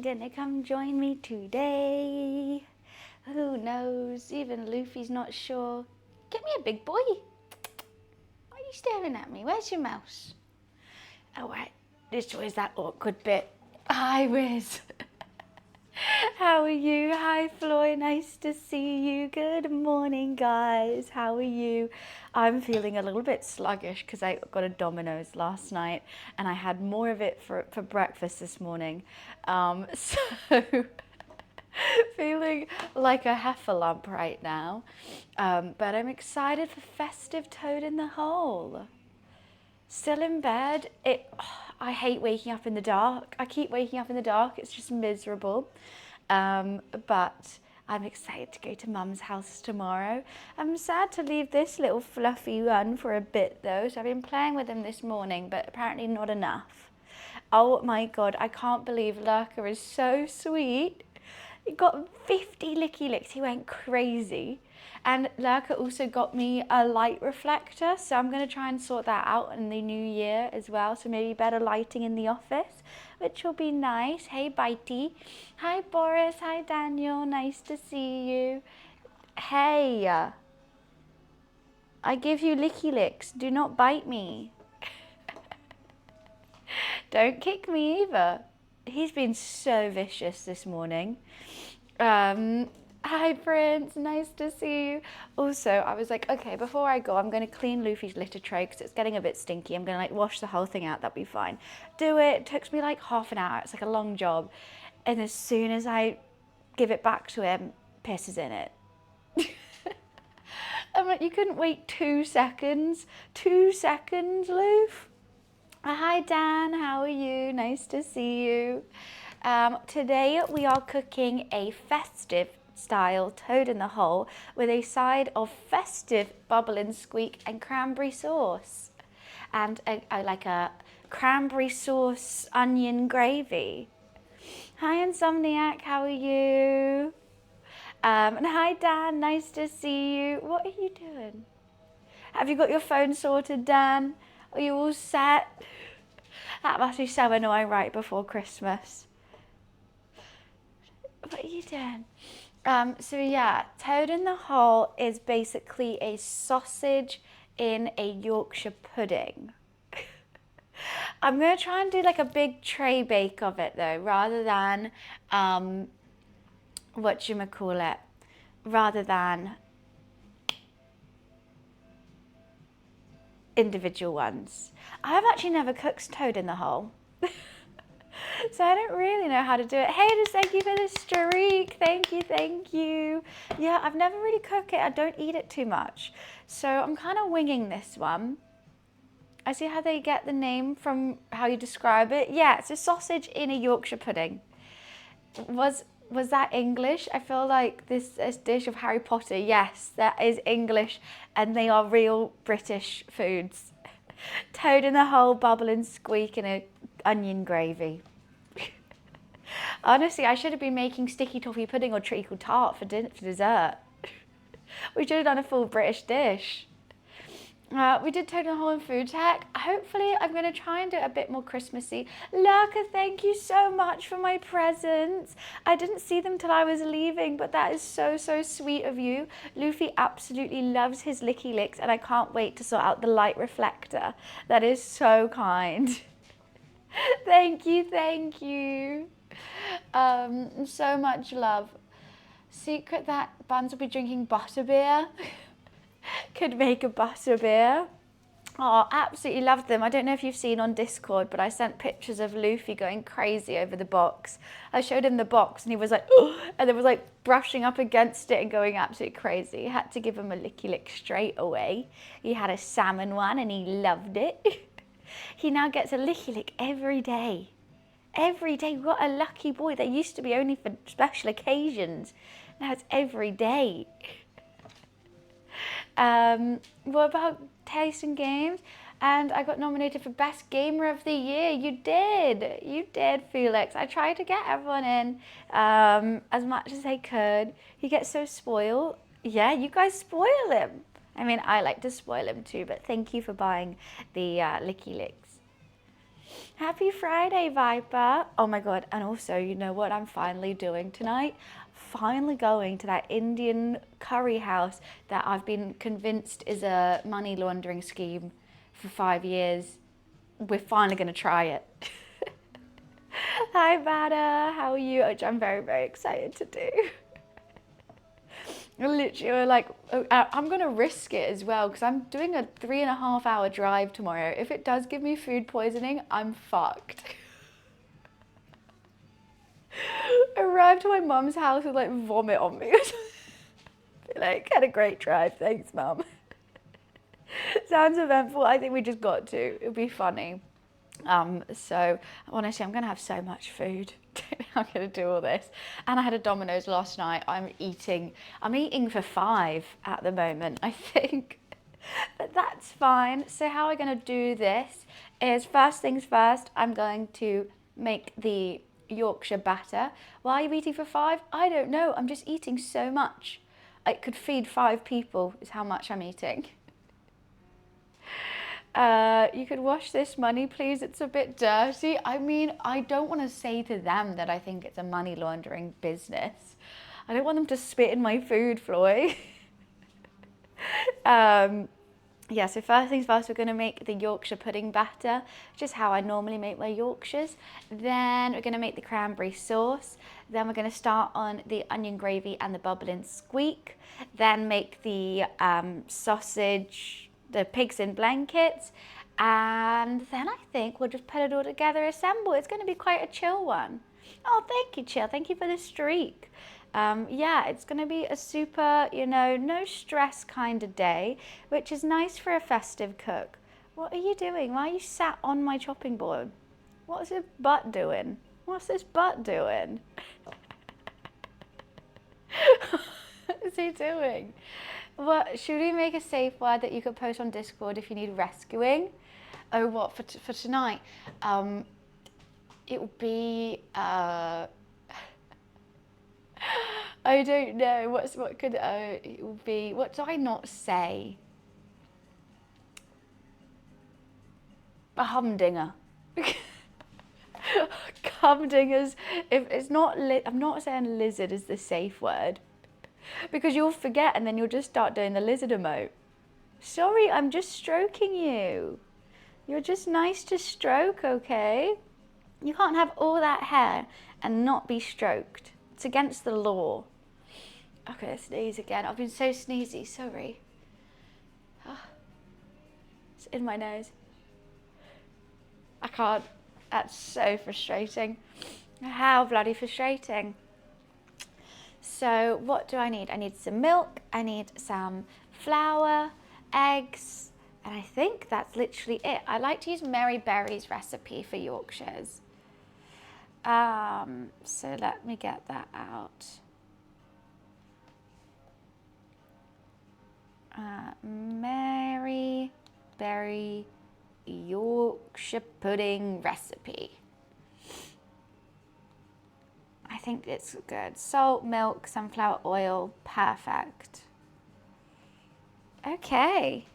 gonna come join me today? Who knows? Even Luffy's not sure. Get me a big boy. Why are you staring at me? Where's your mouse? Oh, right. This was that awkward bit. Hi, Riz. How are you? Hi, Floyd. Nice to see you. Good morning, guys. How are you? I'm feeling a little bit sluggish because I got a Domino's last night and I had more of it for breakfast this morning. So feeling like a heffalump right now. But I'm excited for Festive Toad in the Hole. Still in bed. I hate waking up in the dark. I keep waking up in the dark. It's just miserable. But I'm excited to go to Mum's house tomorrow. I'm sad to leave this little fluffy one for a bit though. So I've been playing with him this morning, but apparently not enough. Oh my God, I can't believe Lurker is so sweet. He got 50 licky licks. He went crazy. And Lurker also got me a light reflector, so I'm going to try and sort that out in the new year as well. So maybe better lighting in the office, which will be nice. Hey, Bitey. Hi, Boris. Hi, Daniel. Nice to see you. Hey, I give you licky licks. Do not bite me. Don't kick me either. He's been so vicious this morning. Hi, Prince. Nice to see you. Also, I was like, okay, before I go, I'm going to clean Luffy's litter tray because it's getting a bit stinky. I'm going to like wash the whole thing out. That'll be fine. Do it. It takes me like half an hour. It's like a long job. And as soon as I give it back to him, pisses in it. I'm like, you couldn't wait 2 seconds. 2 seconds, Loof. Hi, Dan. How are you? Nice to see you. Today we are cooking a festive style toad in the hole with a side of festive bubble and squeak and cranberry sauce and like a cranberry sauce onion gravy. Hi, Insomniac, how are you? And hi, Dan, nice to see you. What are you doing? Have you got your phone sorted, Dan? Are you all set? That must be so annoying right before Christmas. What are you doing? So yeah, toad in the hole is basically a sausage in a Yorkshire pudding. I'm going to try and do like a big tray bake of it though, rather than, rather than individual ones. I've actually never cooked toad in the hole. So I don't really know how to do it. Hey, just thank you for the streak. Thank you, thank you. Yeah, I've never really cooked it. I don't eat it too much. So I'm kind of winging this one. I see how they get the name from how you describe it. Yeah, it's a sausage in a Yorkshire pudding. Was that English? I feel like this dish of Harry Potter. Yes, that is English and they are real British foods. Toad in the hole, bubble and squeak in a onion gravy. Honestly, I should have been making sticky toffee pudding or treacle tart for dessert. We should have done a full British dish. We did toad in the hole in food tech. Hopefully, I'm going to try and do it a bit more Christmassy. Lurker, thank you so much for my presents. I didn't see them till I was leaving, but that is so, so sweet of you. Luffy absolutely loves his licky licks, and I can't wait to sort out the light reflector. That is so kind. Thank you, thank you. So much love. Secret that Buns will be drinking butterbeer. Could make a butterbeer. Oh, absolutely loved them. I don't know if you've seen on Discord, but I sent pictures of Luffy going crazy over the box. I showed him the box and he was like, oh, and then was like brushing up against it and going absolutely crazy. I had to give him a licky lick straight away. He had a salmon one and he loved it. He now gets a licky lick every day. Every day. What a lucky boy. They used to be only for special occasions. Now it's every day. What about Taste and Games? And I got nominated for Best Gamer of the Year. You did, Felix. I tried to get everyone in as much as I could. He gets so spoiled. Yeah, you guys spoil him. I mean, I like to spoil him too, but thank you for buying the Licky Licks. Happy Friday, Viper. Oh my God. And also, you know what I'm finally doing tonight? Finally going to that Indian curry house that I've been convinced is a money laundering scheme for 5 years. We're finally going to try it. Hi, Bada. How are you? Which I'm very, very excited to do. Literally, like, I'm going to risk it as well because I'm doing a 3.5 hour drive tomorrow. If it does give me food poisoning, I'm fucked. Arrived to my mum's house with like vomit on me. Like, had a great drive. Thanks, mum. Sounds eventful. I think we just got to. It'll be funny. So honestly, I'm gonna have so much food. I'm gonna do all this. And I had a Domino's last night. I'm eating for 5 at the moment, I think. But that's fine. So how I'm gonna do this is, first things first, I'm going to make the Yorkshire batter. Why are you eating for 5? I don't know. I'm just eating so much. I could feed 5 people is how much I'm eating. You could wash this money, please. It's a bit dirty. I mean, I don't want to say to them that I think it's a money laundering business. I don't want them to spit in my food, Floy. Yeah, so first things first, we're going to make the Yorkshire pudding batter, which is how I normally make my Yorkshires. Then we're going to make the cranberry sauce. Then we're going to start on the onion gravy and the bubbling squeak. Then make the sausage, the pigs in blankets. And then I think we'll just put it all together, assemble. It's going to be quite a chill one. Oh, thank you, Chill. Thank you for the streak. Yeah, it's going to be a super, no stress kind of day, which is nice for a festive cook. What are you doing? Why are you sat on my chopping board? What's his butt doing? What's this butt doing? What is he doing? What, should we make a safe word that you could post on Discord if you need rescuing? Oh, what, for tonight? It would be, I don't know. What could it would be? What do I not say? A humdinger. Humdingers. If it's not, I'm not saying lizard is the safe word, because you'll forget and then you'll just start doing the lizard emote. Sorry, I'm just stroking you. You're just nice to stroke, okay? You can't have all that hair and not be stroked. It's against the law. Okay, let's sneeze again. I've been so sneezy, sorry. It's in my nose. I can't. That's so frustrating. How bloody frustrating. So what do I need? I need some milk, I need some flour, eggs, and I think that's literally it. I like to use Mary Berry's recipe for Yorkshires. So let me get that out. Mary Berry Yorkshire pudding recipe. I think it's good. Salt, milk, sunflower oil, perfect. Okay.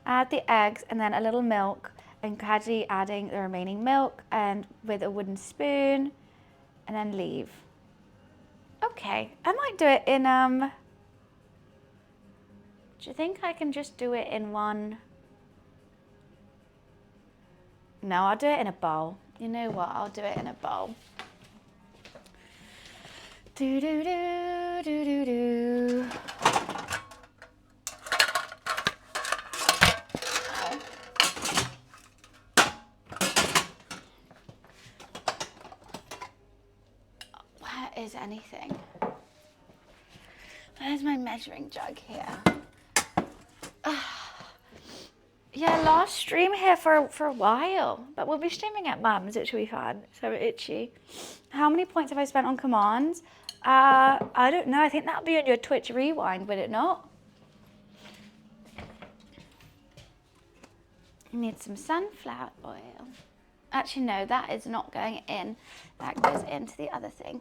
Add the eggs and then a little milk, and gradually adding the remaining milk and with a wooden spoon, and then leave. Okay, I might do it in, do you think I can just do it in one? No, I'll do it in a bowl. You know what, I'll do it in a bowl. Do do do do do do. Where is anything? Where's my measuring jug here? Yeah, last stream here for a while, but we'll be streaming at Mum's, which will be fun. So itchy. How many points have I spent on commands? I don't know. I think that'll be on your Twitch rewind, would it not? You need some sunflower oil. Actually, no, that is not going in. That goes into the other thing.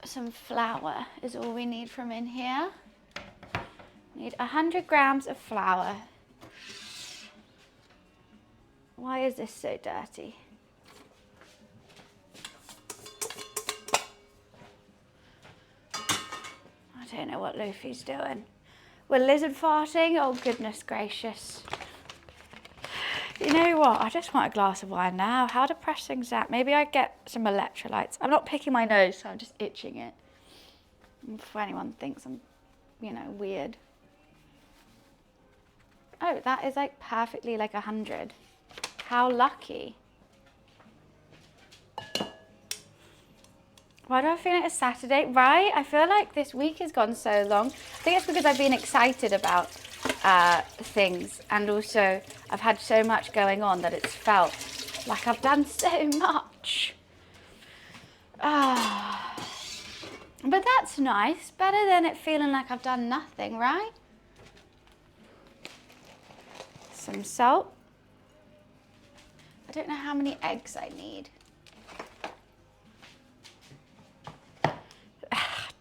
Some flour is all we need from in here. We need 100 grams of flour. Why is this so dirty? I don't know what Luffy's doing. We're lizard farting? Oh, goodness gracious. You know what? I just want a glass of wine now. How depressing is that? Maybe I'd get some electrolytes. I'm not picking my nose, so I'm just itching it. Before anyone thinks I'm, you know, weird. Oh, that is like perfectly like 100. How lucky. Why do I feel like it's Saturday? Right? I feel like this week has gone so long. I think it's because I've been excited about things, and also I've had so much going on that it's felt like I've done so much. But that's nice. Better than it feeling like I've done nothing, right? Some salt. I don't know how many eggs I need. I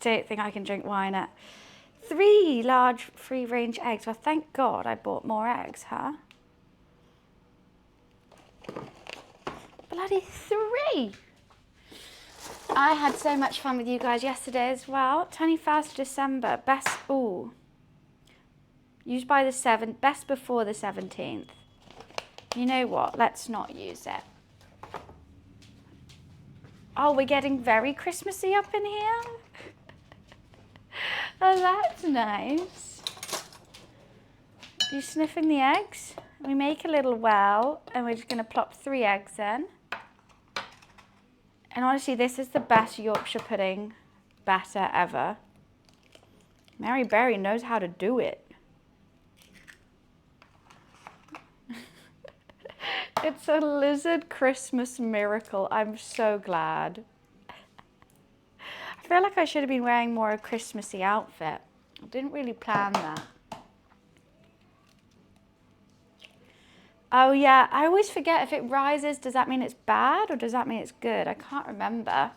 don't think I can drink wine at 3 large free-range eggs. Well, thank God I bought more eggs, huh? Bloody 3! I had so much fun with you guys yesterday as well. 21st of December, best, ooh. Used by the 7th, best before the 17th. You know what, let's not use it. Oh, we're getting very Christmassy up in here. Oh, that's nice. Are you sniffing the eggs? We make a little well, and we're just gonna plop 3 eggs in. And honestly, this is the best Yorkshire pudding batter ever. Mary Berry knows how to do it. It's a lizard Christmas miracle. I'm so glad. I feel like I should have been wearing more a Christmassy outfit. I didn't really plan that. Oh yeah, I always forget if it rises, does that mean it's bad or does that mean it's good? I can't remember.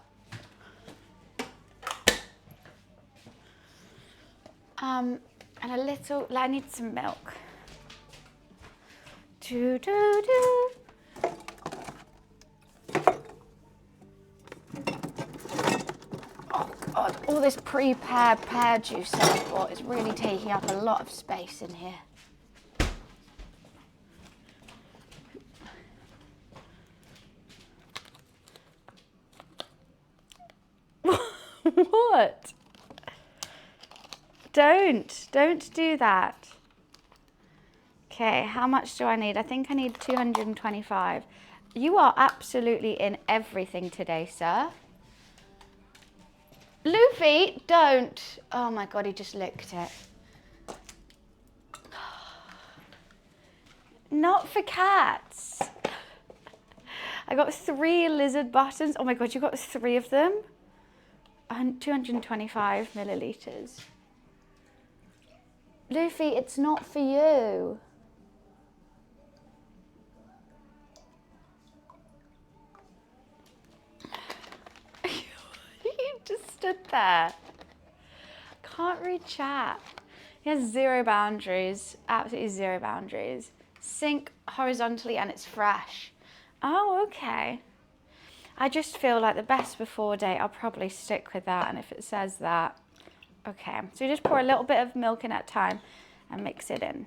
And a little, I need some milk. Do, do, do. Oh God, all this pre-paired pear juice I bought is really taking up a lot of space in here. What? Don't do that. Okay, how much do I need? I think I need 225. You are absolutely in everything today, sir. Luffy, don't. Oh my God, he just licked it. Not for cats. I got 3 lizard buttons. Oh my God, you got 3 of them? 225 milliliters. Luffy, it's not for you. You just stood there. Can't read chat. He has 0 boundaries, absolutely 0 boundaries. Sink horizontally and it's fresh. Oh, okay. I just feel like the best before date, I'll probably stick with that, and if it says that, okay. So you just pour a little bit of milk in at a time and mix it in.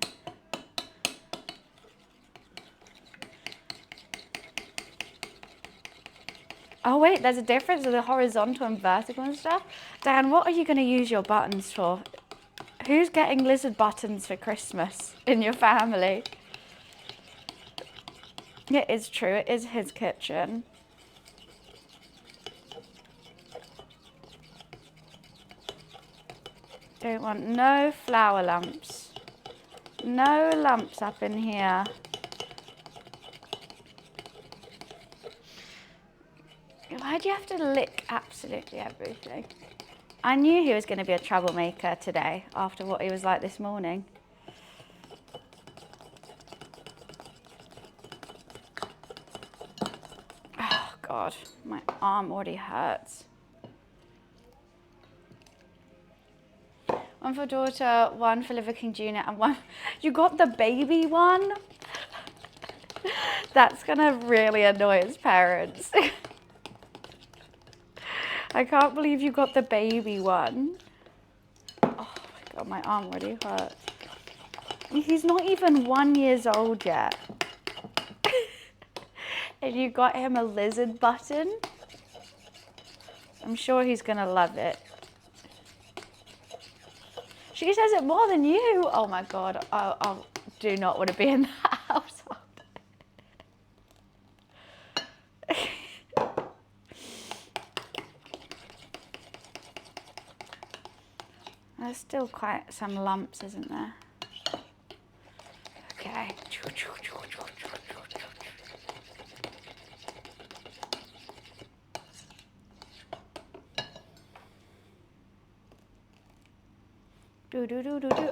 Oh wait, there's a difference with the horizontal and vertical and stuff. Dan, what are you going to use your buttons for? Who's getting lizard buttons for Christmas in your family? It is true, it is his kitchen. Don't want no flour lumps. No lumps up in here. Why do you have to lick absolutely everything? I knew he was going to be a troublemaker today after what he was like this morning. Oh God, my arm already hurts. 1 for daughter, 1 for Liver King Jr. and 1... You got the baby one? That's gonna really annoy his parents. I can't believe you got the baby one. Oh my God, my arm really hurts. He's not even 1 year old yet. And you got him a lizard button. I'm sure he's gonna love it. She says it more than you. Oh my God, I do not want to be in that household. There's still quite some lumps, isn't there? Okay.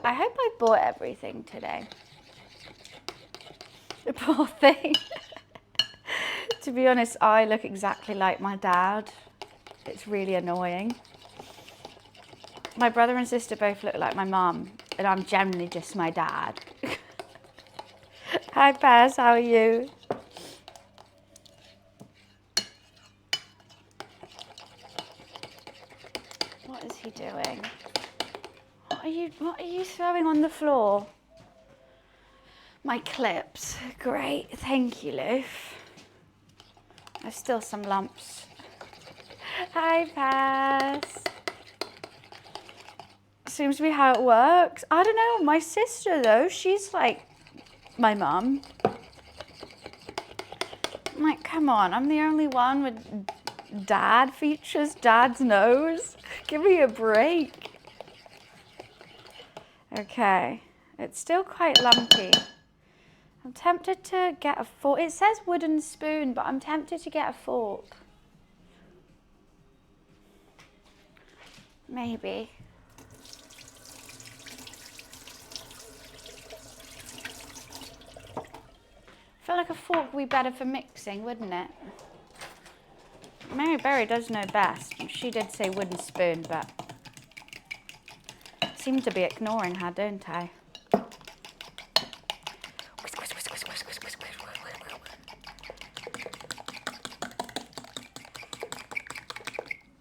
I hope I bought everything today. The poor thing. To be honest, I look exactly like my dad. It's really annoying. My brother and sister both look like my mum, and I'm generally just my dad. Hi, Paz, how are you? What is he doing? What are you throwing on the floor? My clips. Great, thank you, Loof. There's still some lumps. Hi, Paz. Seems to be how it works. I don't know, my sister though, she's like my mum. I'm like, come on, I'm the only one with dad features, dad's nose. Give me a break. Okay, it's still quite lumpy. I'm tempted to get a fork. It says wooden spoon, but I'm tempted to get a fork. Maybe. I feel like a fork would be better for mixing, wouldn't it? Mary Berry does know best. She did say wooden spoon, but I seem to be ignoring her, don't I?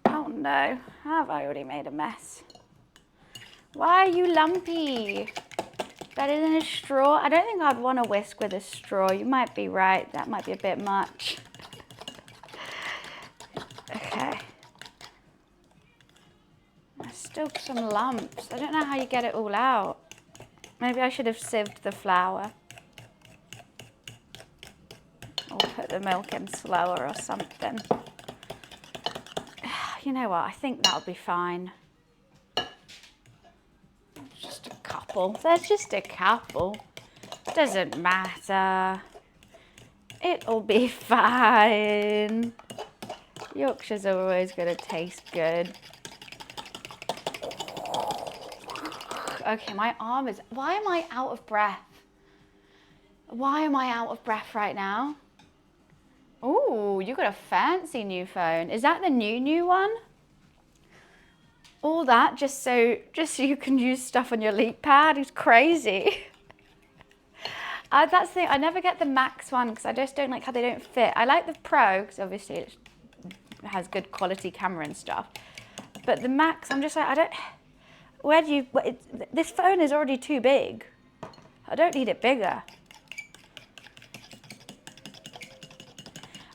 Oh no, have I already made a mess? Why are you lumpy? Better than a straw? I don't think I'd want to whisk with a straw. You might be right. That might be a bit much. Okay. There's still some lumps. I don't know how you get it all out. Maybe I should have sieved the flour. Or put the milk in slower or something. You know what? I think that'll be fine. Just a couple. There's just a couple. Doesn't matter. It'll be fine. Yorkshire's are always going to taste good. Okay, my arm is... Why am I out of breath? Why am I out of breath right now? Ooh, you got a fancy new phone. Is that the new one? All that just so you can use stuff on your leak pad is crazy. That's the thing, I never get the Max one because I just don't like how they don't fit. I like the Pro because obviously it has good quality camera and stuff. But the Max, I'm just like, this phone is already too big. I don't need it bigger.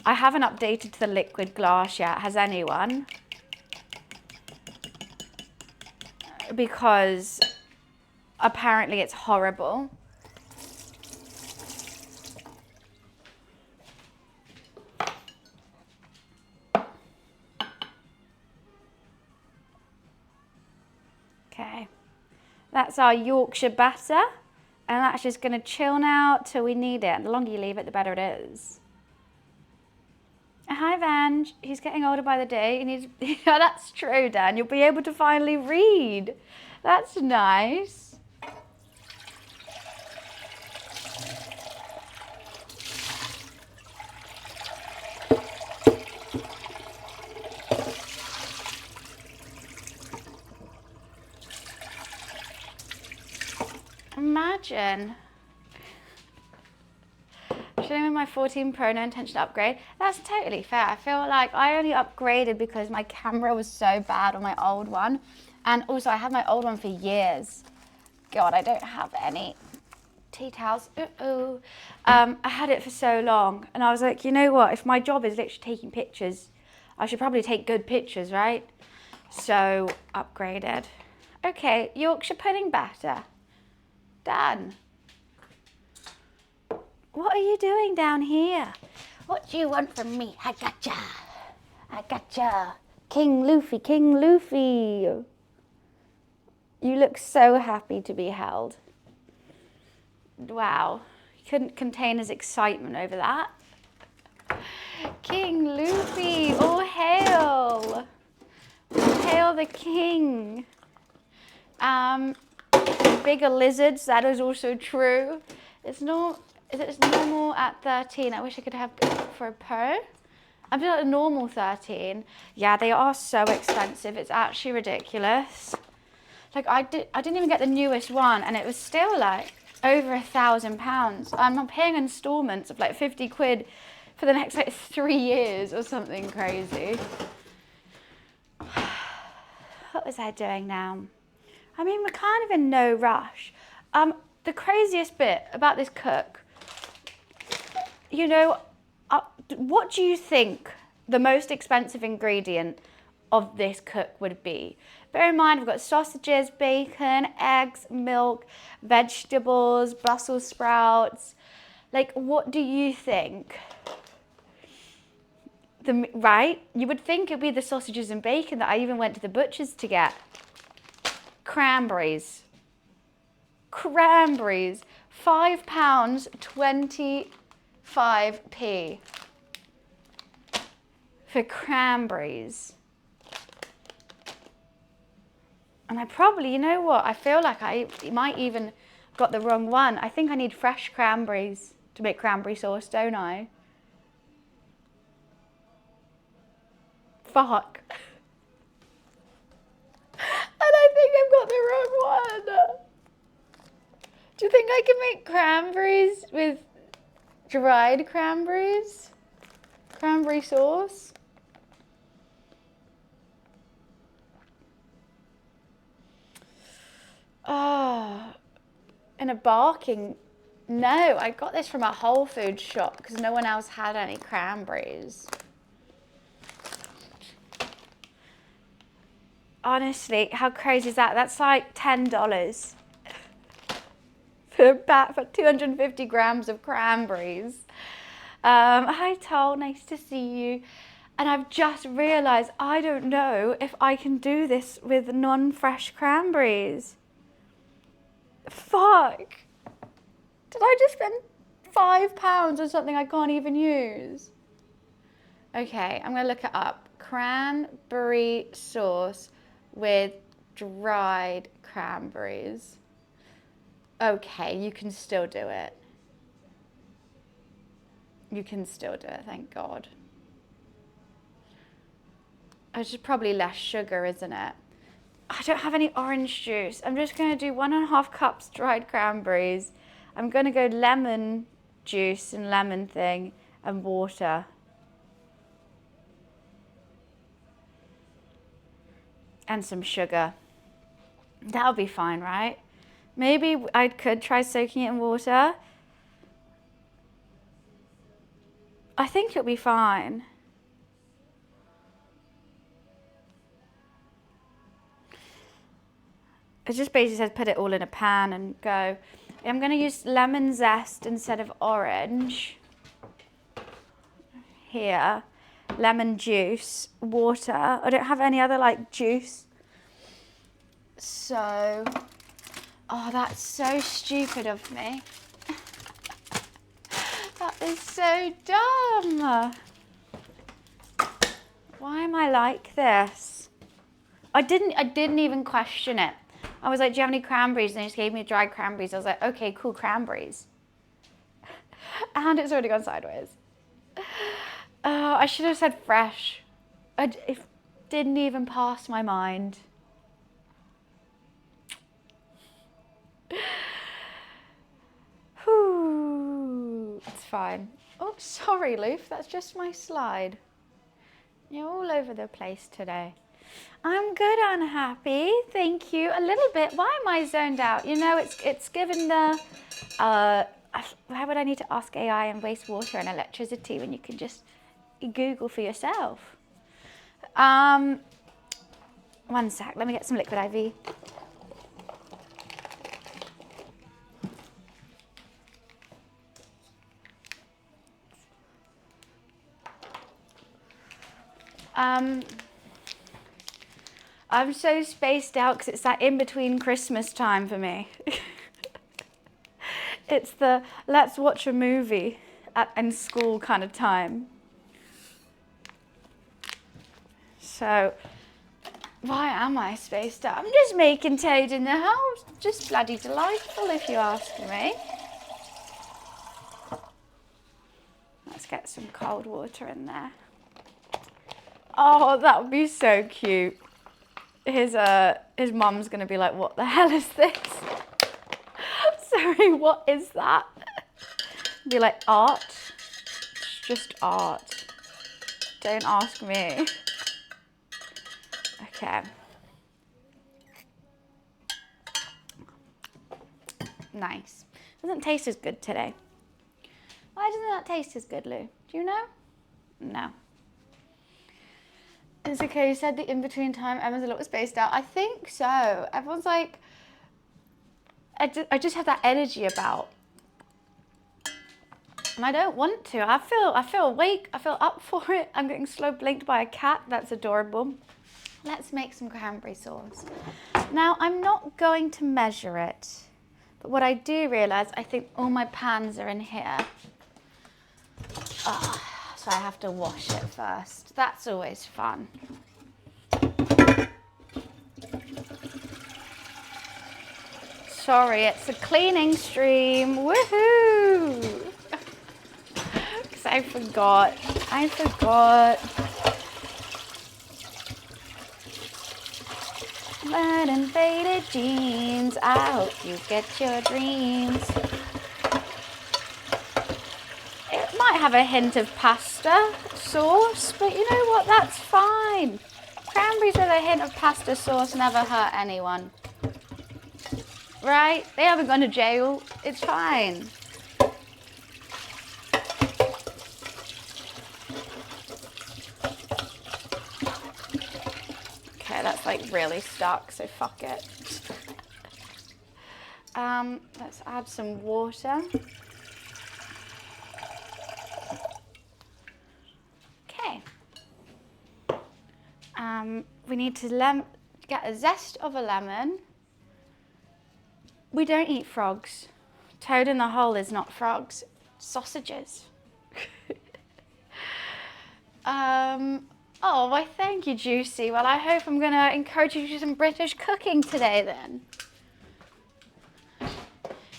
I haven't updated to the liquid glass yet, has anyone? Because apparently it's horrible. Okay, that's our Yorkshire batter, and that's just going to chill now till we need it. The longer you leave it, the better it is. Hi, Van. He's getting older by the day. He needs... Yeah, that's true, Dan. You'll be able to finally read. That's nice. Imagine. Chilling with my 14 Pro, no intention to upgrade. That's totally fair. I feel like I only upgraded because my camera was so bad on my old one. And also I had my old one for years. God, I don't have any tea towels. I had it for so long. And I was like, you know what? If my job is literally taking pictures, I should probably take good pictures, right? So, upgraded. Okay, Yorkshire pudding batter. Done. What are you doing down here? What do you want from me? I gotcha. I gotcha. King Luffy, King Luffy. You look so happy to be held. Wow. He couldn't contain his excitement over that. King Luffy, all hail. All hail the king. Bigger lizards, that is also true. It's normal at 13. I wish I could have for a Pro. I'm still at a normal 13. Yeah, they are so expensive. It's actually ridiculous. Like I didn't even get the newest one, and it was still like over £1,000. I'm paying installments of like 50 quid for the next like 3 years or something crazy. What was I doing now? I mean, we're kind of in no rush. The craziest bit about this cook, you know, what do you think the most expensive ingredient of this cook would be? Bear in mind, we've got sausages, bacon, eggs, milk, vegetables, Brussels sprouts. Like, what do you think? Right? You would think it'd be the sausages and bacon that I even went to the butcher's to get. Cranberries. Cranberries. £5, 25p for cranberries. And I probably, you know what, I feel like I might even got the wrong one. I think I need fresh cranberries to make cranberry sauce, don't I? Fuck. And I think I've got the wrong one. Do you think I can make cranberries with dried cranberries? Cranberry sauce? Oh, in a barking. No, I got this from a Whole Foods shop because no one else had any cranberries. Honestly, how crazy is that? That's like $10 for 250 grams of cranberries. Hi, Toll, nice to see you. And I've just realised I don't know if I can do this with non-fresh cranberries. Fuck. Did I just spend £5 on something I can't even use? Okay, I'm gonna look it up. Cranberry sauce with dried cranberries. Okay, you can still do it. You can still do it, thank God. It's just probably less sugar, isn't it? I don't have any orange juice. I'm just gonna do 1.5 cups dried cranberries. I'm gonna go lemon juice and lemon thing and water. And some sugar. That'll be fine, right? Maybe I could try soaking it in water. I think it'll be fine. It just basically says put it all in a pan and go. I'm going to use lemon zest instead of orange. Here. Lemon juice, water. I don't have any other like juice. So, oh, that's so stupid of me. That is so dumb. Why am I like this? I didn't even question it. I was like, do you have any cranberries? And they just gave me dried cranberries. I was like, okay, cool, cranberries. And it's already gone sideways. Oh, I should have said fresh. It didn't even pass my mind. Whew, it's fine. Oh, sorry, Loof, that's just my slide. You're all over the place today. I'm good, unhappy, thank you. A little bit. Why am I zoned out? You know, it's given the, why would I need to ask AI and waste water and electricity when you can just Google for yourself? One sec, let me get some liquid IV. I'm so spaced out because it's that in-between Christmas time for me. It's the let's watch a movie in school kind of time. So, why am I spaced out? I'm just making toad in the house. Just bloody delightful if you ask me. Let's get some cold water in there. Oh, that would be so cute. His mum's gonna be like, what the hell is this? Sorry, what is that? Be like, art? It's just art. Don't ask me. Okay. Nice. Doesn't taste as good today. Why doesn't that taste as good, Lou? Do you know? No. It's okay, you said the in-between time, Emma's a little spaced out. I think so. Everyone's like, I just have that energy about. And I don't want to. I feel awake. I feel up for it. I'm getting slow blinked by a cat. That's adorable. Let's make some cranberry sauce. Now, I'm not going to measure it. But what I do realise, I think all my pans are in here. So I have to wash it first. That's always fun. Sorry, it's a cleaning stream. Woohoo! Because I forgot. Red and faded jeans. I hope you get your dreams. It might have a hint of pasta sauce, but you know what? That's fine. Cranberries with a hint of pasta sauce never hurt anyone. Right? They haven't gone to jail. It's fine. Okay, that's like really stuck, so fuck it. Let's add some water. Okay. We need to get a zest of a lemon. We don't eat frogs. Toad in the hole is not frogs, sausages. Oh, why thank you, Juicy. Well, I hope I'm gonna encourage you to do some British cooking today then.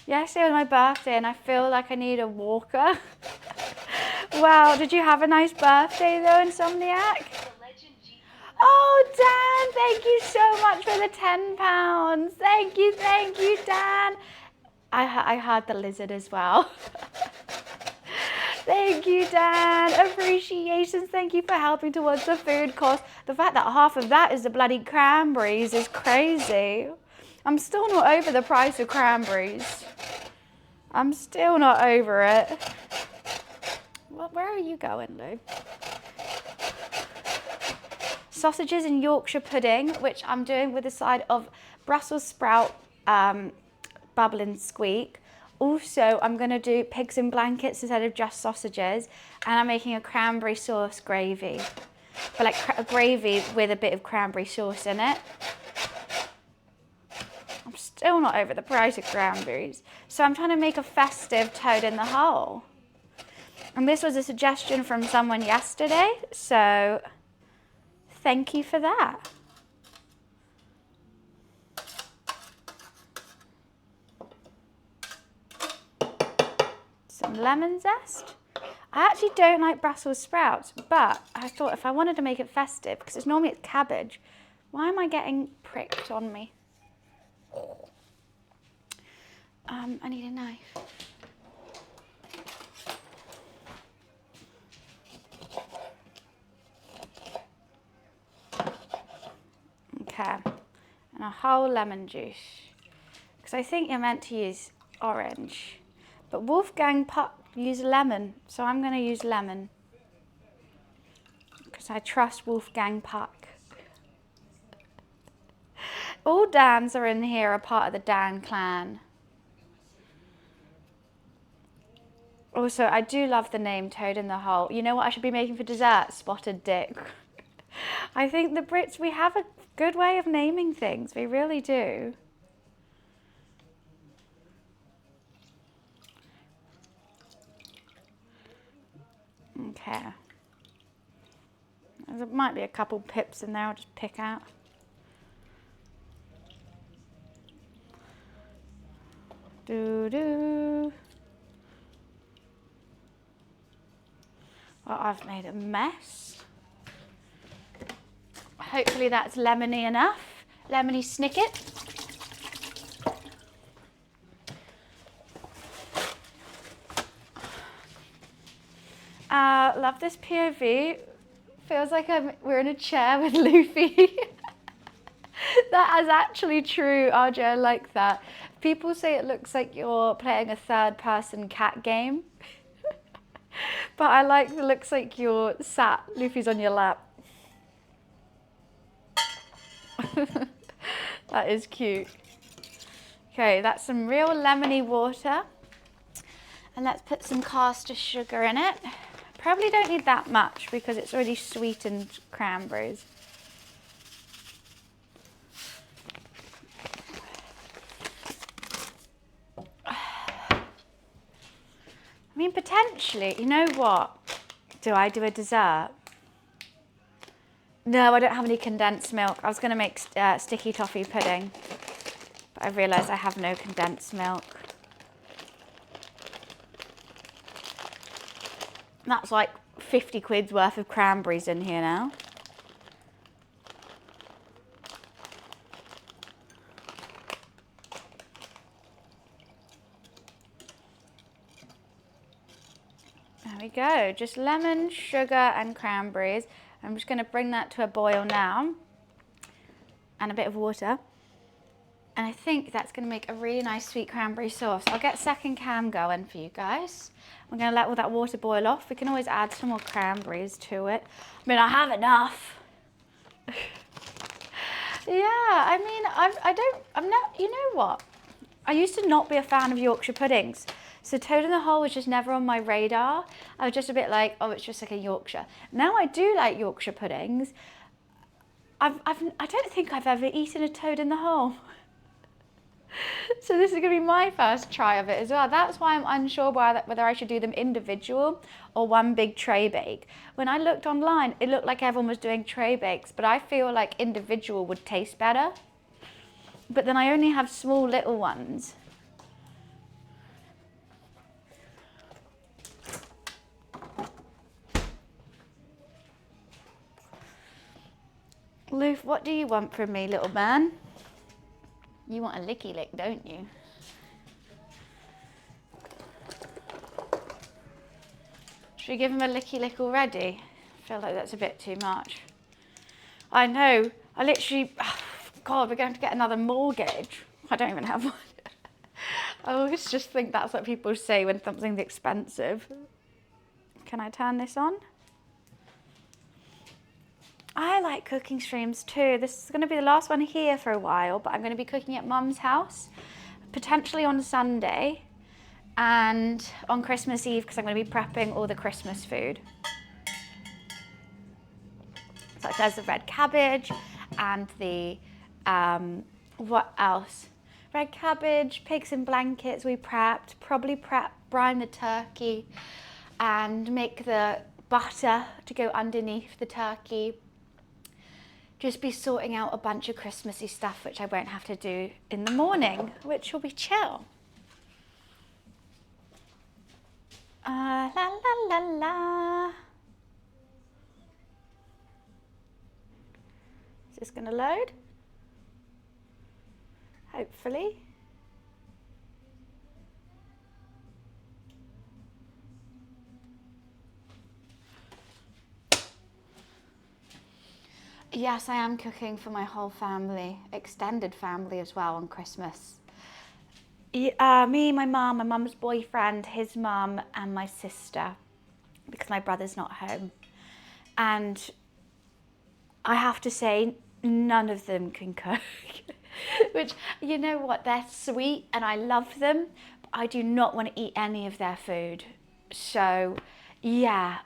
Yesterday was my birthday and I feel like I need a walker. Wow, did you have a nice birthday though, Insomniac? Oh, Dan, thank you so much for the £10. Thank you, Dan. I heard the lizard as well. Thank you, Dan. Appreciations. Thank you for helping towards the food cost. The fact that half of that is the bloody cranberries is crazy. I'm still not over the price of cranberries. I'm still not over it. Well, where are you going, Lou? Sausages and Yorkshire pudding, which I'm doing with a side of Brussels sprout bubbling Squeek. Also, I'm going to do pigs in blankets instead of just sausages, and I'm making a cranberry sauce gravy, but like a gravy with a bit of cranberry sauce in it. I'm still not over the price of cranberries, so I'm trying to make a festive toad in the hole. And this was a suggestion from someone yesterday, so thank you for that. Some lemon zest. I actually don't like Brussels sprouts, but I thought if I wanted to make it festive, because it's normally cabbage, why am I getting pricked on me? I need a knife. a whole lemon juice. Because I think you're meant to use orange. But Wolfgang Puck used lemon, so I'm going to use lemon. Because I trust Wolfgang Puck. All Dans are in here are part of the Dan clan. Also, I do love the name Toad in the Hole. You know what I should be making for dessert? Spotted Dick. I think the Brits, we have a good way of naming things. We really do. Okay. There might be a couple pips in there I'll just pick out. Well, I've made a mess. Hopefully that's lemony enough. Lemony snicket. Love this POV. Feels like we're in a chair with Luffy. That is actually true, RJ, I like that. People say it looks like you're playing a third-person cat game. But I like it looks like you're sat, Luffy's on your lap. That is cute. Okay, that's some real lemony water. And let's put some caster sugar in it. Probably don't need that much because it's already sweetened cranberries. I mean, potentially, you know what? Do I do a dessert? No, I don't have any condensed milk. I was going to make sticky toffee pudding, but I realised I have no condensed milk. That's like 50 quid's worth of cranberries in here now. There we go, just lemon, sugar and cranberries. I'm just going to bring that to a boil now. And a bit of water. And I think that's going to make a really nice sweet cranberry sauce. I'll get second cam going for you guys. I'm going to let all that water boil off. We can always add some more cranberries to it. I mean, I have enough. Yeah, I mean, I'm not, you know what? I used to not be a fan of Yorkshire puddings. So Toad in the Hole was just never on my radar. I was just a bit like, oh, it's just like a Yorkshire. Now I do like Yorkshire puddings. I don't think I've ever eaten a Toad in the Hole. So this is going to be my first try of it as well. That's why I'm unsure whether I should do them individual or one big tray bake. When I looked online, it looked like everyone was doing tray bakes, but I feel like individual would taste better. But then I only have small little ones. Loof, what do you want from me, little man? You want a licky lick, don't you? Should we give him a licky lick already? I feel like that's a bit too much. I know, I literally, oh God, we're going to get another mortgage. I don't even have one. I always just think that's what people say when something's expensive. Can I turn this on? I like cooking streams too. This is going to be the last one here for a while, but I'm going to be cooking at Mum's house, potentially on Sunday and on Christmas Eve because I'm going to be prepping all the Christmas food. Such as the red cabbage and the, what else? Red cabbage, pigs in blankets we prepped, brine the turkey and make the butter to go underneath the turkey. Just be sorting out a bunch of Christmassy stuff, which I won't have to do in the morning, which will be chill. La la la la. Is this going to load? Hopefully. Yes, I am cooking for my whole family, extended family as well on Christmas. Me, my mum, my mum's boyfriend, his mum, and my sister, because my brother's not home. And I have to say, none of them can cook. Which, you know what, they're sweet and I love them, but I do not want to eat any of their food. So, yeah,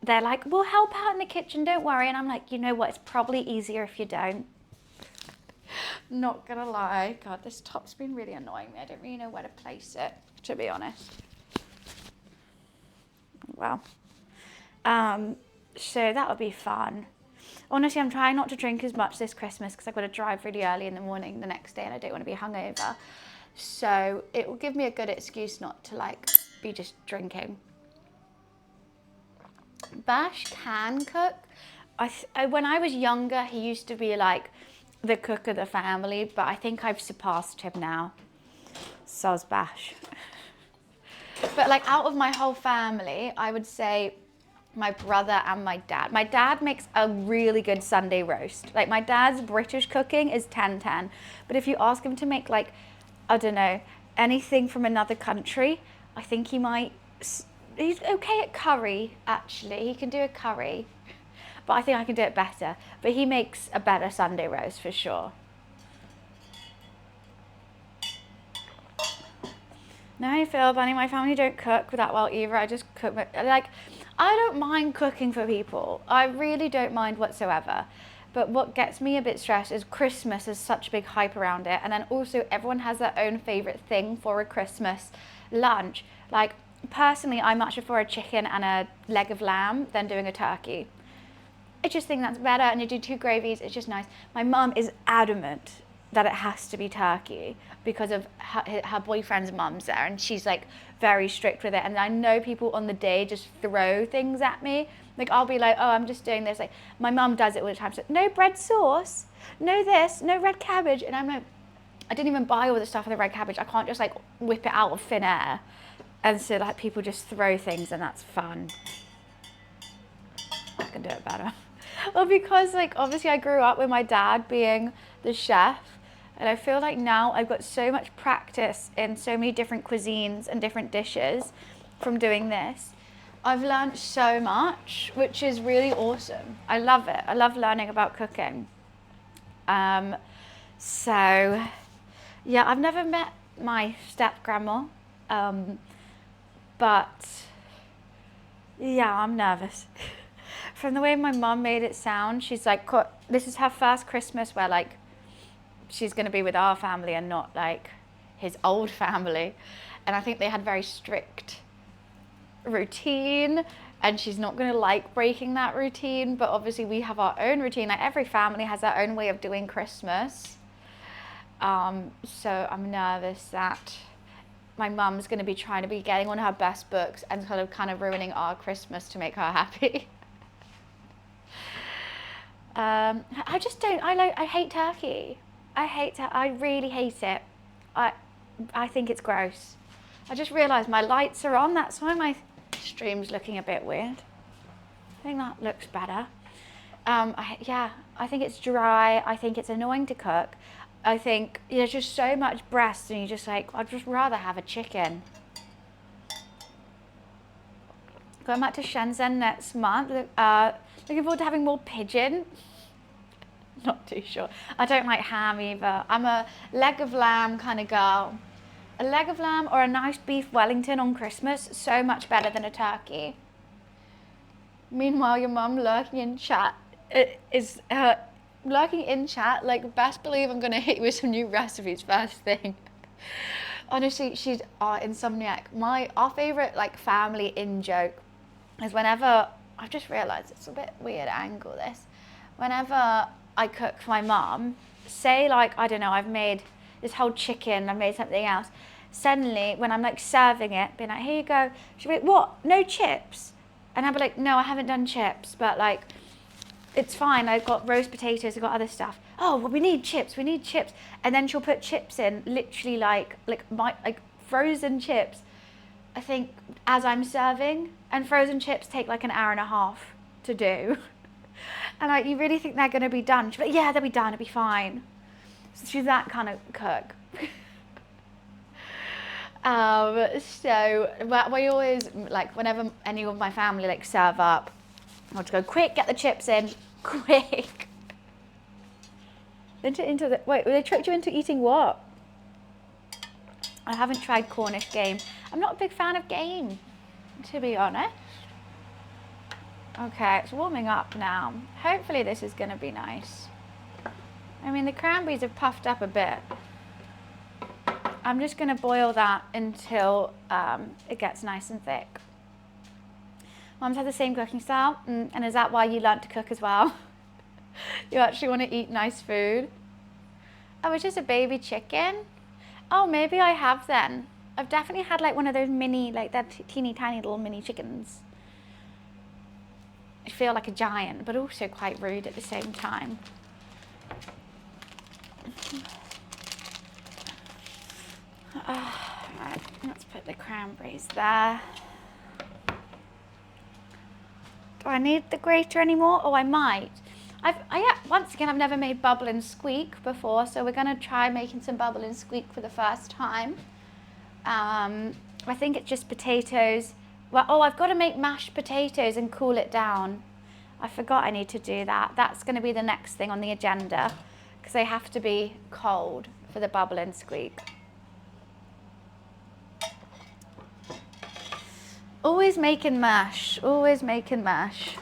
they're like, we'll help out in the kitchen, don't worry. And I'm like, you know what, it's probably easier if you don't. Not gonna lie. God, this top's been really annoying me. I don't really know where to place it, to be honest. Well, so that'll be fun. Honestly, I'm trying not to drink as much this Christmas because I've got to drive really early in the morning the next day and I don't want to be hungover. So it will give me a good excuse not to like be just drinking. Bash can cook. When I was younger, he used to be like the cook of the family, but I think I've surpassed him now. Soz Bash. But like out of my whole family, I would say my brother and my dad. My dad makes a really good Sunday roast. Like my dad's British cooking is 10-10. But if you ask him to make like, I don't know, anything from another country, I think he might, he's okay at curry actually. He can do a curry, but I think I can do it better. But he makes a better Sunday roast for sure. No, I feel Bunny, my family don't cook that well either. I just cook, like, I don't mind cooking for people. I really don't mind whatsoever. But what gets me a bit stressed is Christmas is such a big hype around it. And then also everyone has their own favorite thing for a Christmas lunch. Like, personally, I much prefer a chicken and a leg of lamb than doing a turkey. I just think that's better, and you do 2 gravies, it's just nice. My mum is adamant that it has to be turkey because of her boyfriend's mum's there, and she's like very strict with it. And I know people on the day just throw things at me. Like I'll be like, oh, I'm just doing this. Like my mum does it all the time. So no bread sauce, no this, no red cabbage. And I'm like, I didn't even buy all the stuff for the red cabbage. I can't just like whip it out of thin air. And so like people just throw things, and that's fun. I can do it better. Well, because like obviously I grew up with my dad being the chef, and I feel like now I've got so much practice in so many different cuisines and different dishes from doing this. I've learned so much, which is really awesome. I love it. I love learning about cooking. So yeah, I've never met my step grandma, but yeah, I'm nervous. From the way my mum made it sound, she's like, this is her first Christmas where like she's going to be with our family and not like his old family. And I think they had very strict routine, and she's not going to like breaking that routine. But obviously we have our own routine. Like every family has their own way of doing Christmas. So I'm nervous that my mum's going to be trying to be getting on her best books and kind of ruining our Christmas to make her happy. I just don't, I hate turkey. I really hate it. I think it's gross. I just realised my lights are on, that's why my stream's looking a bit weird. I think that looks better. I think it's dry, I think it's annoying to cook. I think there's just so much breast and you're just like, I'd just rather have a chicken. Going back to Shenzhen next month, looking forward to having more pigeon. Not too sure. I don't like ham either. I'm a leg of lamb kind of girl. A leg of lamb or a nice beef Wellington on Christmas, so much better than a turkey. Meanwhile, your mum lurking in chat lurking in chat, like best believe I'm gonna hit you with some new recipes first thing. Honestly, she's our insomniac. Our favorite like family in joke is whenever, I've just realized it's a bit weird angle this. Whenever I cook for my mum, say like, I don't know, I've made this whole chicken, I've made something else. Suddenly, when I'm like serving it, being like, here you go. She'll be like, what? No chips? And I'll be like, no, I haven't done chips, but like, it's fine. I've got roast potatoes, I've got other stuff. Oh, well, we need chips. And then she'll put chips in, literally like frozen chips. I think as I'm serving, and frozen chips take like an hour and a half to do. And like, you really think they're going to be done? She's like, yeah, they'll be done, it'll be fine. So she's that kind of cook. So we always, like, whenever any of my family like serve up, I'll just go, quick, get the chips in, quick. Wait, they tricked you into eating what? I haven't tried Cornish game. I'm not a big fan of game, to be honest. Okay, it's warming up now. Hopefully this is gonna be nice. I mean, the cranberries have puffed up a bit. I'm just gonna boil that until it gets nice and thick. Mum's had the same cooking style, and is that why you learnt to cook as well? You actually want to eat nice food? Oh, it's just a baby chicken? Oh, maybe I have then. I've definitely had like one of those mini, like that teeny tiny little mini chickens. I feel like a giant, but also quite rude at the same time. Right, let's put the cranberries there. Do I need the grater anymore? Oh, I might. Once again, I've never made bubble and squeak before, so we're gonna try making some bubble and squeak for the first time. I think it's just potatoes. Well, oh, I've got to make mashed potatoes and cool it down. I forgot I need to do that. That's gonna be the next thing on the agenda, because they have to be cold for the bubble and squeak. Always making mash, always making mash.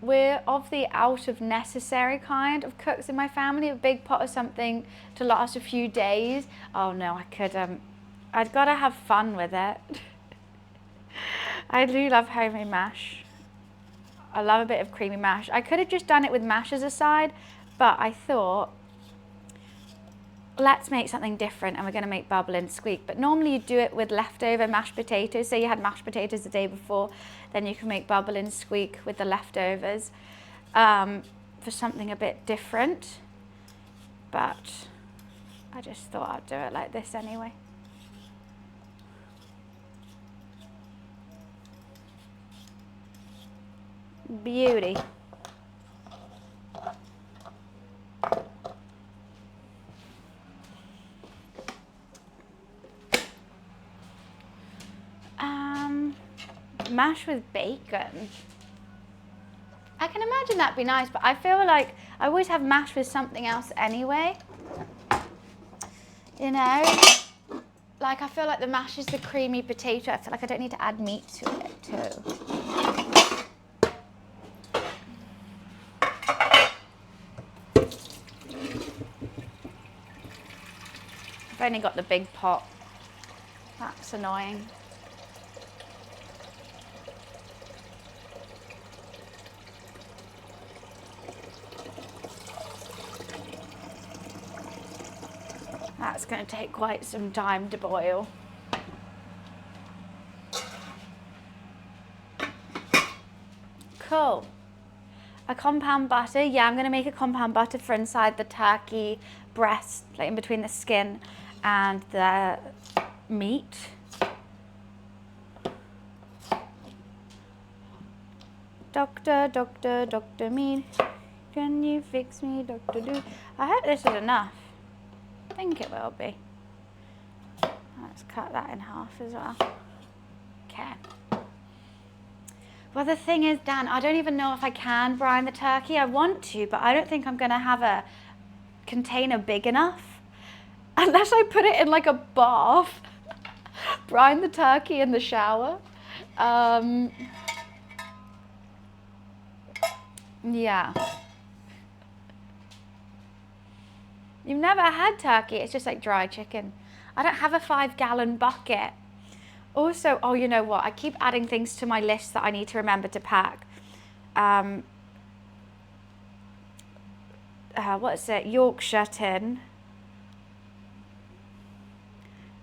We're of the out of necessary kind of cooks in my family. A big pot of something to last a few days. Oh no, I'd gotta have fun with it. I do love homemade mash. I love a bit of creamy mash. I could have just done it with mash as a side, but I thought, let's make something different, and we're going to make bubble and squeak. But normally you do it with leftover mashed potatoes. Say you had mashed potatoes the day before, then you can make bubble and squeak with the leftovers for something a bit different. But I just thought I'd do it like this anyway. Beauty. Mash with bacon. I can imagine that'd be nice, but I feel like I always have mash with something else anyway. You know? Like, I feel like the mash is the creamy potato. I feel like I don't need to add meat to it too. I've only got the big pot. That's annoying. That's going to take quite some time to boil. Cool. A compound butter. Yeah, I'm going to make a compound butter for inside the turkey breast, like in between the skin and the meat. Doctor, doctor, doctor me. Can you fix me, Doctor Do? I hope this is enough. I think it will be. Let's cut that in half as well. Okay. Well, the thing is, Dan, I don't even know if I can brine the turkey. I want to, but I don't think I'm going to have a container big enough. Unless I put it in like a bath. Brine the turkey in the shower. Yeah. You've never had turkey, it's just like dry chicken. I don't have a 5-gallon bucket. Also, oh, you know what? I keep adding things to my list that I need to remember to pack. What is it? Yorkshire tin.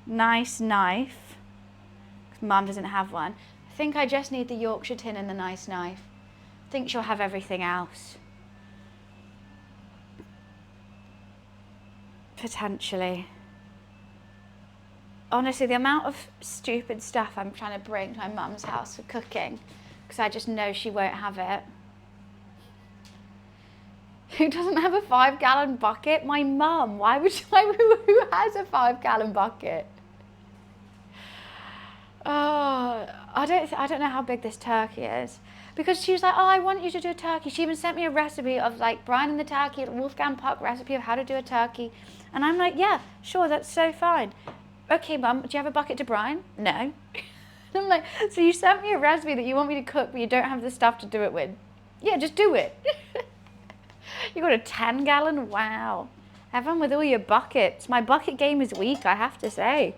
Nice knife. 'Cause Mum doesn't have one. I think I just need the Yorkshire tin and the nice knife. I think she'll have everything else. Potentially. honestly, the amount of stupid stuff I'm trying to bring to my mum's house for cooking, because I just know she won't have it. Who doesn't have a 5-gallon bucket? My mum. Who has a 5-gallon bucket? Oh, I don't know how big this turkey is. Because she was like, oh, I want you to do a turkey. She even sent me a recipe of like Brian and the turkey, a Wolfgang Puck recipe of how to do a turkey. And I'm like, yeah, sure, that's so fine. Okay, Mum, do you have a bucket to brine? No. And I'm like, so you sent me a recipe that you want me to cook, but you don't have the stuff to do it with. Yeah, just do it. You got a 10-gallon? Wow. Have fun with all your buckets. My bucket game is weak, I have to say.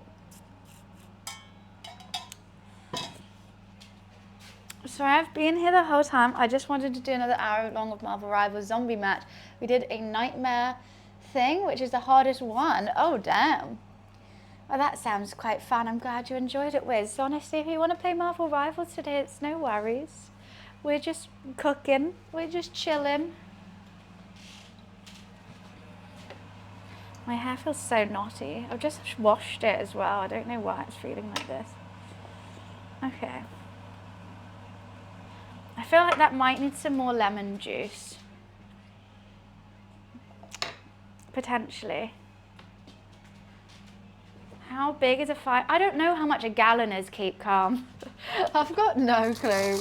So I've been here the whole time. I just wanted to do another hour long of Marvel Rivals zombie match. We did a nightmare thing, which is the hardest one. Oh, damn. Well, that sounds quite fun. I'm glad you enjoyed it, Wiz. Honestly, if you want to play Marvel Rivals today, it's no worries. We're just cooking. We're just chilling. My hair feels so knotty. I've just washed it as well. I don't know why it's feeling like this. Okay. I feel like that might need some more lemon juice. Potentially. How big is a fire? I don't know how much a gallon is, keep calm. I've got no clue.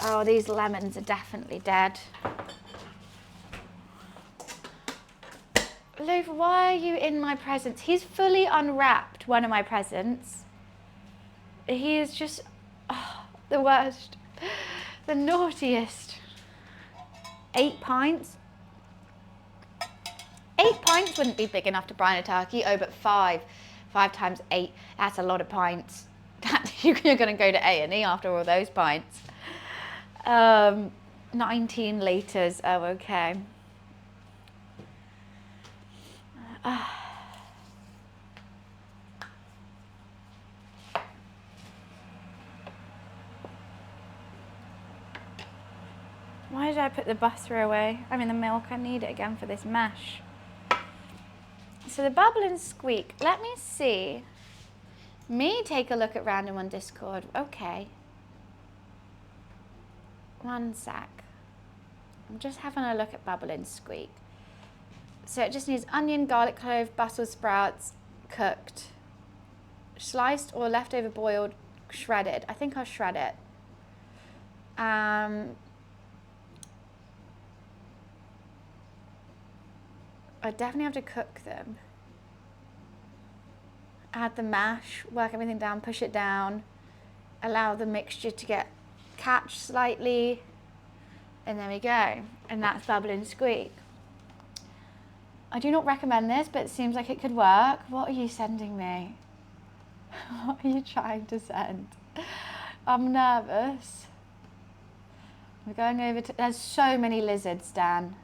Oh, these lemons are definitely dead. Louvre, why are you in my presents? He's fully unwrapped one of my presents. He is just the worst, the naughtiest. 8 pints? 8 pints wouldn't be big enough to brine a turkey. Oh, but 5 times 8, that's a lot of pints. You're going to go to A&E after all those pints. 19 litres, oh, okay. Why did I put the butter away? I mean the milk, I need it again for this mash. So the bubble and squeak, let me see. Me take a look at random on Discord, okay. One sec. I'm just having a look at bubble and squeak. So it just needs onion, garlic clove, Brussels sprouts, cooked. Sliced or leftover boiled, shredded. I think I'll shred it. I definitely have to cook them. Add the mash, work everything down, push it down. Allow the mixture to catch slightly. And there we go. And that's bubble and squeak. I do not recommend this, but it seems like it could work. What are you sending me? What are you trying to send? I'm nervous. We're going over to, there's so many lizards, Dan.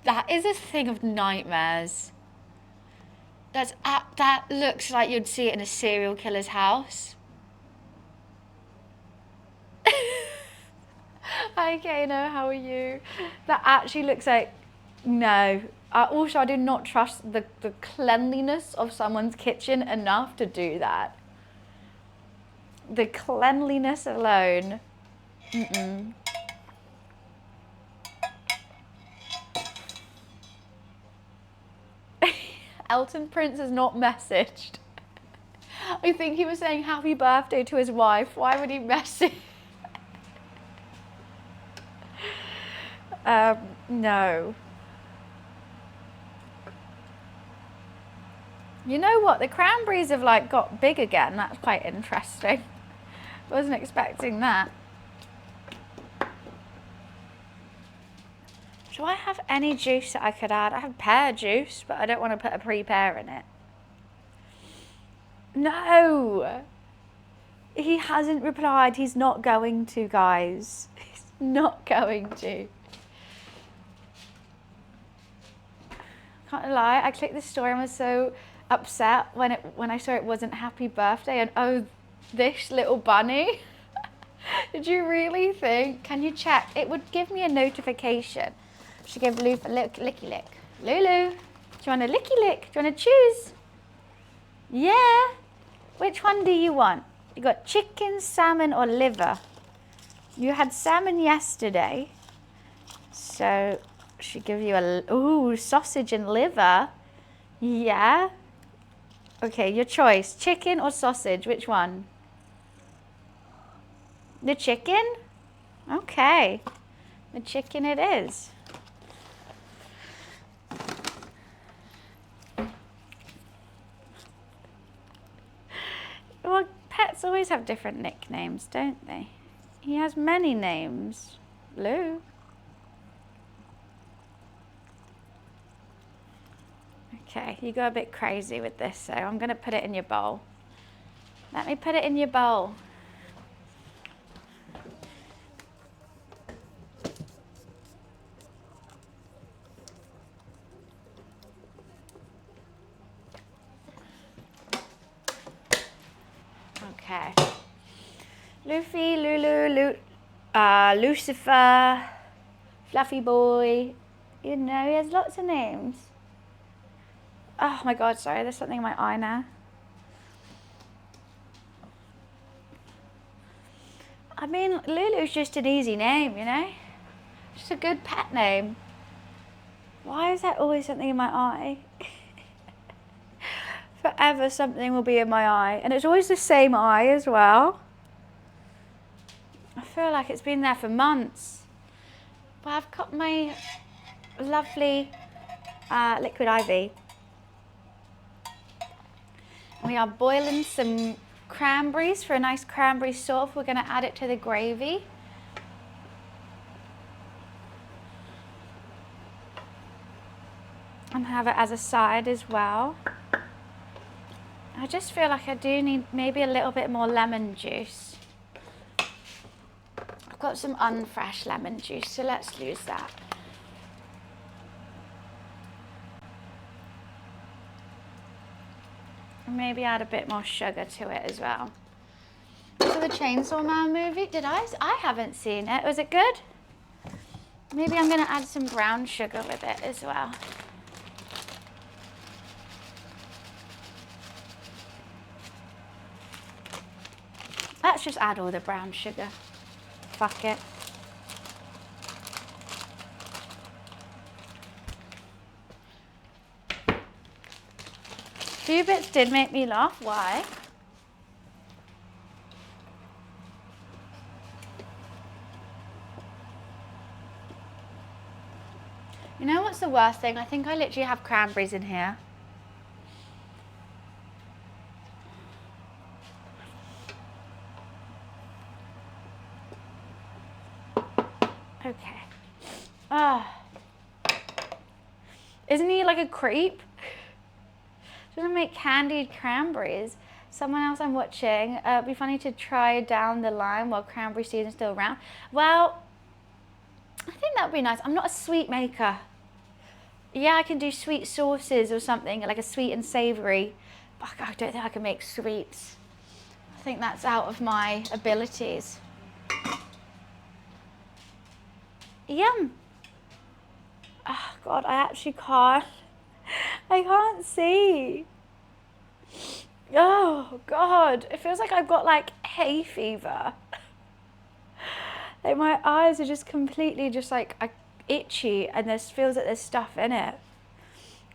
That is a thing of nightmares. That looks like you'd see it in a serial killer's house. Hi Kano, how are you? That actually looks like, no. Also, I do not trust the cleanliness of someone's kitchen enough to do that. The cleanliness alone. Elton Prince has not messaged. I think he was saying happy birthday to his wife. Why would he message? No. You know what? The cranberries have like got big again. That's quite interesting. Wasn't expecting that. Do I have any juice that I could add? I have pear juice, but I don't want to put a pre-pear in it. No! He hasn't replied. He's not going to, guys. He's not going to. Can't lie, I clicked this story and was so upset when I saw it wasn't happy birthday and oh, this little bunny. Did you really think? Can you check? It would give me a notification. She gave Lou a licky lick. Lulu, do you want a licky lick? Do you want to choose? Yeah. Which one do you want? You got chicken, salmon, or liver? You had salmon yesterday, so she give you ooh, sausage and liver. Yeah. Okay, your choice. Chicken or sausage? Which one? The chicken? Okay. The chicken it is. Well, pets always have different nicknames, don't they? He has many names. Lou. Okay, you go a bit crazy with this, so I'm going to put it in your bowl. Let me put it in your bowl. Okay. Luffy, Lulu, Lucifer, Fluffy Boy. You know, he has lots of names. Oh my God, sorry, there's something in my eye now. I mean, Lulu's just an easy name, you know? Just a good pet name. Why is there always something in my eye? Forever something will be in my eye. And it's always the same eye as well. I feel like it's been there for months. But I've got my lovely liquid ivy. We are boiling some cranberries for a nice cranberry sauce. We're going to add it to the gravy. And have it as a side as well. I just feel like I do need maybe a little bit more lemon juice. I've got some unfresh lemon juice, so let's use that. And maybe add a bit more sugar to it as well. So the Chainsaw Man movie, I haven't seen it. Was it good? Maybe I'm going to add some brown sugar with it as well. Let's just add all the brown sugar. Fuck it. A few bits did make me laugh. Why? You know what's the worst thing? I think I literally have cranberries in here. Okay. Isn't he like a creep? Doesn't make candied cranberries. Someone else I'm watching, it'd be funny to try down the line while cranberry season's still around. Well, I think that would be nice. I'm not a sweet maker. Yeah, I can do sweet sauces or something, like a sweet and savoury. But I don't think I can make sweets. I think that's out of my abilities. Yum. Oh God, I actually can't. I can't see. Oh God, it feels like I've got like hay fever. Like my eyes are just completely just like itchy, and there feels like there's stuff in it.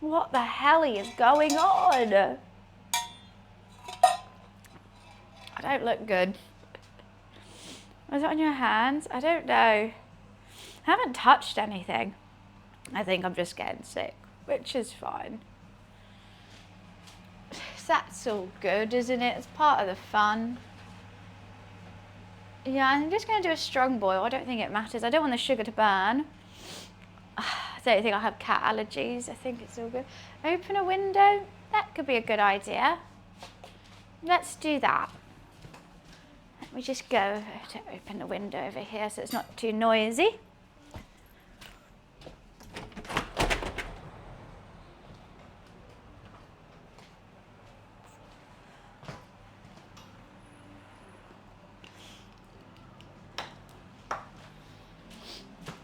What the hell is going on? I don't look good. Was it on your hands? I don't know. I haven't touched anything. I think I'm just getting sick, which is fine. That's all good, isn't it? It's part of the fun. Yeah, I'm just going to do a strong boil. I don't think it matters. I don't want the sugar to burn. I don't think I have cat allergies. I think it's all good. Open a window. That could be a good idea. Let's do that. Let me just go to open the window over here so it's not too noisy.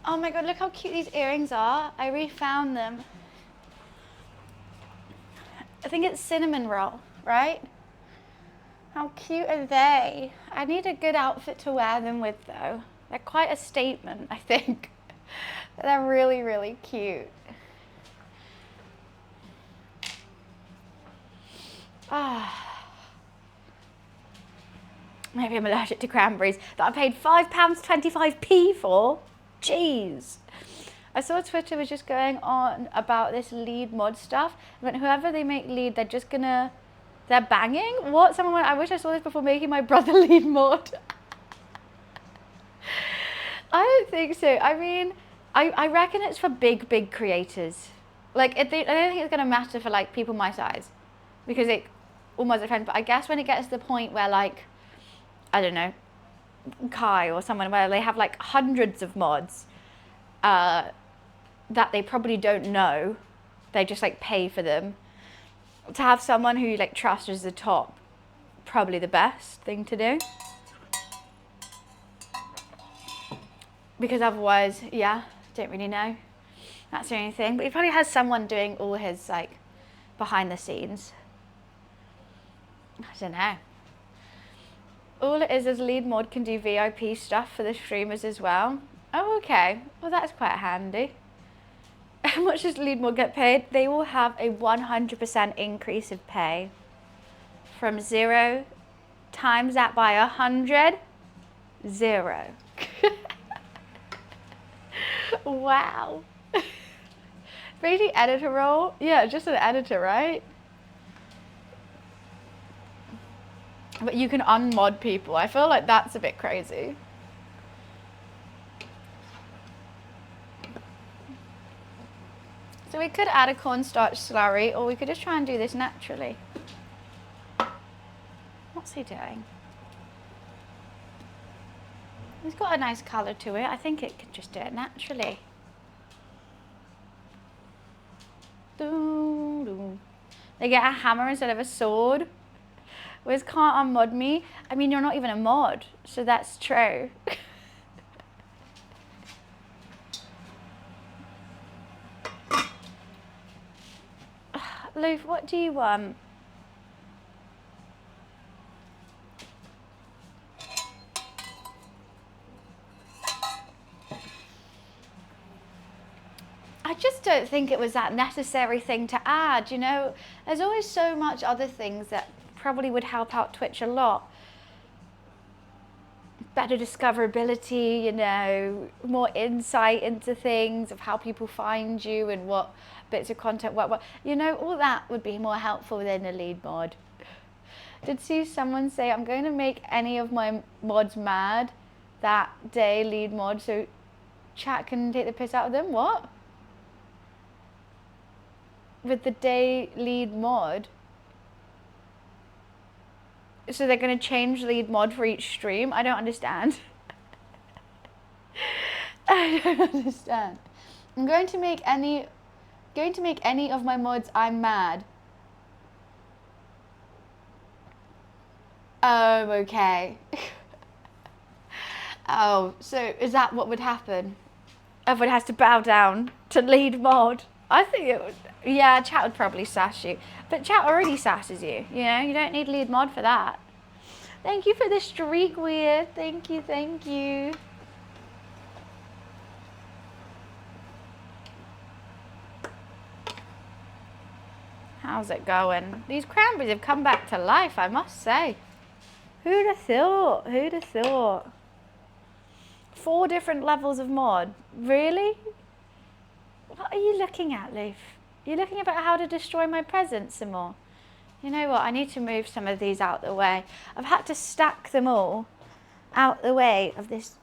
Oh my god, look how cute these earrings are. I refound them. I think it's cinnamon roll, right? How cute are they? I need a good outfit to wear them with though. They're quite a statement, I think. They're really, really cute. Ah. Maybe I'm allergic to cranberries that I paid £5.25p for. Jeez. I saw Twitter was just going on about this lead mod stuff. But whoever they make lead, they're banging? What? Someone went, I wish I saw this before making my brother lead mod. I don't think so. I mean, I reckon it's for big creators. Like, I don't think it's going to matter for, like, people my size. Because it almost depends. But I guess when it gets to the point where, like, I don't know, Kai or someone where they have, like, hundreds of mods that they probably don't know. They just, like, pay for them. To have someone who, like, trusts as the top, probably the best thing to do. Because otherwise, yeah, don't really know. That's the only thing. But he probably has someone doing all his, like, behind the scenes. I don't know. All it is lead mod can do VIP stuff for the streamers as well. Oh, okay. Well, that's quite handy. How much does lead mod get paid? They will have a 100% increase of pay. From 0 times that by 100, 0. Wow. Really editor role? Yeah, just an editor, right? But you can unmod people. I feel like that's a bit crazy. So we could add a cornstarch slurry, or we could just try and do this naturally. What's he doing? He's got a nice colour to it. I think it could just do it naturally. They get a hammer instead of a sword. Wiz can't unmod me. I mean, you're not even a mod, so that's true. Loof, what do you want? I just don't think it was that necessary thing to add, you know? There's always so much other things that probably would help out Twitch a lot. Better discoverability, you know, more insight into things of how people find you and what bits of content, what you know, all that would be more helpful than a lead mod. Did see someone say, I'm going to make any of my mods mad that day, lead mod, so chat can take the piss out of them? What? With the day lead mod? So they're going to change lead mod for each stream? I don't understand. I don't understand. I'm going to make any of my mods I'm mad. Oh, okay. Oh, so is that what would happen? Everyone has to bow down to lead mod. I think it would, yeah, chat would probably sass you. But chat already sasses you, you know? You don't need lead mod for that. Thank you for the streak, Weird. Thank you, thank you. How's it going? These cranberries have come back to life, I must say. Who'd have thought? Who'd have thought? 4 different levels of mod. Really? What are you looking at, Leaf? You're looking about how to destroy my presents some more. You know what? I need to move some of these out the way. I've had to stack them all out the way of this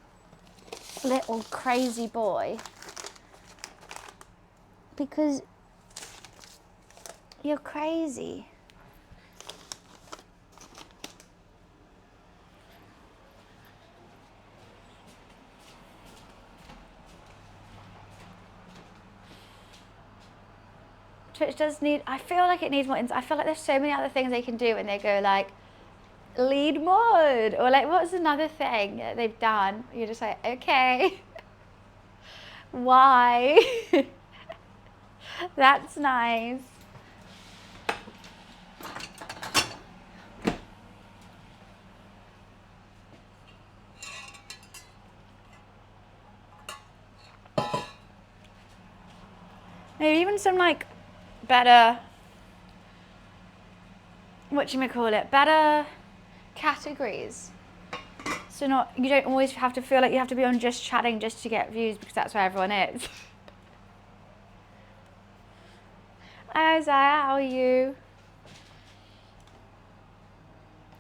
little crazy boy. Because you're crazy. Twitch does need, I feel like it needs more, I feel like there's so many other things they can do when they go like, lead mod, or like, what's another thing that they've done? You're just like, okay. Why? That's nice. Maybe even some like better, better categories. So you don't always have to feel like you have to be on just chatting just to get views, because that's where everyone is. Hi Isaiah, how are you?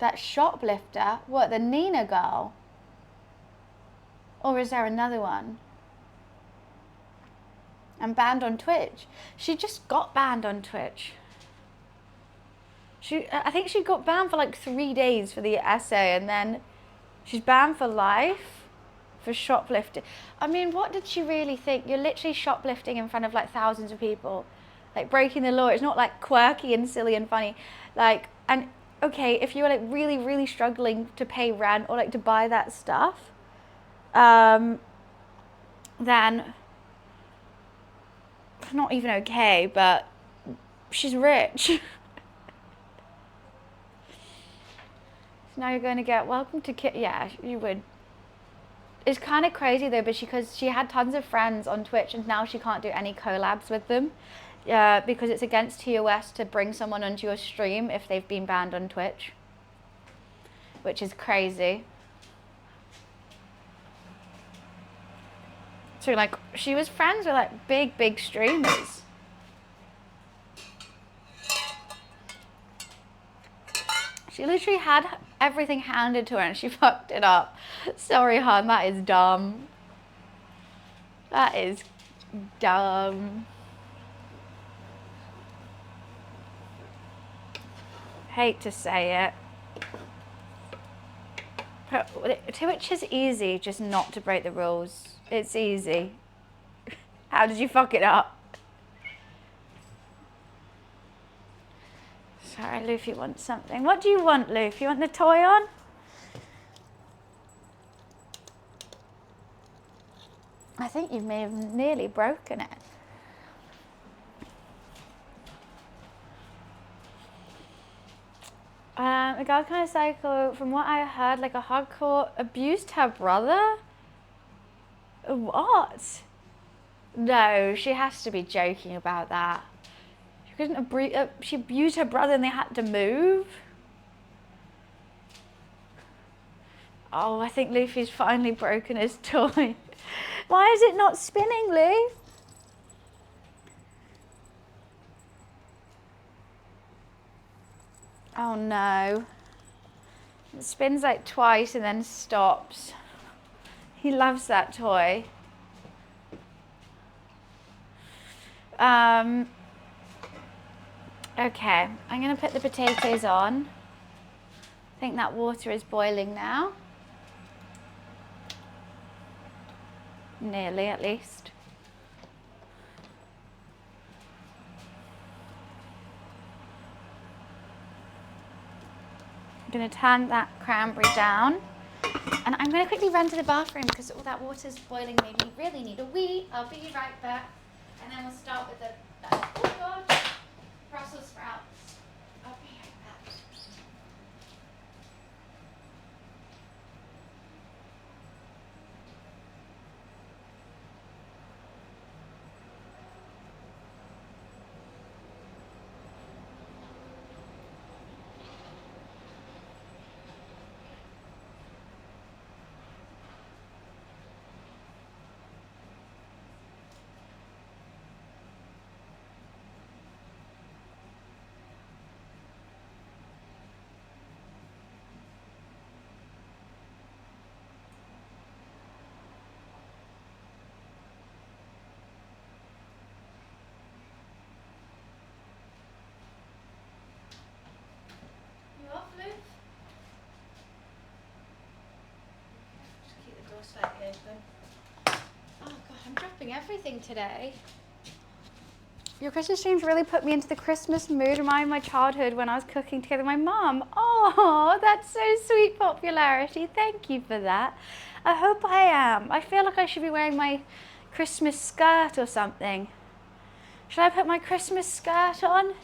That shoplifter? What, the Nina girl? Or is there another one? And banned on Twitch. She just got banned on Twitch. I think she got banned for like 3 days for the essay, and then she's banned for life for shoplifting. I mean, what did she really think? You're literally shoplifting in front of like thousands of people, like breaking the law. It's not like quirky and silly and funny, like, and okay, if you were like really, really struggling to pay rent or like to buy that stuff, then not even okay, but she's rich. So now you're going to get welcome to yeah, you would. It's kind of crazy though, but because she had tons of friends on Twitch and now she can't do any collabs with them, because it's against TOS to bring someone onto your stream if they've been banned on Twitch, which is crazy. So like, she was friends with like big streamers. She literally had everything handed to her and she fucked it up. Sorry, hon, that is dumb. That is dumb. Hate to say it. But Twitch is easy just not to break the rules. It's easy. How did you fuck it up? Sorry, Luffy wants something. What do you want, Luffy? You want the toy on? I think you may have nearly broken it. A girl kind of psycho, from what I heard, like a hardcore abused her brother? What? No, she has to be joking about that. She couldn't she abused her brother and they had to move? Oh, I think Luffy's finally broken his toy. Why is it not spinning, Lou? Oh no. It spins like twice and then stops. He loves that toy. Okay, I'm gonna put the potatoes on. I think that water is boiling now. Nearly, at least. I'm gonna turn that cranberry down. And I'm gonna quickly run to the bathroom because all that water's boiling made me really need a wee. I'll be right back. And then we'll start with the, oh God, Brussels sprouts. I'll be right back. Slightly open. Oh God, I'm dropping everything today. Your Christmas streams really put me into the Christmas mood, reminding my childhood when I was cooking together with my mum. Oh, that's so sweet popularity. Thank you for that. I hope I am. I feel like I should be wearing my Christmas skirt or something. Should I put my Christmas skirt on?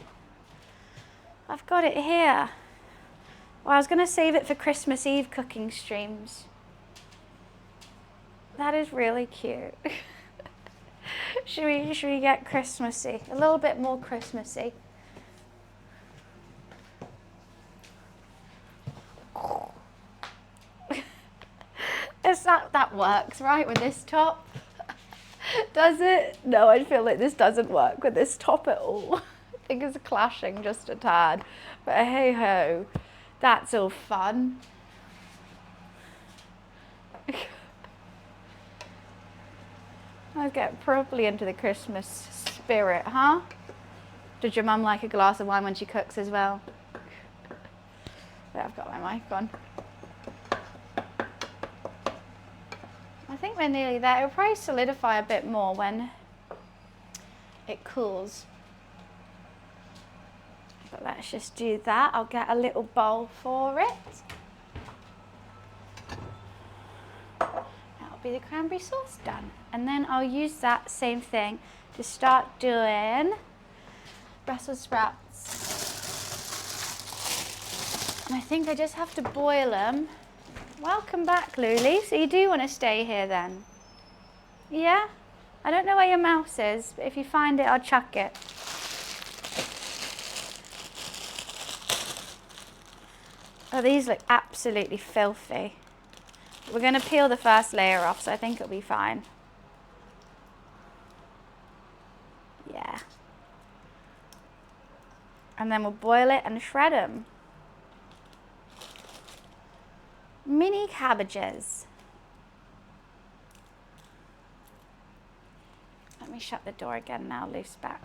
I've got it here. Well, I was going to save it for Christmas Eve cooking streams. That is really cute. Should we get Christmassy? A little bit more Christmassy. That works, right, with this top? Does it? No, I feel like this doesn't work with this top at all. I think it's clashing just a tad. But hey ho, that's all fun. I'll get properly into the Christmas spirit, huh? Did your mum like a glass of wine when she cooks as well? Yeah, I've got my mic on. I think we're nearly there. It'll probably solidify a bit more when it cools. But let's just do that. I'll get a little bowl for it. That'll be the cranberry sauce done. And then I'll use that same thing to start doing Brussels sprouts. And I think I just have to boil them. Welcome back, Luli. So you do want to stay here then? Yeah? I don't know where your mouse is, but if you find it, I'll chuck it. Oh, these look absolutely filthy. We're going to peel the first layer off, so I think it'll be fine. Yeah. And then we'll boil it and shred them. Mini cabbages. Let me shut the door again now, loose back.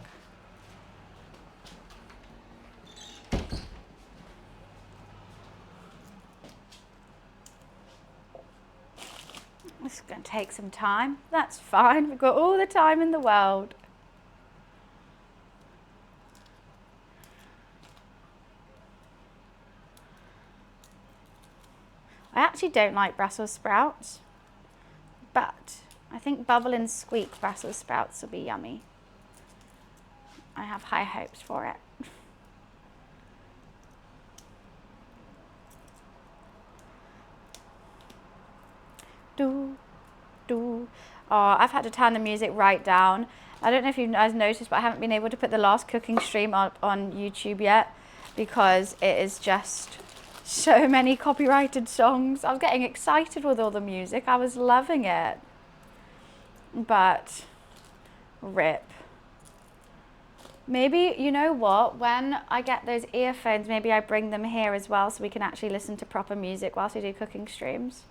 This is going to take some time. That's fine. We've got all the time in the world. I actually don't like Brussels sprouts, but I think Bubble and Squeek Brussels sprouts will be yummy. I have high hopes for it. Do, do. Oh, I've had to turn the music right down. I don't know if you guys noticed, but I haven't been able to put the last cooking stream on YouTube yet because it is just so many copyrighted songs. I was getting excited with all the music. I was loving it. But rip. Maybe, you know what, when I get those earphones, maybe I bring them here as well so we can actually listen to proper music whilst we do cooking streams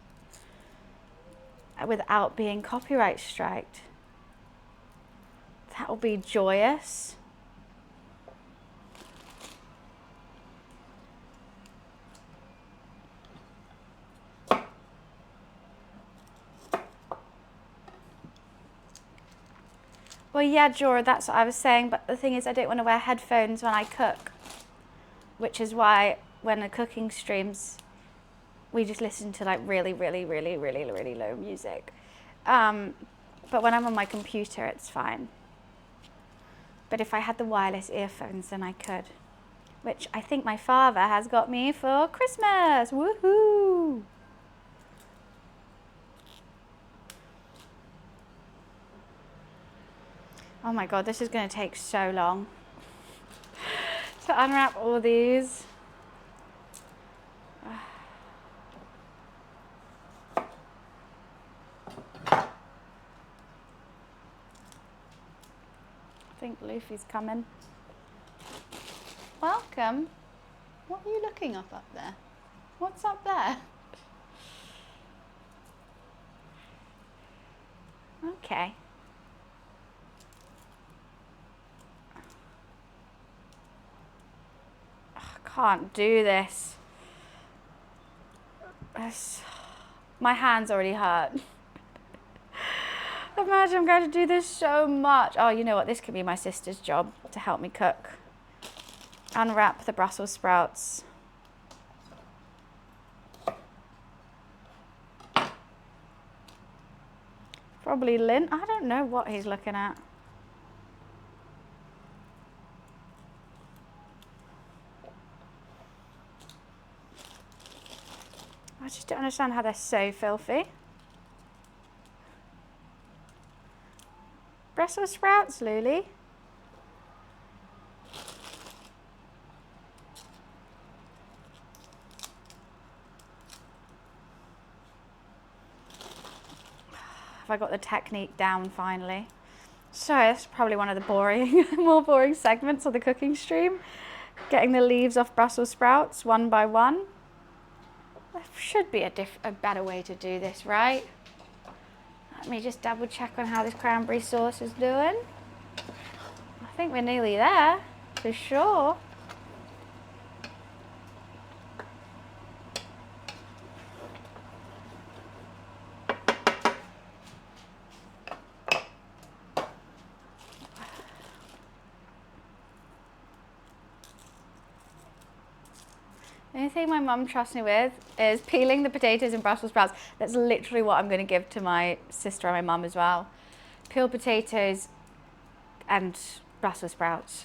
without being copyright striked. That will be joyous. Well, yeah, Jora, that's what I was saying, but the thing is I don't want to wear headphones when I cook, which is why when the cooking streams, we just listen to like really low music. But when I'm on my computer, it's fine. But if I had the wireless earphones, then I could, which I think my father has got me for Christmas. Woohoo! Oh my God, this is going to take so long to unwrap all these. I think Luffy's coming. Welcome. What are you looking up there? What's up there? Okay. Can't do this. My hands already hurt. Imagine I'm going to do this so much. Oh, you know what? This could be my sister's job to help me cook. Unwrap the Brussels sprouts. probably lint. I don't know what he's looking at. I just don't understand how they're so filthy. Brussels sprouts, Luli. Have I got the technique down finally? So that's probably one of the more boring segments of the cooking stream. Getting the leaves off Brussels sprouts one by one. There should be a better way to do this, right? Let me just double check on how this cranberry sauce is doing. I think we're nearly there, for sure. The only thing my mum trusts me with is peeling the potatoes and Brussels sprouts. That's literally what I'm going to give to my sister and my mum as well. Peel potatoes and Brussels sprouts.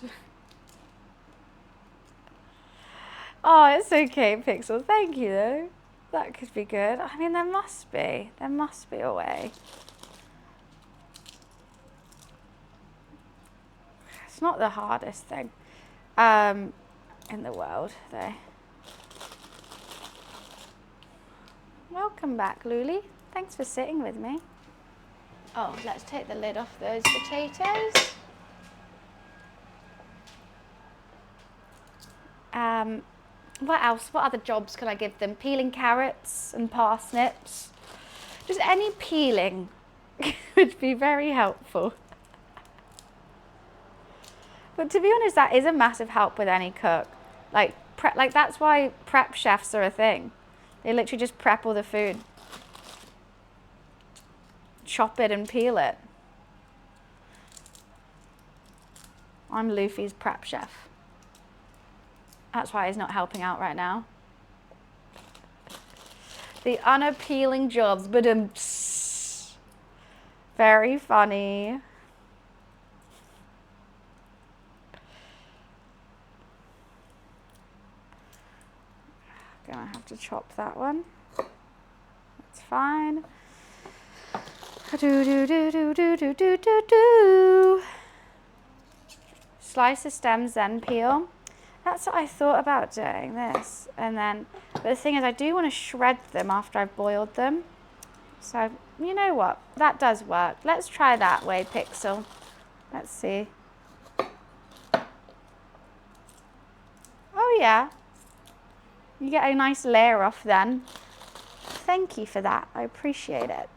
Oh, it's okay, Pixel. Thank you, though. That could be good. I mean, there must be. There must be a way. It's not the hardest thing in the world, though. Welcome back, Luli. Thanks for sitting with me. Oh, let's take the lid off those potatoes. What else? What other jobs could I give them? Peeling carrots and parsnips. Just any peeling would be very helpful. But to be honest, that is a massive help with any cook. Like that's why prep chefs are a thing. They literally just prep all the food. Chop it and peel it. I'm Luffy's prep chef. That's why he's not helping out right now. The unappealing jobs, but very funny. Gonna have to chop that one. That's fine. Slice the stems, then peel. That's what I thought about doing this. And then, but the thing is, I do want to shred them after I've boiled them. So, you know what? That does work. Let's try that way, Pixel. Let's see. Oh, yeah. You get a nice layer off then. Thank you for that. I appreciate it.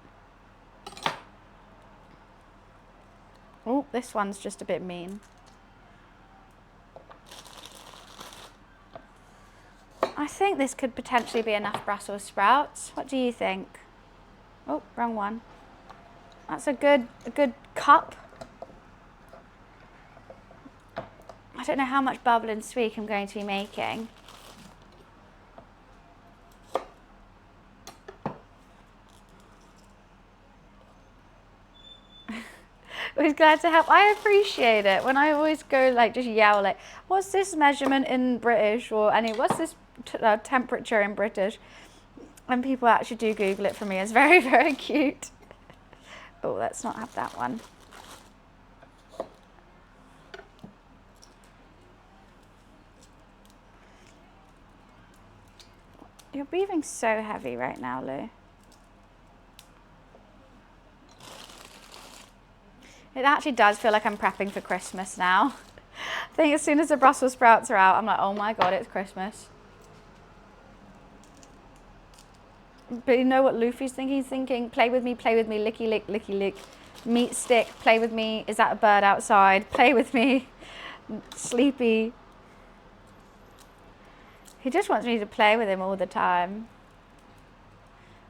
Oh, this one's just a bit mean. I think this could potentially be enough Brussels sprouts. What do you think? Oh, wrong one. That's a good cup. I don't know how much bubble and Squeek I'm going to be making. Always glad to help. I appreciate it when I always go like just yell like, what's this measurement in British, or what's this temperature in British? And people actually do Google it for me. It's very, very cute. Oh, let's not have that one. You're breathing so heavy right now, Lou. It actually does feel like I'm prepping for Christmas now. I think as soon as the Brussels sprouts are out, I'm like, oh my God, it's Christmas. But you know what Luffy's thinking? He's thinking, play with me, licky lick, licky lick. Meat stick, play with me. Is that a bird outside? Play with me. Sleepy. He just wants me to play with him all the time.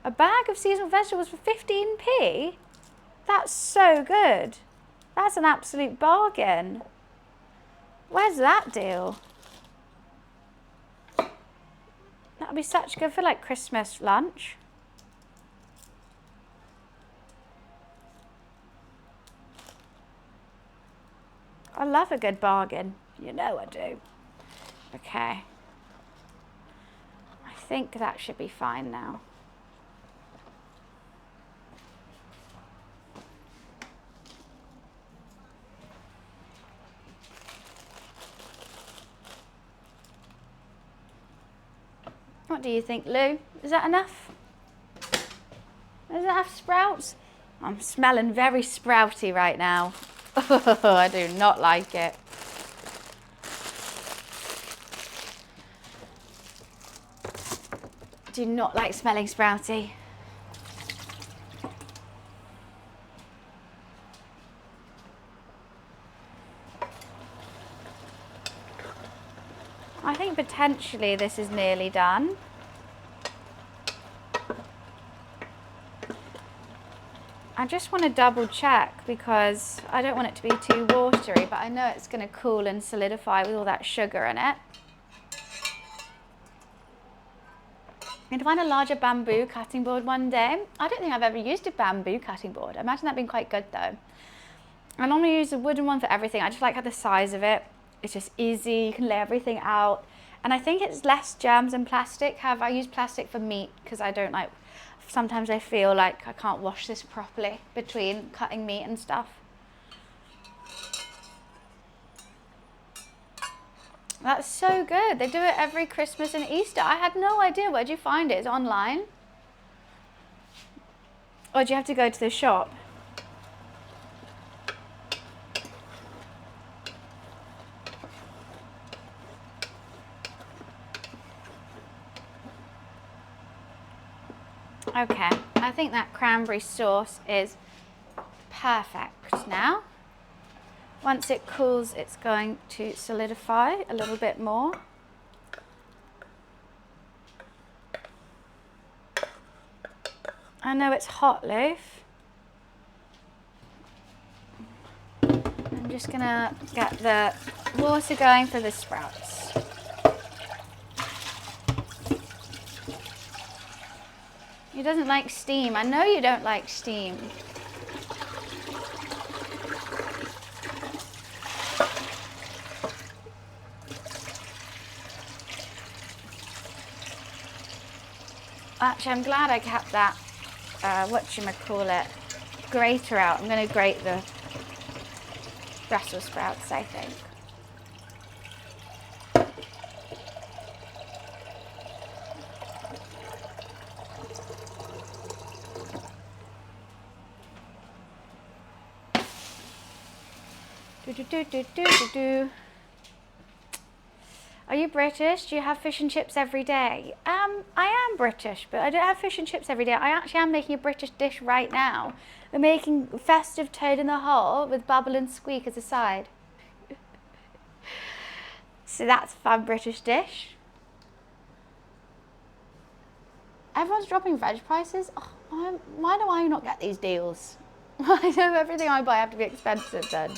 A bag of seasonal vegetables for 15p? That's so good. That's an absolute bargain. Where's that deal? That would be such good for like Christmas lunch. I love a good bargain. You know I do. Okay. I think that should be fine now. What do you think, Lou? Is that enough? Is that enough sprouts? I'm smelling very sprouty right now. I do not like it. Do not like smelling sprouty. I think potentially this is nearly done. I just want to double check because I don't want it to be too watery, but I know it's going to cool and solidify with all that sugar in it. I'm going to find a larger bamboo cutting board one day. I don't think I've ever used a bamboo cutting board. I imagine that being quite good though. I normally use a wooden one for everything. I just like how the size of it, it's just easy. You can lay everything out. And I think it's less germs than plastic. However, I use plastic for meat because I don't like, sometimes I feel like I can't wash this properly between cutting meat and stuff. That's so good. They do it every Christmas and Easter. I had no idea. Where'd you find it? Is it online? Or do you have to go to the shop? Okay, I think that cranberry sauce is perfect now. Once it cools, it's going to solidify a little bit more. I know it's hot, Loaf. I'm just gonna get the water going for the sprouts. He doesn't like steam. I know you don't like steam. Actually, I'm glad I kept that, whatchamacallit, grater out. I'm going to grate the Brussels sprouts, I think. Do. Are you British? Do you have fish and chips every day? I am British, but I don't have fish and chips every day. I actually am making a British dish right now. We're making festive toad in the hole with bubble and squeak as a side. So that's a fun British dish. Everyone's dropping veg prices. Oh, why do I not get these deals? Why do everything I buy have to be expensive then?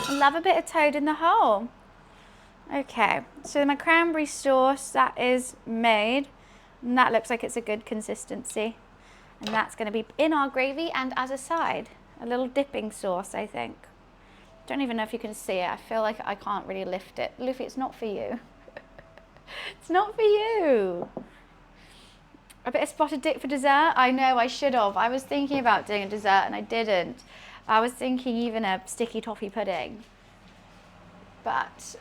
I love a bit of toad in the hole. Okay, so my cranberry sauce, that is made. And that looks like it's a good consistency. And that's going to be in our gravy and as a side. A little dipping sauce, I think. Don't even know if you can see it. I feel like I can't really lift it. Luffy, it's not for you. It's not for you. A bit of spotted dick for dessert? I know, I should have. I was thinking about doing a dessert and I didn't. I was thinking even a sticky toffee pudding. But,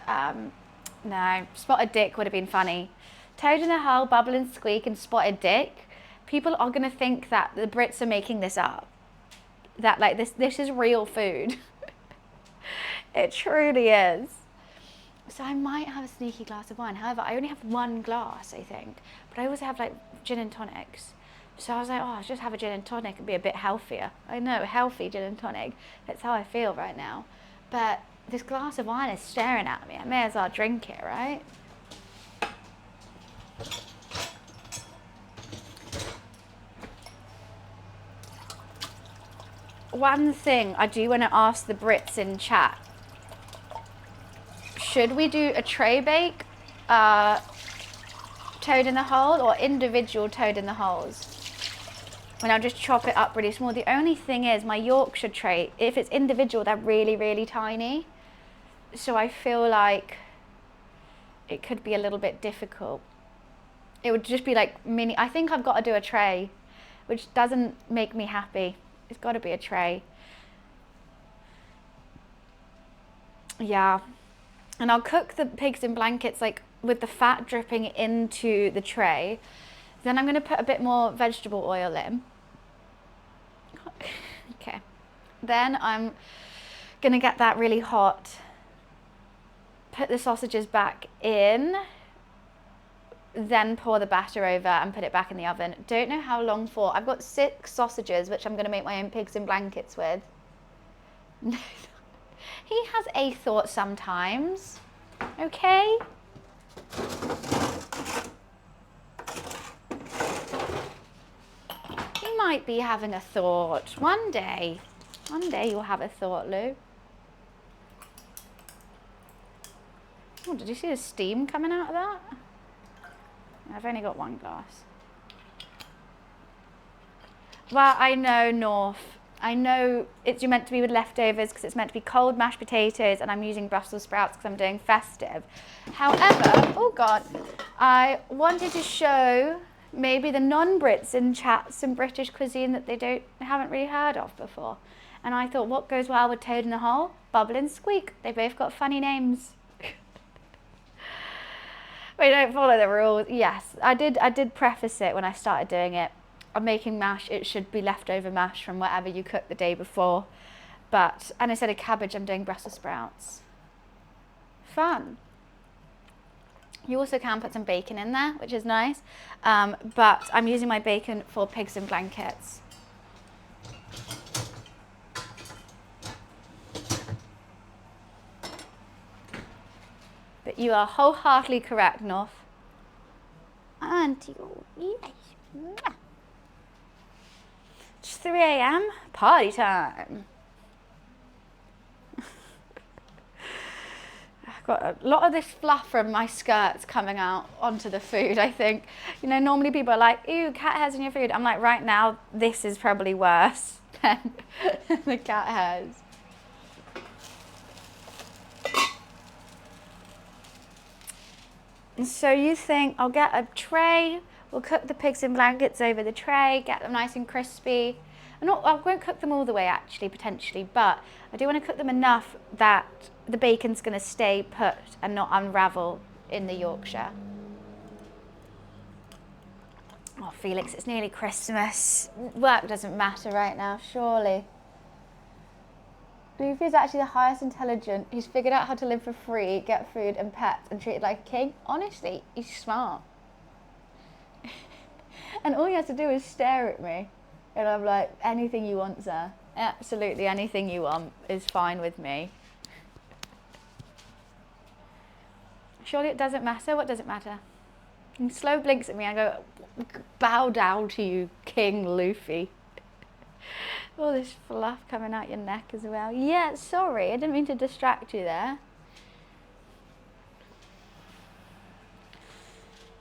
no. Spotted dick would have been funny. Toad in the hole, bubble and squeak, and spotted dick. People are going to think that the Brits are making this up. That, like, this is real food. It truly is. So I might have a sneaky glass of wine. However, I only have one glass, I think. But I also have, like, gin and tonics. So I was like, oh, I'll just have a gin and tonic and be a bit healthier. I know, healthy gin and tonic. That's how I feel right now. But this glass of wine is staring at me. I may as well drink it, right? One thing I do want to ask the Brits in chat. Should we do a tray bake toad in the hole or individual toad in the holes? And I'll just chop it up really small. The only thing is my Yorkshire tray, if it's individual, they're really, really tiny. So I feel like it could be a little bit difficult. It would just be like mini. I think I've got to do a tray, which doesn't make me happy. It's got to be a tray. Yeah. And I'll cook the pigs in blankets like with the fat dripping into the tray. Then I'm going to put a bit more vegetable oil in. Okay. Then I'm going to get that really hot. Put the sausages back in. Then pour the batter over and put it back in the oven. Don't know how long for. I've got 6 sausages, which I'm going to make my own pigs in blankets with. He has a thought sometimes. Okay? He might be having a thought. One day you'll have a thought, Lou. Oh, did you see the steam coming out of that? I've only got 1 glass. Well, I know, North. I know you're meant to be with leftovers because it's meant to be cold mashed potatoes, and I'm using Brussels sprouts because I'm doing festive. However, oh God, I wanted to show maybe the non-Brits in chat some British cuisine that they haven't really heard of before. And I thought, what goes well with Toad in the Hole? Bubble and Squeek. They both got funny names. We don't follow the rules. Yes, I did preface it when I started doing it. I'm making mash. It should be leftover mash from whatever you cooked the day before. And instead of cabbage, I'm doing Brussels sprouts. Fun. You also can put some bacon in there, which is nice. But I'm using my bacon for pigs in blankets. But you are wholeheartedly correct, North. Auntie, yes. It's 3 a.m. Party time. I've got a lot of this fluff from my skirts coming out onto the food, I think. You know, normally people are like, ew, cat hairs in your food. I'm like, right now, this is probably worse than the cat hairs. And so you think, I'll get a tray, we'll cook the pigs in blankets over the tray, get them nice and crispy. I won't cook them all the way actually, potentially, but I do want to cook them enough that the bacon's going to stay put and not unravel in the Yorkshire. Oh, Felix, it's nearly Christmas. Work doesn't matter right now, surely. Luffy is actually the highest intelligent. He's figured out how to live for free, get food and pets, and treated like a king. Honestly, he's smart. And all he has to do is stare at me. And I'm like, anything you want, sir. Absolutely anything you want is fine with me. Surely it doesn't matter. What does it matter? He slow blinks at me and I go, bow down to you, King Luffy. All this fluff coming out your neck as well. Yeah, sorry, I didn't mean to distract you there.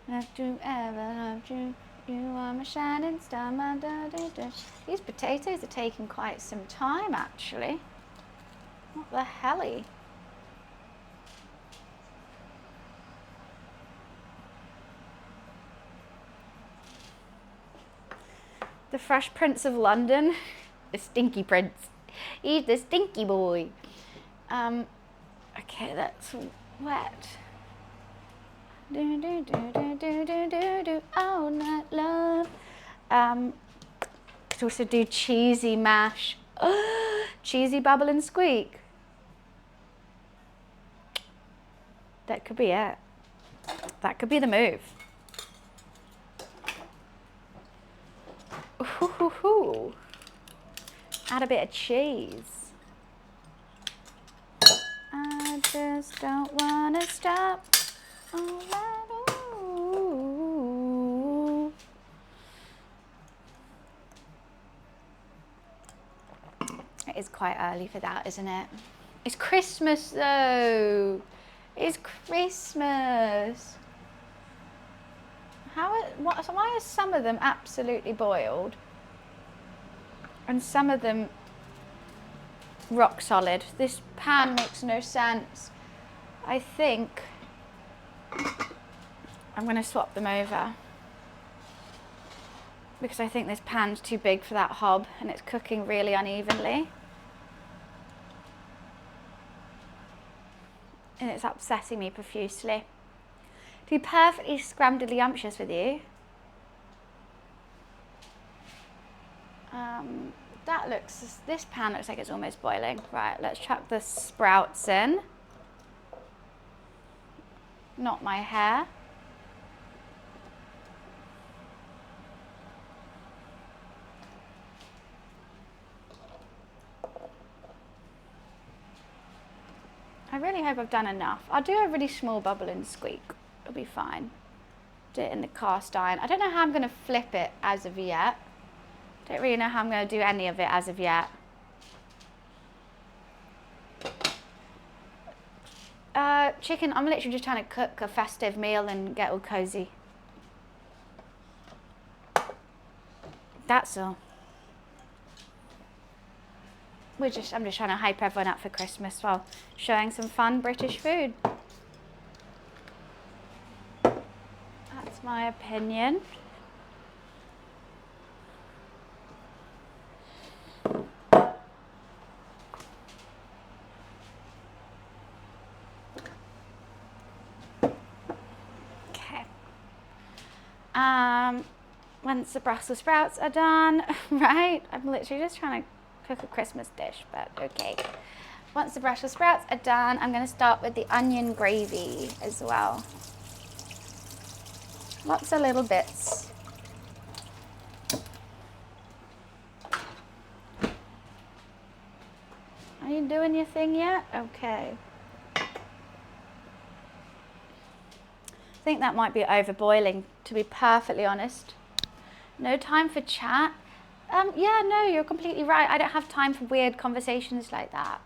Have you ever loved you? You are my shining star, my da-da-da. These potatoes are taking quite some time, actually. What the helly? The Fresh Prince of London. The stinky prince. He's the stinky boy. Okay, that's wet. Do do do do do do do do all night long. Could also do cheesy mash. Cheesy bubble and squeak. That could be it. That could be the move. Ooh. Add a bit of cheese. I just don't wanna stop. All right, ooh. It is quite early for that, isn't it? It's Christmas though. It's Christmas. Why are some of them absolutely boiled? and some of them rock solid. This pan makes no sense. I think I'm going to swap them over because I think this pan's too big for that hob and it's cooking really unevenly. And it's upsetting me profusely. To be perfectly scramdly-umptious with you, this pan looks like it's almost boiling. Right, let's chuck the sprouts in. Not my hair. I really hope I've done enough. I'll do a really small bubble and squeak. It'll be fine. Do it in the cast iron. I don't know how I'm going to flip it as of yet. Don't really know how I'm going to do any of it as of yet. Chicken, I'm literally just trying to cook a festive meal and get all cozy. That's all. I'm just trying to hype everyone up for Christmas while showing some fun British food. That's my opinion. Okay. Once the Brussels sprouts are done, right? I'm literally just trying to cook a Christmas dish, but okay. Once the Brussels sprouts are done, I'm going to start with the onion gravy as well. Lots of little bits. Are you doing your thing yet? Okay. I think that might be over boiling, to be perfectly honest. No time for chat. Yeah, no, you're completely right. I don't have time for weird conversations like that.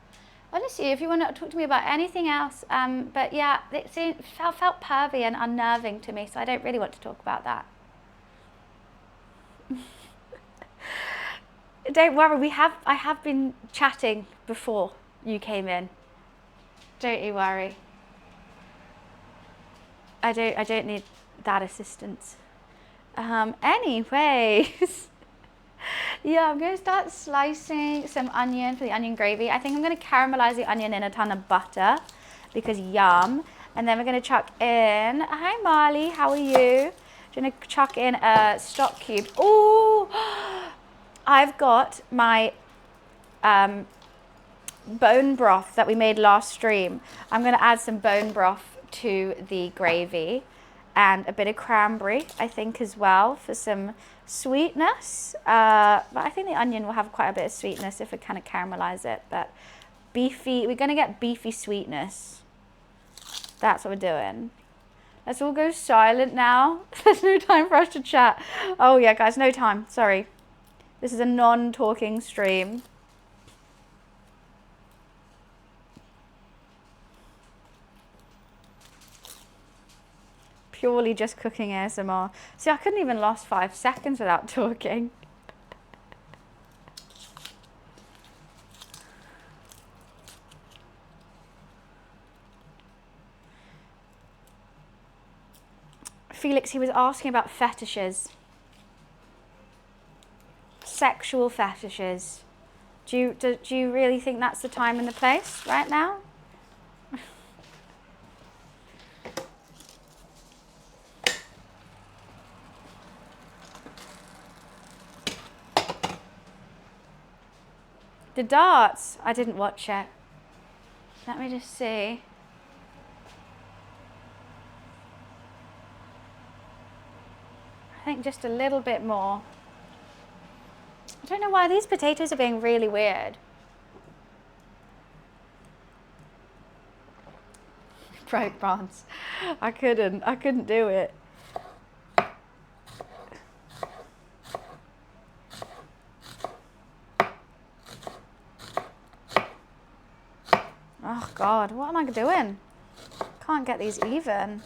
Honestly, if you want to talk to me about anything else, but yeah, it felt pervy and unnerving to me, so I don't really want to talk about that. Don't worry, I have been chatting before you came in. Don't you worry. I don't need that assistance. Anyways. Yeah, I'm going to start slicing some onion for the onion gravy. I think I'm going to caramelize the onion in a ton of butter because yum. And then we're going to chuck in, hi Marley, how are you? I'm going to chuck in a stock cube. Oh, I've got my bone broth that we made last stream. I'm going to add some bone broth to the gravy and a bit of cranberry, I think, as well for some sweetness. But I think the onion will have quite a bit of sweetness if we kind of caramelize it. But beefy, we're going to get beefy sweetness. That's what we're doing. Let's all go silent now. There's no time for us to chat. Oh yeah, guys, no time. Sorry. This is a non-talking stream. Purely just cooking ASMR. See, I couldn't even last 5 seconds without talking. Felix, he was asking about fetishes. Sexual fetishes. Do you really think that's the time and the place right now? The darts, I didn't watch it. Let me just see. I think just a little bit more. I don't know why these potatoes are being really weird. Broke bronze. I couldn't do it. Oh God, what am I doing? Can't get these even.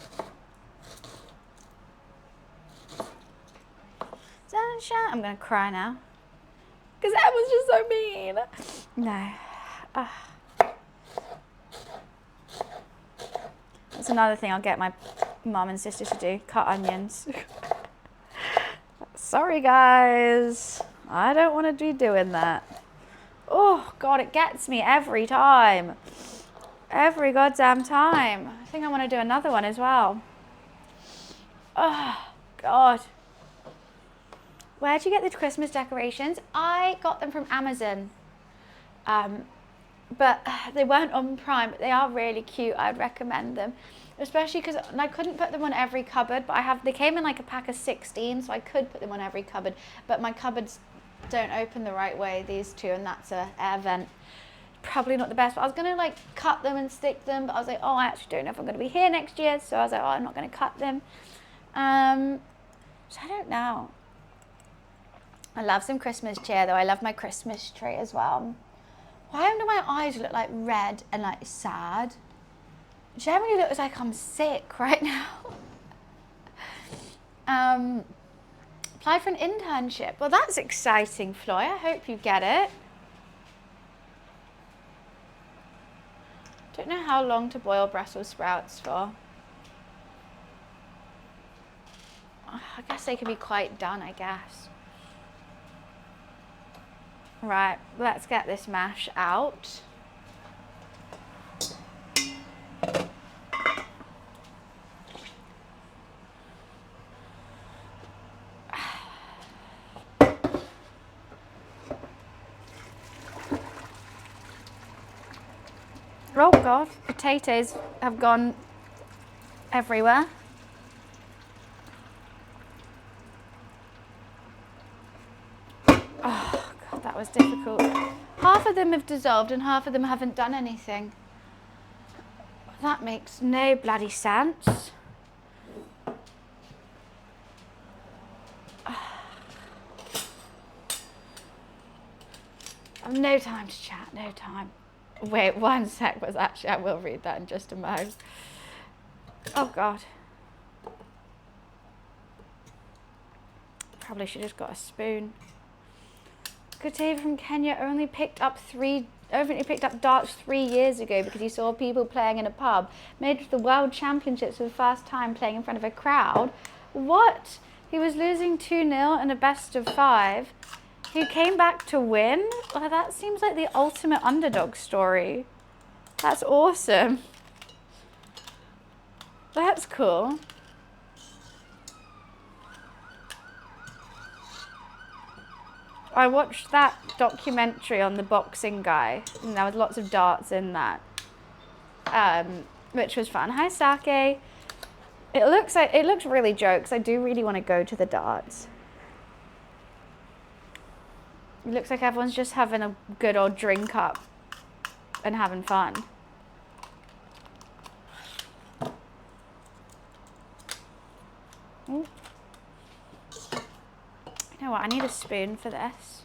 Sunshine, I'm gonna cry now. Because Emma's just so mean. No. That's another thing I'll get my mum and sister to do, cut onions. Sorry guys, I don't want to be doing that. Oh God, it gets me every time. Every goddamn time. I think I want to do another one as well. Oh God. Where'd you get the Christmas decorations? I got them from Amazon. But they weren't on Prime, but they are really cute. I'd recommend them. Especially because I couldn't put them on every cupboard, but they came in like a pack of 16, so I could put them on every cupboard. But my cupboards don't open the right way, these two, and that's an air vent. Probably not the best, but I was going to like cut them and stick them, but I was like, oh, I actually don't know if I'm going to be here next year, so I was like, oh, I'm not going to cut them. So I don't know. I love some Christmas cheer though. I love my Christmas tree as well. Why do my eyes look like red and like sad? Generally looks like I'm sick right now. Applied for an internship. Well, that's exciting, Floy. I hope you get it. Don't know how long to boil Brussels sprouts for. I guess they could be quite done, I guess. Right, let's get this mash out. Oh God, potatoes have gone everywhere. Oh God, that was difficult. Half of them have dissolved and half of them haven't done anything. That makes no bloody sense. I've no time to chat, no time. Wait, one sec, was actually, I will read that in just a moment. Oh God. Probably should have just got a spoon. Kuteva from Kenya only picked up darts 3 years ago because he saw people playing in a pub. Made it to the World Championships for the first time playing in front of a crowd. What? He was losing 2-0 in a best of 5. He came back to win? Oh, that seems like the ultimate underdog story. That's awesome. That's cool. I watched that documentary on the boxing guy, and there was lots of darts in that, which was fun. Hi, Sake. It looks really jokes. I do really want to go to the darts. It looks like everyone's just having a good old drink up and having fun. Ooh. You know what? I need a spoon for this.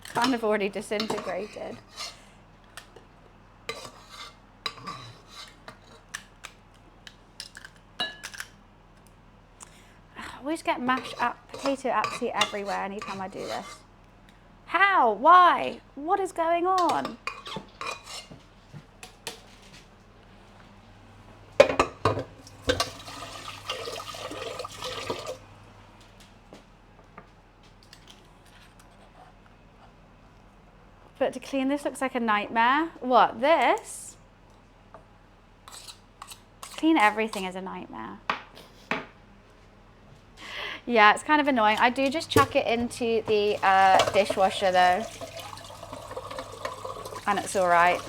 Kind of already disintegrated. I always get mashed potato absolutely everywhere anytime I do this. How? Why? What is going on? But to clean this looks like a nightmare. What, this? Clean everything is a nightmare. Yeah, it's kind of annoying. I do just chuck it into the dishwasher though. And it's all right.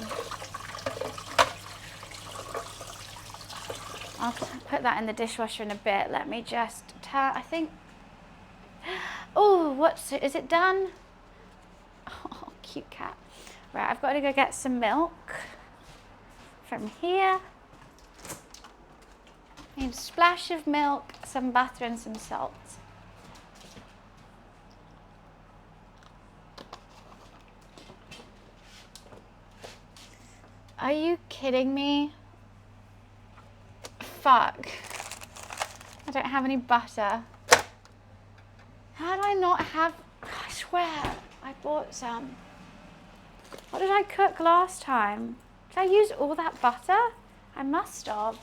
I'll put that in the dishwasher in a bit. Let me just turn, I think. Oh, is it done? Oh, cute cat. Right, I've got to go get some milk from here. I need a splash of milk, some butter and some salt. Are you kidding me? Fuck. I don't have any butter. How do I not have, I swear, I bought some. What did I cook last time? Did I use all that butter? I must have.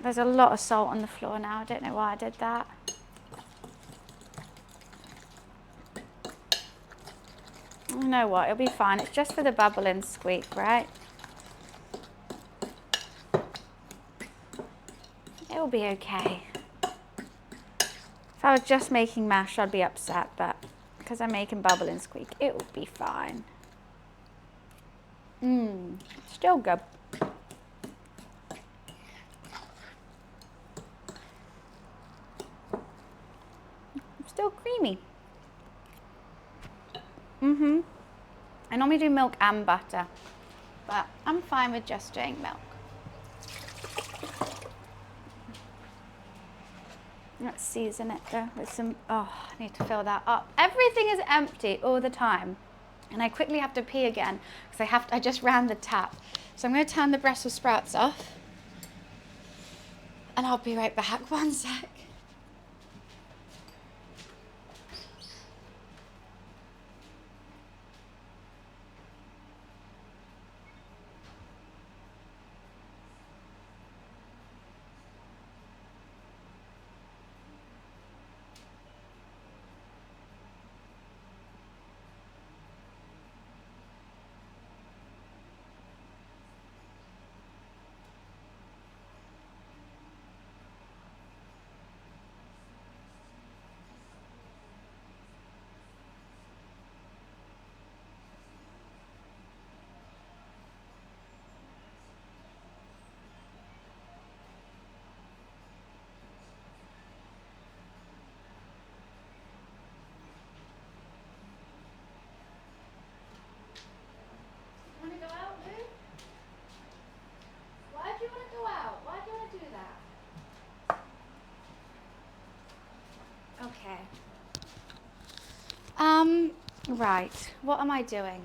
There's a lot of salt on the floor now. I don't know why I did that. You know what? It'll be fine. It's just for the bubble and squeak, right? It'll be okay. If I was just making mash, I'd be upset, but because I'm making bubble and squeak, it will be fine. Still good. Still creamy. I normally do milk and butter, but I'm fine with just doing milk. Let's season it though with some, oh, I need to fill that up. Everything is empty all the time. And I quickly have to pee again because I just ran the tap. So I'm going to turn the Brussels sprouts off. And I'll be right back. One sec. Okay. Right, what am I doing?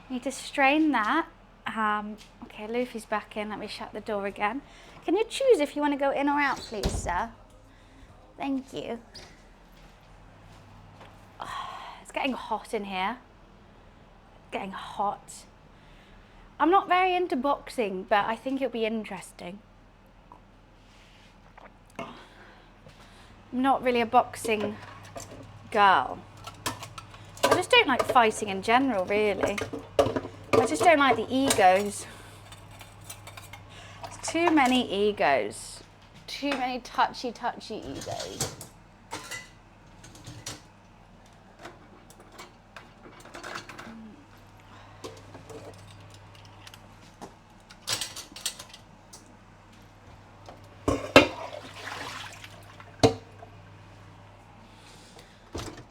Need to strain that. Okay, Luffy's back in. Let me shut the door again. Can you choose if you want to go in or out, please, sir? Thank you. It's getting hot in here. Getting hot. I'm not very into boxing, but I think it'll be interesting. I'm not really a boxing girl. I just don't like fighting in general, really. I just don't like the egos. There's too many egos. Too many touchy egos.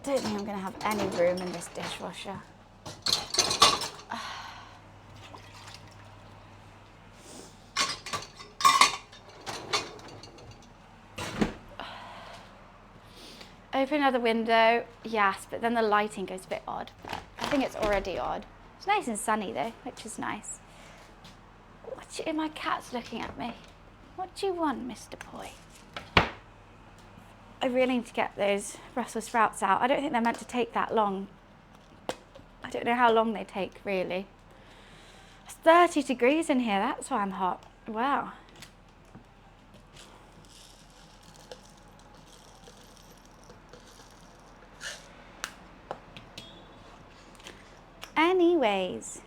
I don't think I'm going to have any room in this dishwasher. Open another window, yes, but then the lighting goes a bit odd. I think it's already odd. It's nice and sunny though, which is nice. My cat's looking at me. What do you want, Mr. Boy? I really need to get those Brussels sprouts out. I don't think they're meant to take that long. I don't know how long they take, really. It's 30 degrees in here, that's why I'm hot. Wow. Anyways,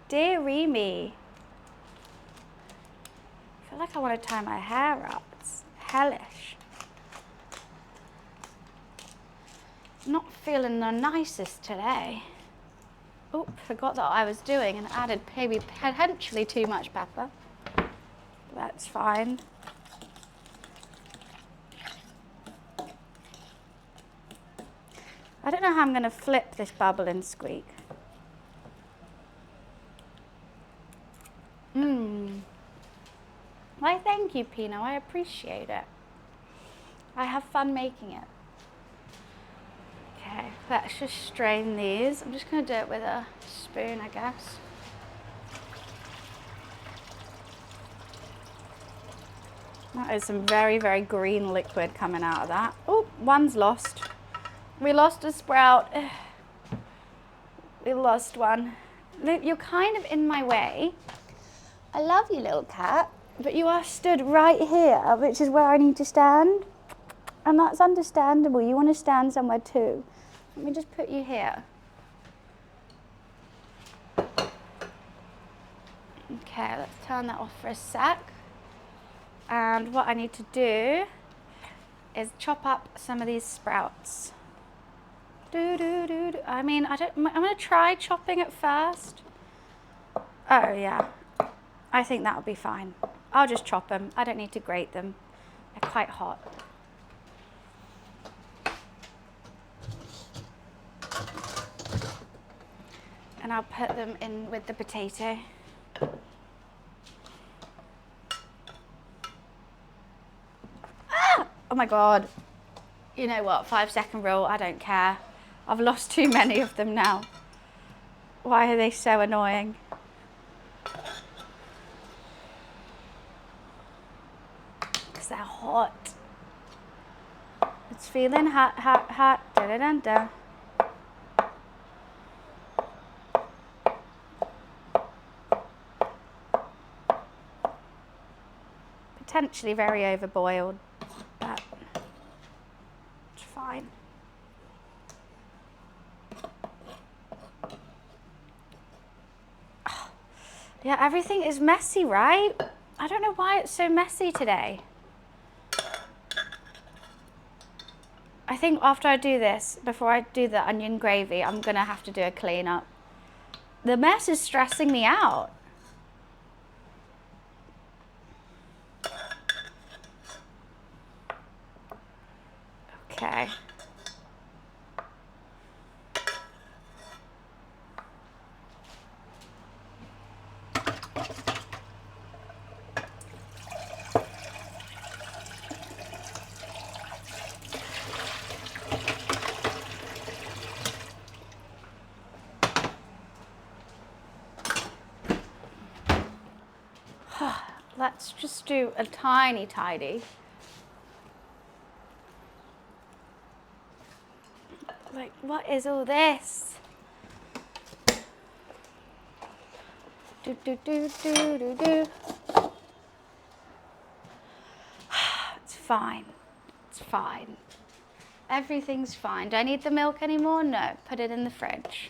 dearie me. I feel like I want to tie my hair up. It's hellish. Not feeling the nicest today. Oh, forgot that I was doing and added maybe potentially too much pepper. That's fine. I don't know how I'm going to flip this bubble and squeak. Why, thank you, Pino. I appreciate it. I have fun making it. Okay, let's just strain these. I'm just going to do it with a spoon, I guess. That is some very, very green liquid coming out of that. Oh, one's lost. We lost a sprout. We lost one. Look, you're kind of in my way. I love you, little cat, but you are stood right here, which is where I need to stand. And that's understandable. You want to stand somewhere too. Let me just put you here. Okay, let's turn that off for a sec. And what I need to do is chop up some of these sprouts. I mean, I'm gonna try chopping it first. Oh yeah, I think that'll be fine. I'll just chop them. I don't need to grate them. They're quite hot. And I'll put them in with the potato. Ah! Oh my God. You know what, 5-second rule, I don't care. I've lost too many of them now. Why are they so annoying? Because they're hot. It's feeling hot, hot, hot, da da da da. Potentially very overboiled, but it's fine. Oh, yeah, everything is messy, right? I don't know why it's so messy today. I think after I do this, before I do the onion gravy, I'm gonna have to do a clean up. The mess is stressing me out. Okay. Let's just do a tiny tidy. Like, what is all this? Do, do, do, do, do, do. It's fine. It's fine. Everything's fine. Do I need the milk anymore? No. Put it in the fridge.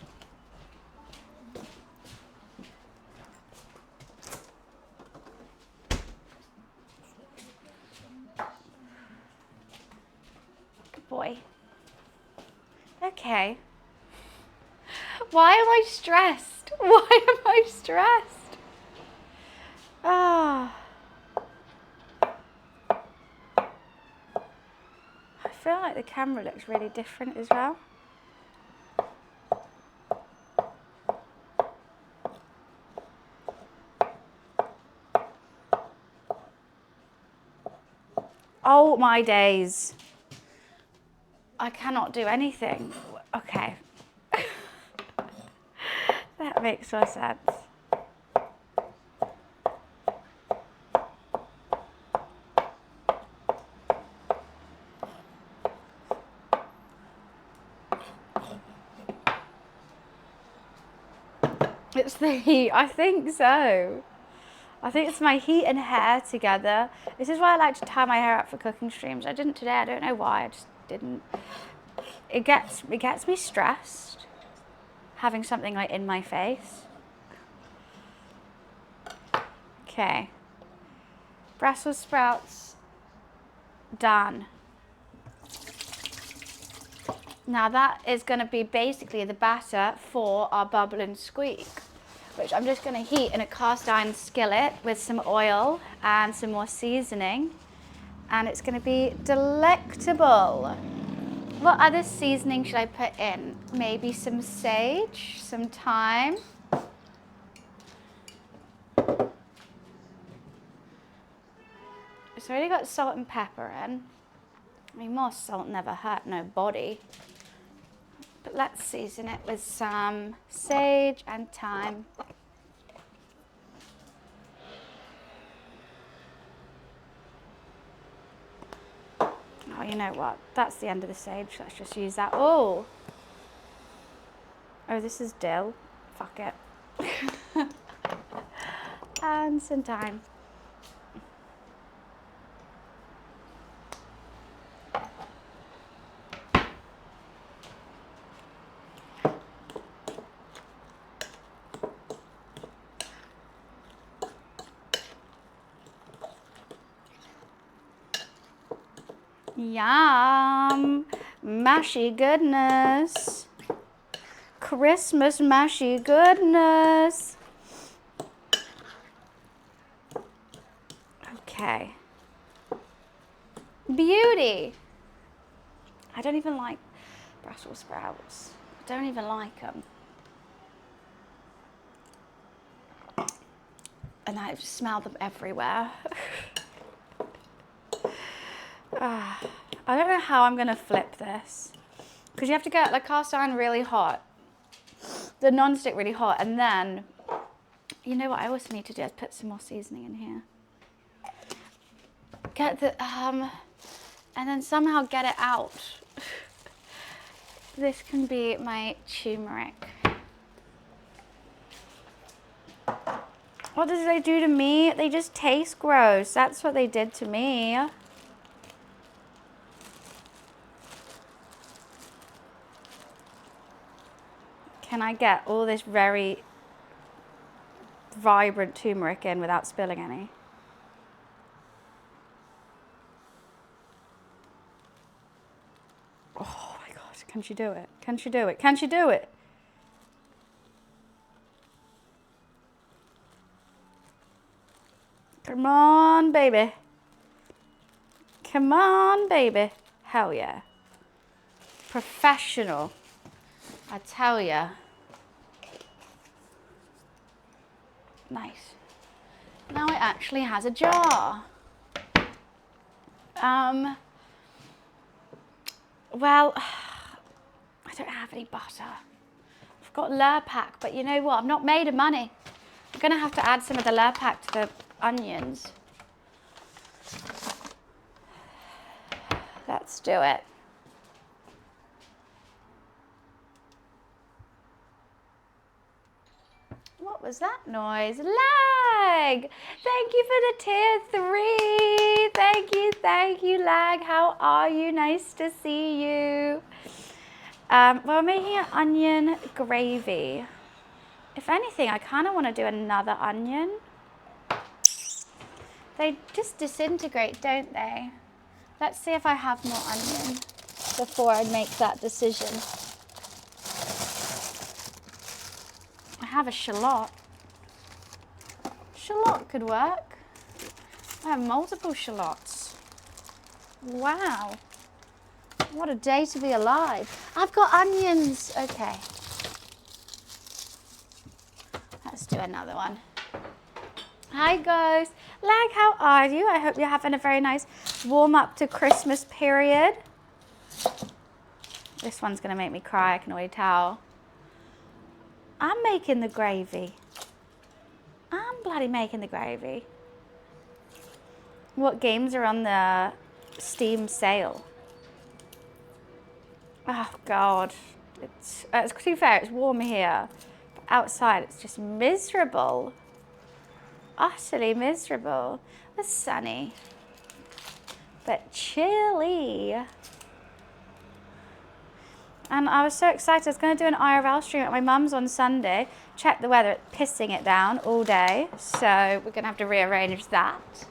Good boy. Okay. Why am I stressed? Why am I stressed? Ah. I feel like the camera looks really different as well. Oh my days. I cannot do anything. Okay. That makes more sense. It's the heat, I think so. I think it's my heat and hair together. This is why I like to tie my hair up for cooking streams. I didn't today, I don't know why, I just didn't. It gets me stressed, having something like in my face. Okay. Brussels sprouts, done. Now that is gonna be basically the batter for our bubble and squeak, which I'm just gonna heat in a cast iron skillet with some oil and some more seasoning. And it's gonna be delectable. What other seasoning should I put in? Maybe some sage, some thyme. It's already got salt and pepper in. I mean, more salt never hurt nobody. But let's season it with some sage and thyme. you know what? That's the end of the sage. Let's just use that. Oh, this is dill. Fuck it. And some thyme. Yum! Mashy goodness. Christmas mashy goodness. Okay. Beauty. I don't even like Brussels sprouts. I don't even like them. And I smell them everywhere. I don't know how I'm gonna flip this, because you have to get the cast iron really hot, the non-stick really hot, and then, you know what I also need to do is put some more seasoning in here. Get the, and then somehow get it out. This can be my turmeric. What did they do to me? They just taste gross. That's what they did to me. Can I get all this very vibrant turmeric in without spilling any? Oh my God, can she do it? Can she do it? Can she do it? Come on, baby. Come on, baby. Hell yeah. Professional. I tell ya. Nice. Now it actually has a jar. Well, I don't have any butter. I've got Lurpak, but you know what? I'm not made of money. I'm gonna have to add some of the Lurpak to the onions. Let's do it. What was that noise? Lag! Thank you for the tier 3. Thank you, Lag. How are you? Nice to see you. We're making an onion gravy. If anything, I kind of want to do another onion. They just disintegrate, don't they? Let's see if I have more onion before I make that decision. I have a shallot. Shallot could work. I have multiple shallots. Wow. What a day to be alive. I've got onions. Okay. Let's do another one. Hi guys. Lag, how are you? I hope you're having a very nice warm up to Christmas period. This one's going to make me cry, I can already tell. I'm making the gravy. I'm bloody making the gravy. What games are on the Steam sale? Oh God. It's to be fair, it's warm here. But outside it's just miserable. Utterly miserable. It's sunny, but chilly. And I was so excited. I was going to do an IRL stream at my mum's on Sunday. Check the weather, it's pissing it down all day. So we're going to have to rearrange that.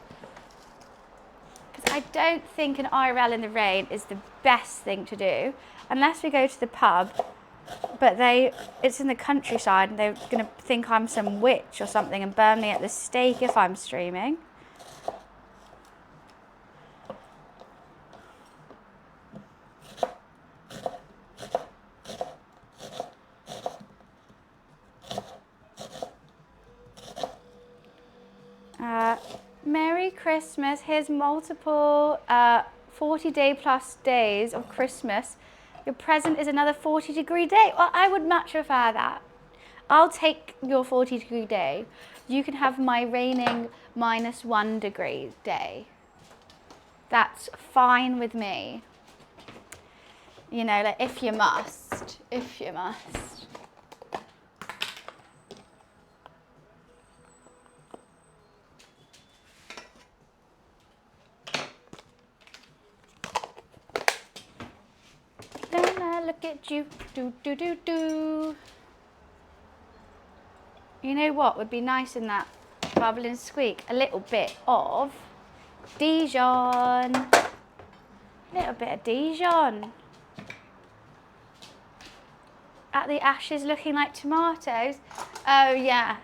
Because I don't think an IRL in the rain is the best thing to do. Unless we go to the pub. But it's in the countryside and they're going to think I'm some witch or something and burn me at the stake if I'm streaming. Merry Christmas. Here's multiple 40-day plus days of Christmas. Your present is another 40-degree day. Well, I would much prefer that. I'll take your 40-degree day. You can have my reigning -1 degree day. That's fine with me. You know, like if you must, if you must. Look at you, do do do do. You know what would be nice in that bubbling squeak? A little bit of Dijon. A little bit of Dijon. At the ashes looking like tomatoes. Oh yeah,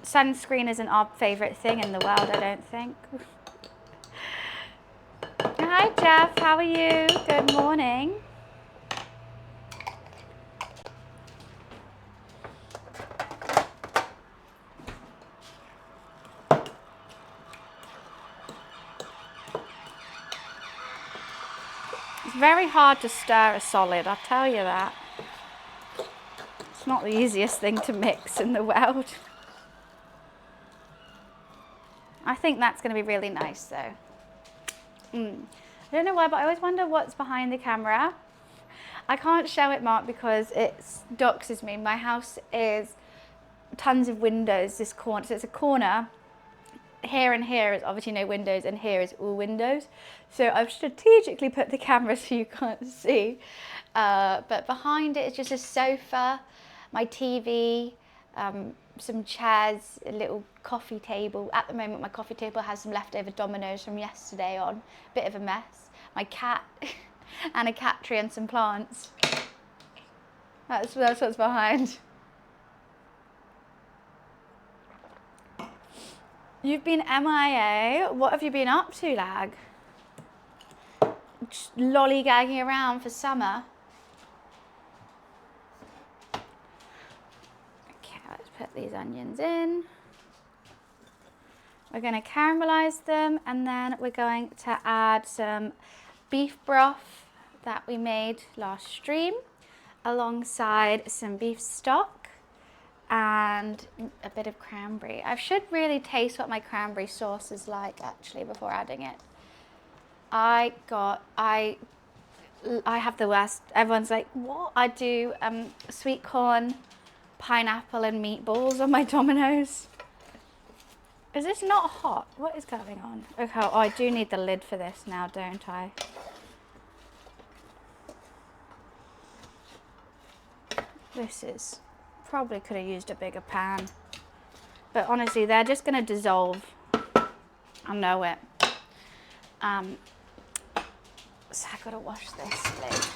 sunscreen isn't our favourite thing in the world, I don't think. Hi Jeff, how are you? Good morning. It's very hard to stir a solid, I'll tell you that. It's not the easiest thing to mix in the world. I think that's going to be really nice though. I don't know why, but I always wonder what's behind the camera. I can't show it, Mark, because it doxes me. My house is tons of windows, this corner. So it's a corner. Here and here is obviously no windows, and here is all windows. So I've strategically put the camera so you can't see. But behind it is just a sofa, my TV, some chairs, a little coffee table. At the moment, my coffee table has some leftover dominoes from yesterday on. Bit of a mess. My cat and a cat tree and some plants. That's what's behind. You've been MIA. What have you been up to, lag? Just lollygagging around for summer. Okay, let's put these onions in. We're going to caramelize them, and then we're going to add some beef broth that we made last stream alongside some beef stock and a bit of cranberry. I should really taste what my cranberry sauce is like actually before adding it. I have the worst. Everyone's like, what? I do sweet corn, pineapple and meatballs on my Dominoes. Is this not hot? What is going on? Okay, oh, I do need the lid for this now, don't I? This is, probably could have used a bigger pan. But honestly, they're just gonna dissolve. I know it. So I've gotta wash this lid.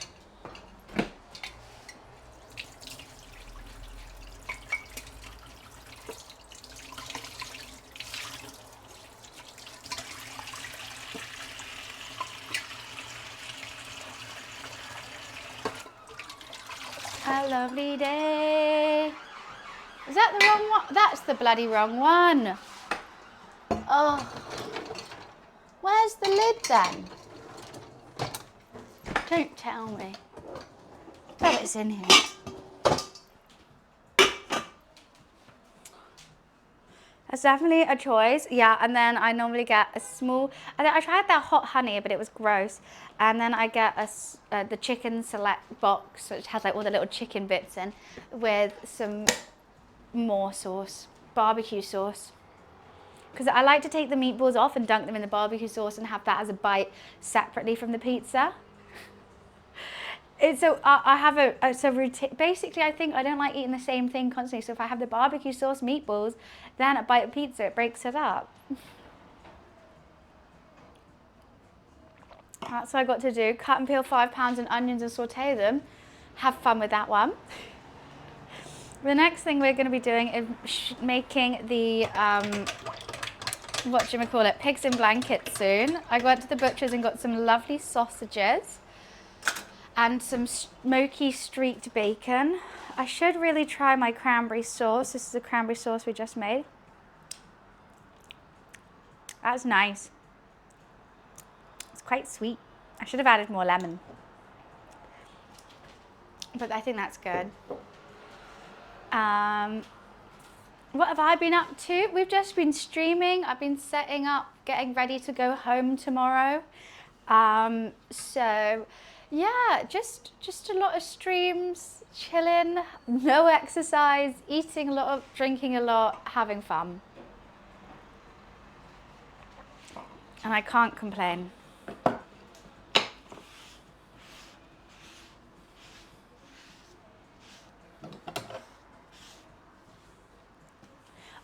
A lovely day. Is that the wrong one? That's the bloody wrong one. Oh. Where's the lid then? Don't tell me. Oh, it's in here. That's definitely a choice. Yeah, and then I normally get a small, I tried that hot honey, but it was gross. And then I get the chicken select box, which has like all the little chicken bits in, with some more sauce, barbecue sauce. Because I like to take the meatballs off and dunk them in the barbecue sauce and have that as a bite separately from the pizza. I have a routine. Basically, I think I don't like eating the same thing constantly. So if I have the barbecue sauce meatballs, then a bite of pizza, it breaks it up. That's what I got to do. Cut and peel 5 pounds of onions and saute them. Have fun with that one. The next thing we're going to be doing is making the, pigs in blankets soon. I went to the butcher's and got some lovely sausages and some smoky streaked bacon. I should really try my cranberry sauce. This is the cranberry sauce we just made. That's nice. It's quite sweet. I should have added more lemon. But I think that's good. What have I been up to? We've just been streaming. I've been setting up, getting ready to go home tomorrow. So Yeah, just a lot of streams, chilling, no exercise, eating a lot, drinking a lot, having fun. And I can't complain.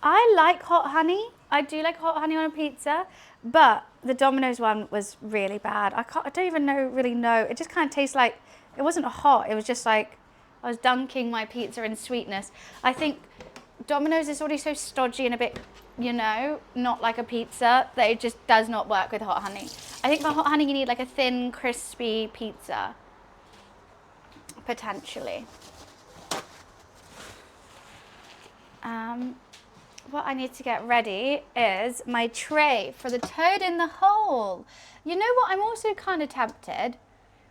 I like hot honey. I do like hot honey on a pizza, but the Domino's one was really bad. I don't even really know. It just kind of tastes like, it wasn't hot. It was just like I was dunking my pizza in sweetness. I think Domino's is already so stodgy and a bit, you know, not like a pizza, that it just does not work with hot honey. I think for hot honey you need like a thin, crispy pizza, potentially. What I need to get ready is my tray for the toad in the hole. You know what, I'm also kind of tempted.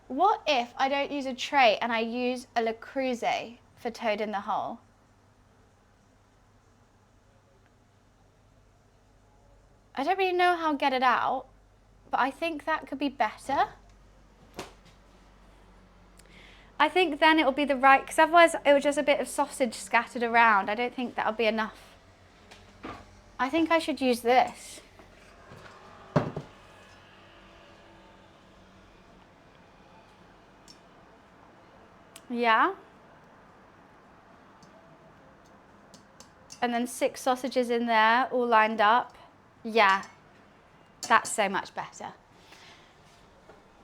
What if I don't use a tray and I use a Le Creuset for toad in the hole? I don't really know how to get it out, but I think that could be better. I think then it will be the right, because otherwise it was just a bit of sausage scattered around. I don't think that'll be enough. I think I should use this. Yeah. And then 6 sausages in there, all lined up. Yeah, that's so much better.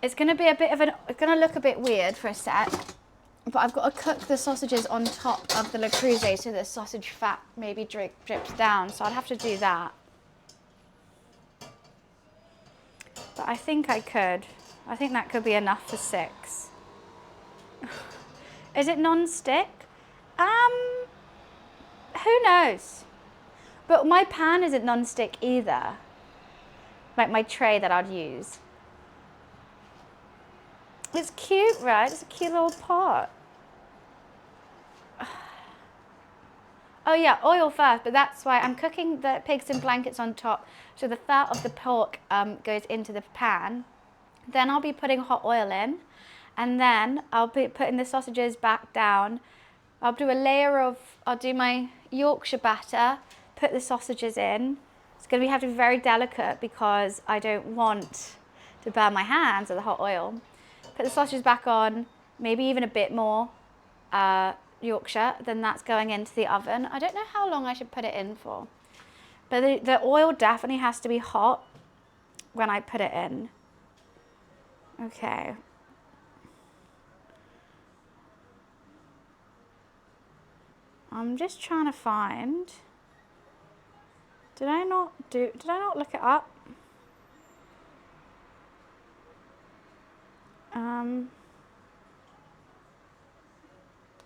It's gonna be a bit of it's gonna look a bit weird for a sec, but I've got to cook the sausages on top of the Le Creuset so the sausage fat maybe drips down, so I'd have to do that. But I think I could. I think that could be enough for 6. Is it non-stick? Who knows? But my pan isn't non-stick either. Like my tray that I'd use. It's cute, right? It's a cute little pot. Oh yeah, oil first, but that's why I'm cooking the pigs in blankets on top, so the fat of the pork goes into the pan. Then I'll be putting hot oil in, and then I'll be putting the sausages back down. I'll do a layer of, I'll do my Yorkshire batter, put the sausages in. It's going to have to be very delicate because I don't want to burn my hands with the hot oil. Put the sausages back on, maybe even a bit more Yorkshire, then that's going into the oven. I don't know how long I should put it in for, but the oil definitely has to be hot when I put it in. Okay. I'm just trying to find, did I not look it up?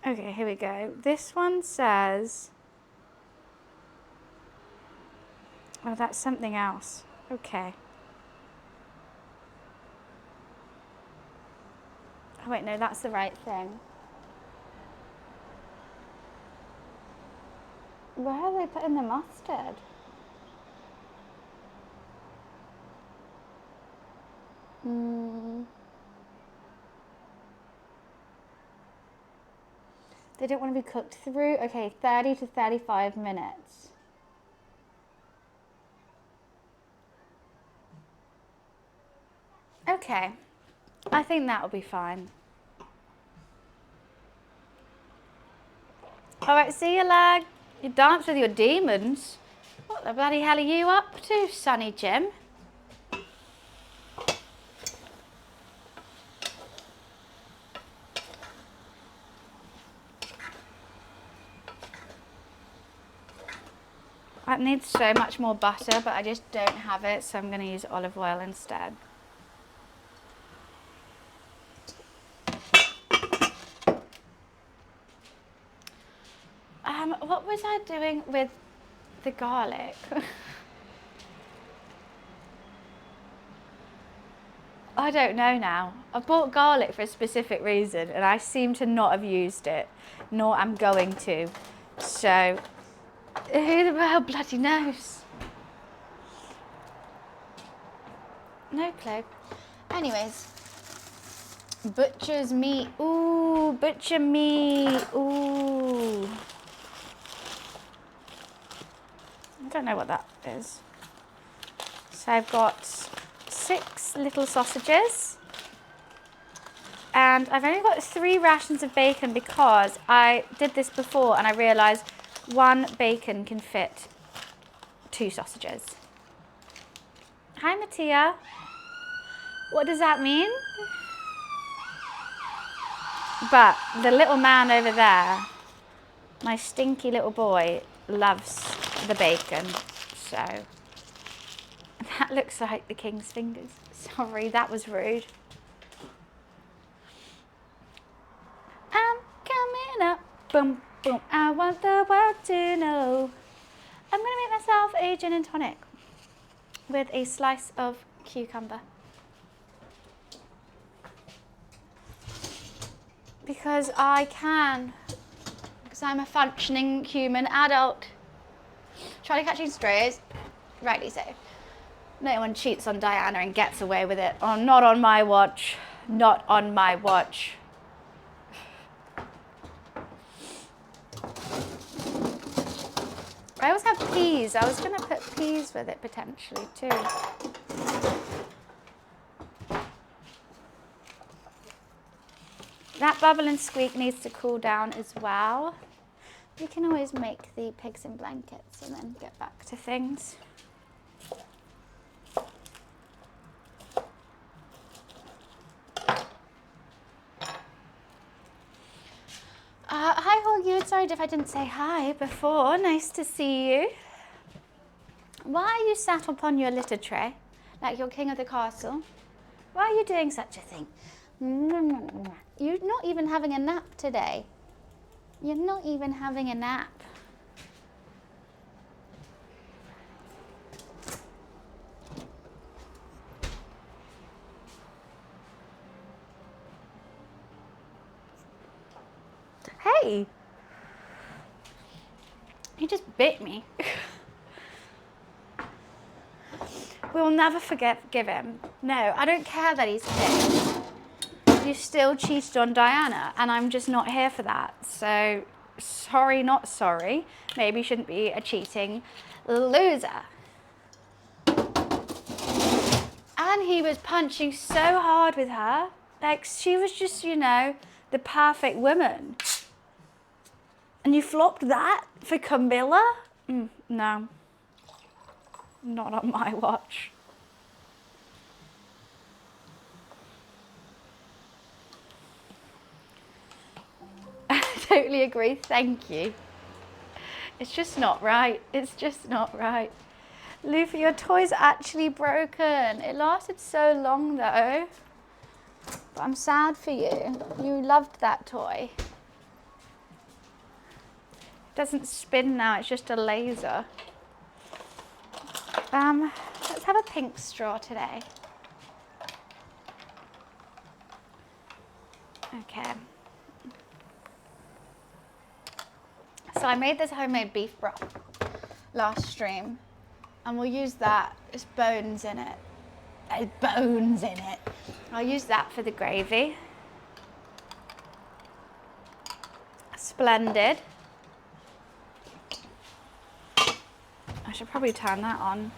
Okay, here we go. This one says, oh, that's something else. Okay. Oh wait, no, that's the right thing. Where are they putting the mustard? They don't want to be cooked through. Okay, 30 to 35 minutes. Okay, I think that'll be fine. All right, see you, lag. You dance with your demons. What the bloody hell are you up to, Sonny Jim? That needs so much more butter, but I just don't have it, so I'm going to use olive oil instead. What was I doing with the garlic? I don't know now. I bought garlic for a specific reason, and I seem to not have used it, nor am going to. So, who the hell bloody knows? No clue. Anyways, Butcher's meat. Ooh, butcher meat. Ooh. I don't know what that is. So I've got 6 little sausages. And I've only got 3 rations of bacon because I did this before and I realised 1 bacon can fit 2 sausages. Hi, Mattia. What does that mean? But the little man over there, my stinky little boy, loves the bacon. So that looks like the king's fingers. Sorry, that was rude. I'm coming up, boom, boom. I want the world to know. I'm gonna make myself a gin and tonic with a slice of cucumber. Because I can. Because I'm a functioning human adult. Trying to catching strays. Rightly so. No one cheats on Diana and gets away with it. Oh, not on my watch. Not on my watch. I always have peas. I was going to put peas with it potentially too. That bubble and squeak needs to cool down as well. We can always make the pigs in blankets and then get back to things. Hi, Hollywood. Sorry if I didn't say hi before. Nice to see you. Why are you sat upon your litter tray like you're king of the castle? Why are you doing such a thing? You're not even having a nap today. You're not even having a nap. Hey! You just bit me. We'll never forgive him. No, I don't care that he's pissed. You still cheated on Diana, and I'm just not here for that. So, sorry, not sorry. Maybe you shouldn't be a cheating loser. And he was punching so hard with her. Like, she was just, you know, the perfect woman. And you flopped that for Camilla? No. Not on my watch. I totally agree, thank you. It's just not right. It's just not right. Luffy, your toy's actually broken. It lasted so long though. But I'm sad for you. You loved that toy. It doesn't spin now, it's just a laser. Let's have a pink straw today. Okay. So I made this homemade beef broth last stream, and we'll use that. There's bones in it. There's bones in it. I'll use that for the gravy. Splendid. I should probably turn that on.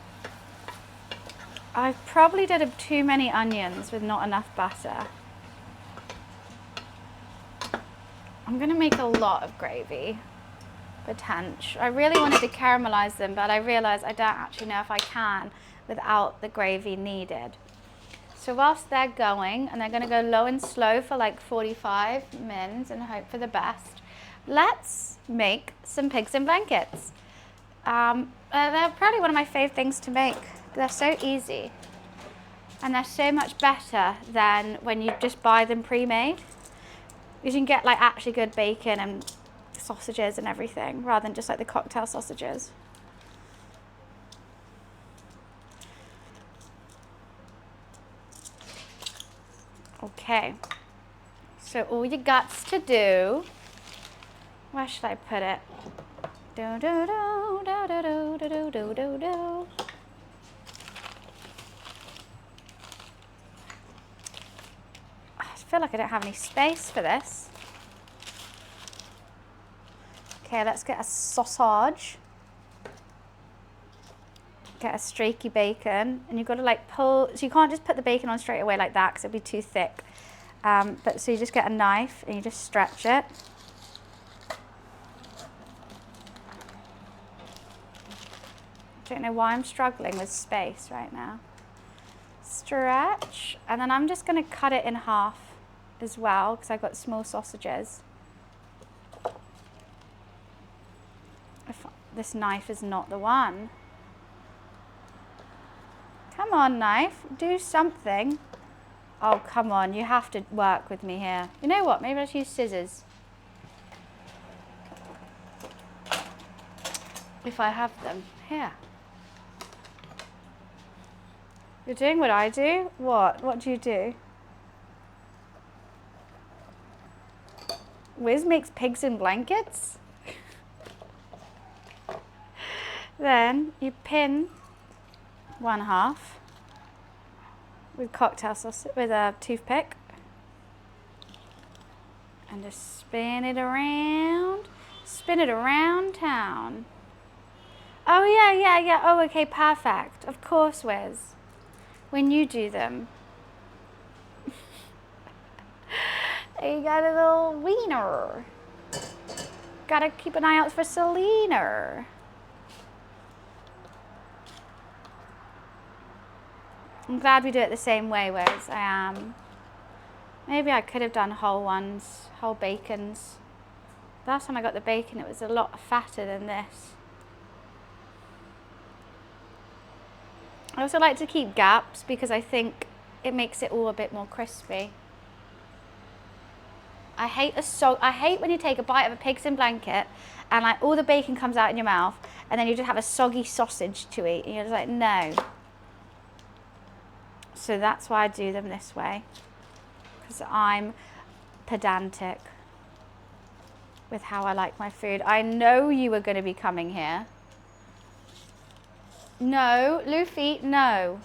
I probably did too many onions with not enough butter. I'm gonna make a lot of gravy. Potential. I really wanted to caramelize them, but I realized I don't actually know if I can without the gravy needed. So whilst they're going, and they're gonna go low and slow for like 45 minutes and hope for the best, let's make some pigs in blankets. They're probably one of my fave things to make. They're so easy. And they're so much better than when you just buy them pre-made. You can get like actually good bacon and sausages and everything, rather than just like the cocktail sausages. Okay. So all you got to do, where should I put it? Do do do do do do do do do. It's feel like I don't have any space for this. Okay, let's get a sausage. Get a streaky bacon, and you've got to like pull, so you can't just put the bacon on straight away like that because it'll be too thick. But so you just get a knife and you just stretch it. Don't know why I'm struggling with space right now. Stretch, and then I'm just going to cut it in half as well because I've got small sausages. This knife is not the one. Come on, knife, do something. Oh, come on, you have to work with me here. You know what, maybe I'll use scissors. If I have them. Here. You're doing what I do? What? What do you do? Wiz makes pigs in blankets? Then you pin one half with cocktail sauce with a toothpick and just spin it around town. Oh yeah. Oh, okay, perfect. Of course, Wiz. When you do them. You got a little wiener. Gotta keep an eye out for Selena. I'm glad we do it the same way, Wiz. I am. Maybe I could have done whole ones, whole bacons. Last time I got the bacon, it was a lot fatter than this. I also like to keep gaps because I think it makes it all a bit more crispy. I hate when you take a bite of a pig's in blanket and like all the bacon comes out in your mouth and then you just have a soggy sausage to eat and you're just like, no. So that's why I do them this way, because I'm pedantic with how I like my food. I know you were going to be coming here. No, Luffy, no.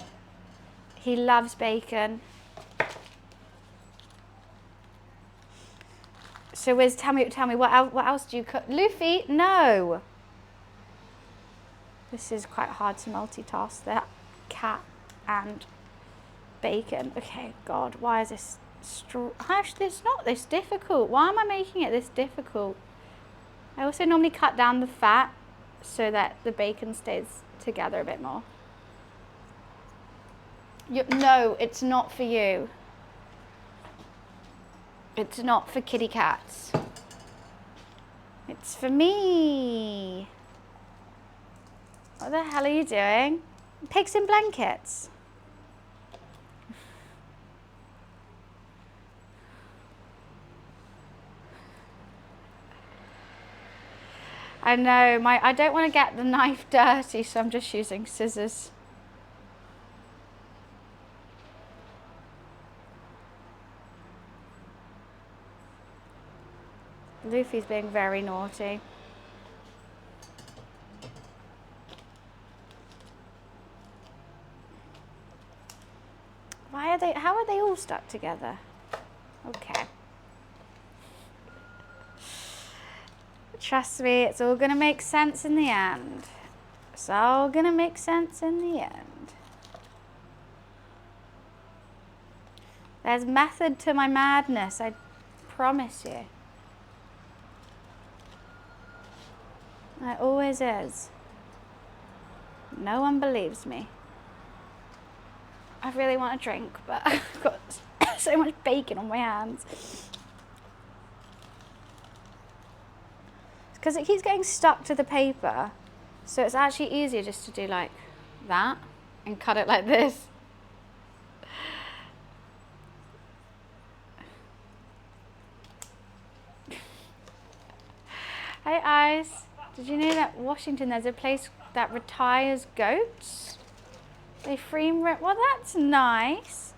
He loves bacon. So Wiz, tell me what else do you cook? Luffy, no. This is quite hard to multitask, that cat and bacon. Okay, God, why is this actually, it's not this difficult. Why am I making it this difficult? I also normally cut down the fat so that the bacon stays together a bit more. No, it's not for you. It's not for kitty cats. It's for me. What the hell are you doing? Pigs in blankets. I know, I don't want to get the knife dirty, so I'm just using scissors. Luffy's being very naughty. How are they all stuck together? Okay. Trust me, it's all gonna make sense in the end. It's all gonna make sense in the end. There's method to my madness, I promise you. There always is. No one believes me. I really want a drink, but I've got so much bacon on my hands. Because it keeps getting stuck to the paper, so it's actually easier just to do like that and cut it like this. Hey Ice, did you know that Washington there's a place that retires goats? They free them, well that's nice.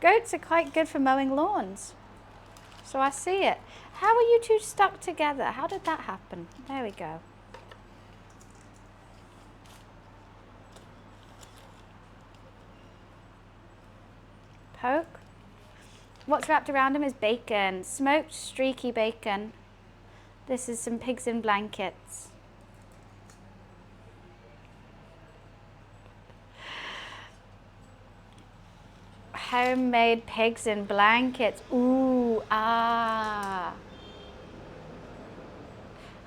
Goats are quite good for mowing lawns. So I see it. How are you two stuck together? How did that happen? There we go. Poke. What's wrapped around him is bacon, smoked streaky bacon. This is some pigs in blankets. Homemade pigs in blankets. Ooh, ah.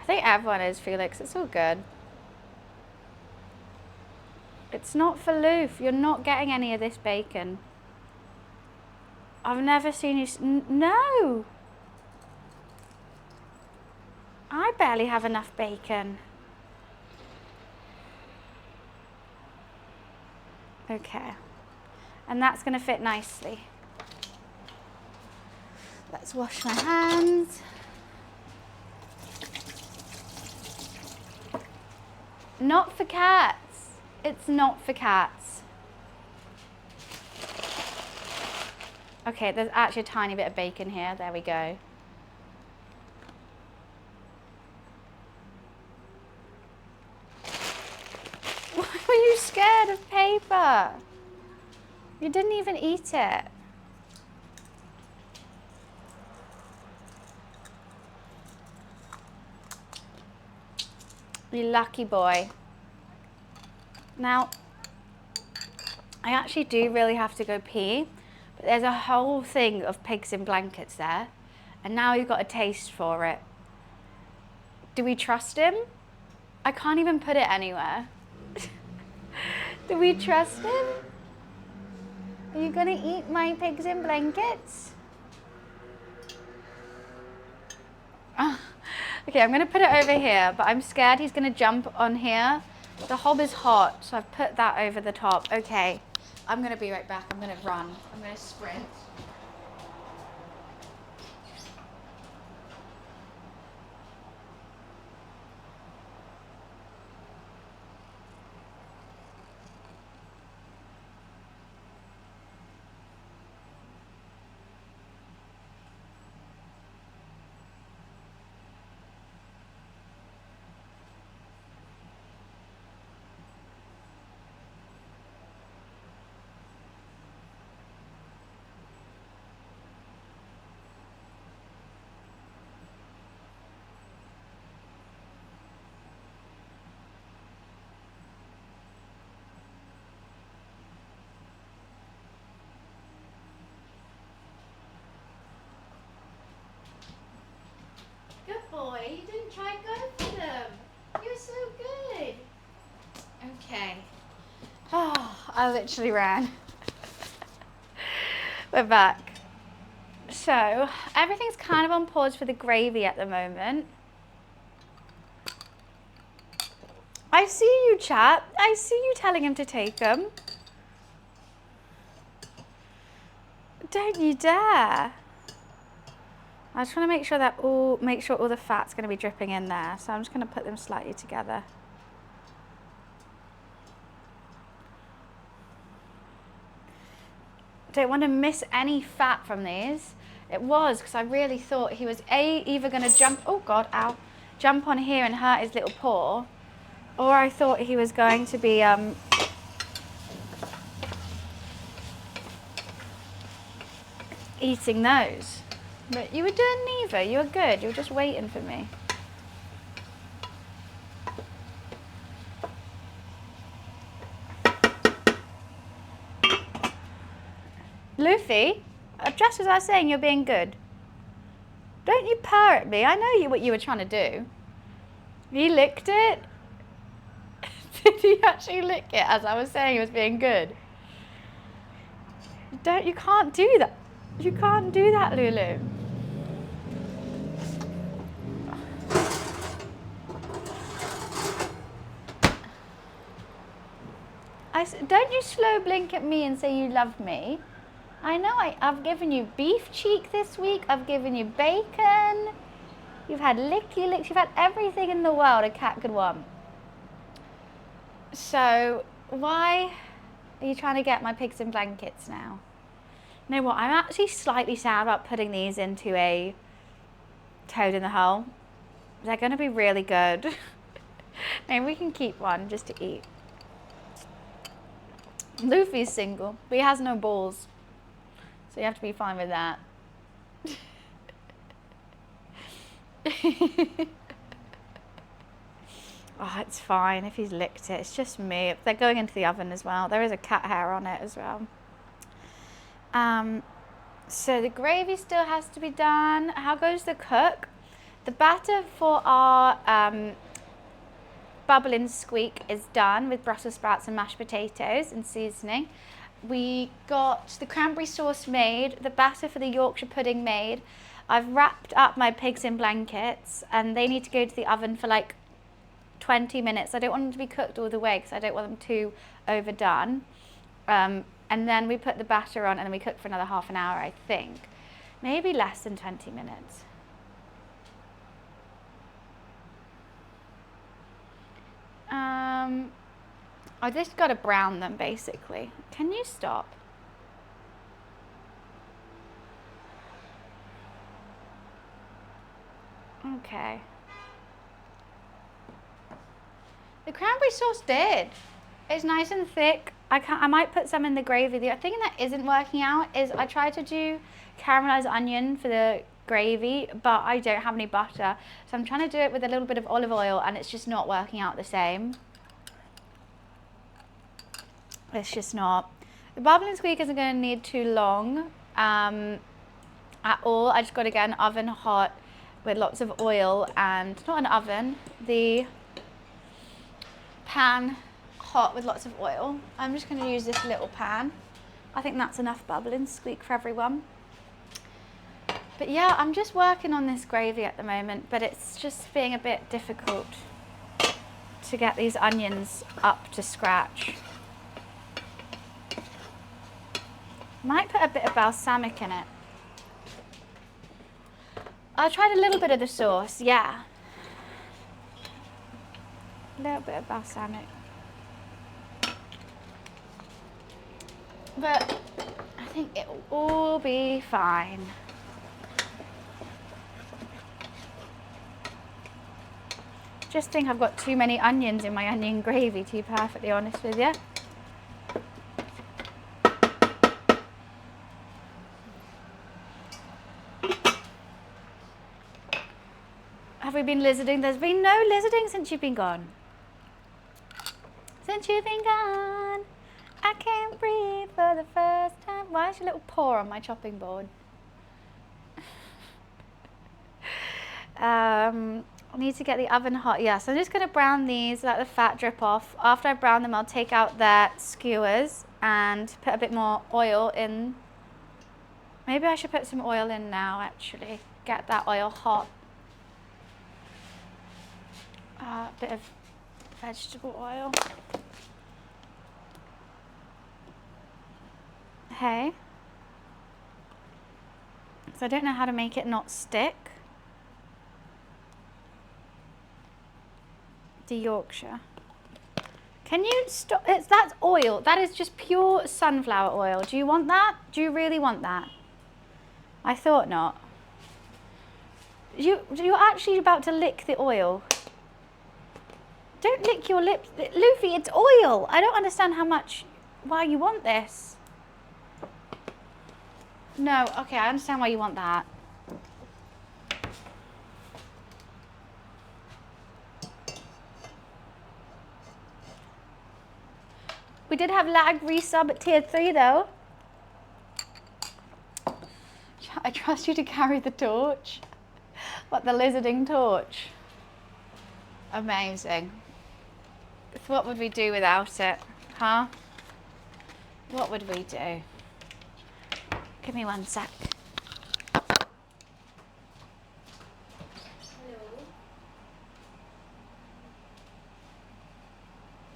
I think everyone is, Felix. It's all good. It's not for Loof. You're not getting any of this bacon. I've never seen you... No! I barely have enough bacon. Okay. And that's going to fit nicely. Let's wash my hands. Not for cats. It's not for cats. Okay, there's actually a tiny bit of bacon here. There we go. Why were you scared of paper? You didn't even eat it. You lucky boy. Now, I actually do really have to go pee, but there's a whole thing of pigs in blankets there, and now you've got a taste for it. Do we trust him? I can't even put it anywhere. Do we trust him? Are you gonna eat my pigs in blankets? Okay, I'm gonna put it over here, but I'm scared he's gonna jump on here. The hob is hot, so I've put that over the top. Okay, I'm gonna be right back. I'm gonna run. I'm gonna sprint. Good boy, you didn't try and go for them. You're so good. Okay. Oh, I literally ran. We're back. So, everything's kind of on pause for the gravy at the moment. I see you, chat. I see you telling him to take them. Don't you dare. I just want to make sure that all the fat's going to be dripping in there. So I'm just going to put them slightly together. Don't want to miss any fat from these. It was because I really thought he was either going to jump, oh God, ow, jump on here and hurt his little paw, or I thought he was going to be eating those. But you were doing neither. You were good. You were just waiting for me. Luffy, just as I was saying, you're being good. Don't you purr at me. I know what you were trying to do. He licked it. Did he actually lick it as I was saying he was being good? You can't do that. You can't do that, Lulu. Don't you slow blink at me and say you love me. I know I've given you beef cheek this week. I've given you bacon. You've had licky licks. You've had everything in the world a cat could want. So why are you trying to get my pigs in blankets now? You know what? I'm actually slightly sad about putting these into a toad in the hole. They're going to be really good. Maybe we can keep one just to eat. Luffy's single, but he has no balls. So you have to be fine with that. Oh, it's fine if he's licked it. It's just me. They're going into the oven as well. There is a cat hair on it as well. So the gravy still has to be done. How goes the cook? The batter for our bubbling squeak is done with Brussels sprouts and mashed potatoes and seasoning. We got the cranberry sauce made, the batter for the Yorkshire pudding made. I've wrapped up my pigs in blankets and they need to go to the oven for like 20 minutes. I don't want them to be cooked all the way because I don't want them too overdone. And then we put the batter on and then we cook for another half an hour, I think. Maybe less than 20 minutes. I just got to brown them basically. Can you stop? Okay. The cranberry sauce did. It's nice and thick. I might put some in the gravy. The thing that isn't working out is I tried to do caramelized onion for the gravy, but I don't have any butter. So I'm trying to do it with a little bit of olive oil and it's just not working out the same. It's just not. The bubbling squeak isn't going to need too long at all. I just got to get an oven hot with lots of oil and, not an oven, the pan hot with lots of oil. I'm just going to use this little pan. I think that's enough bubbling squeak for everyone. But yeah, I'm just working on this gravy at the moment, but it's just being a bit difficult to get these onions up to scratch. Might put a bit of balsamic in it. I tried a little bit of the sauce, yeah. A little bit of balsamic. But I think it will all be fine. Just think I've got too many onions in my onion gravy, to be perfectly honest with you. Have we been lizarding? There's been no lizarding since you've been gone. Since you've been gone, I can't breathe for the first time. Why is your little paw on my chopping board? I need to get the oven hot. Yeah, so I'm just going to brown these, let the fat drip off. After I brown them, I'll take out their skewers and put a bit more oil in. Maybe I should put some oil in now, actually. Get that oil hot. A bit of vegetable oil. Hey. So I don't know how to make it not stick. The Yorkshire. Can you stop? That's oil. That is just pure sunflower oil. Do you want that? Do you really want that? I thought not. You're actually about to lick the oil. Don't lick your lips. Luffy, it's oil. I don't understand why you want this. No, okay, I understand why you want that. We did have lag resub at tier 3 though. I trust you to carry the torch. What, the lizarding torch? Amazing. What would we do without it, huh? What would we do? Give me one sec. Hello?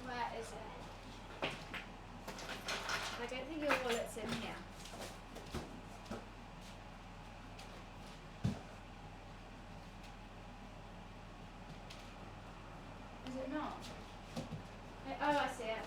Where is it? I don't think your wallet's in here. Is it not? Oh, I see it.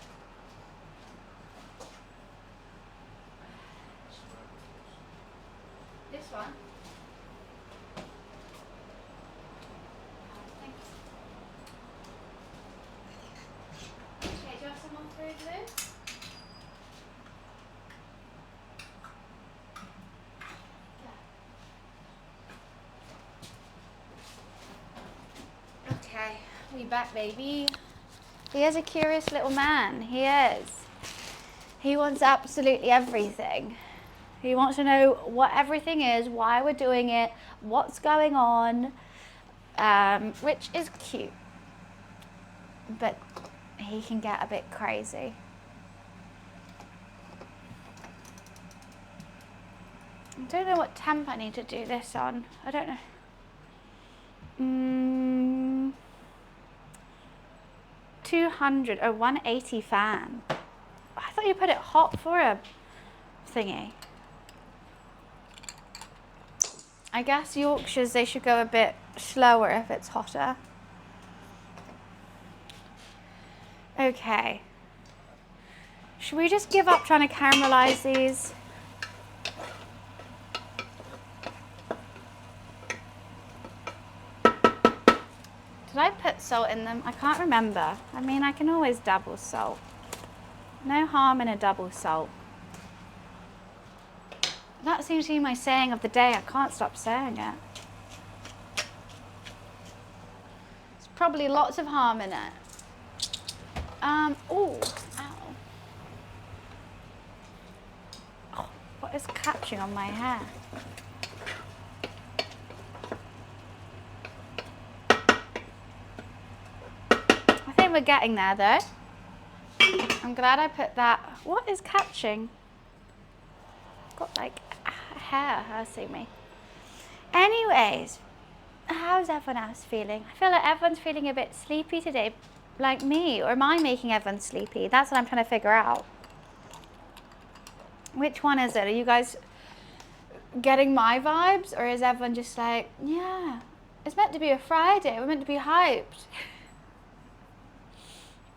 We back, baby. He is a curious little man. He is. He wants absolutely everything. He wants to know what everything is, why we're doing it, what's going on, which is cute. But he can get a bit crazy. I don't know what temp I need to do this on. I don't know. 200, 180 fan. I thought you put it hot for a thingy. I guess Yorkshires, they should go a bit slower if it's hotter. Okay. Should we just give up trying to caramelize these? Did I put salt in them? I can't remember. I mean, I can always double salt. No harm in a double salt. That seems to be my saying of the day. I can't stop saying it. There's probably lots of harm in it. Oh, ow. Oh, what is catching on my hair? I think we're getting there though. I'm glad I put that. What is catching? Got like hair hurting me. Anyways, how's everyone else feeling? I feel like everyone's feeling a bit sleepy today, like me, or am I making everyone sleepy? That's what I'm trying to figure out. Which one is it? Are you guys getting my vibes, or is everyone just like, yeah, it's meant to be a Friday, we're meant to be hyped.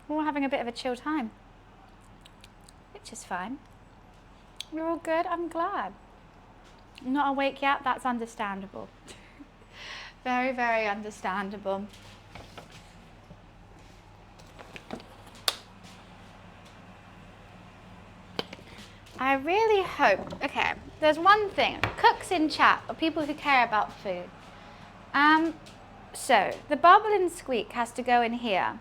We're all having a bit of a chill time, which is fine. We're all good, I'm glad. I'm not awake yet, that's understandable. Very, very understandable. I really hope, okay, there's one thing, cooks in chat, or people who care about food. So, the bubble and squeak has to go in here.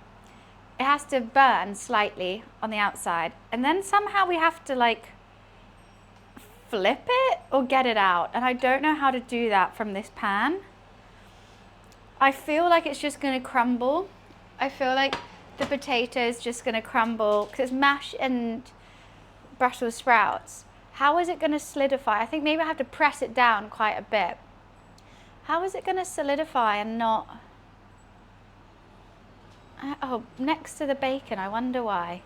It has to burn slightly on the outside, and then somehow we have to like flip it or get it out, and I don't know how to do that from this pan. I feel like it's just going to crumble. I feel like the potato is just going to crumble because it's mash and Brussels sprouts. How is it going to solidify? I think maybe I have to press it down quite a bit. How is it going to solidify and not... Oh, next to the bacon, I wonder why.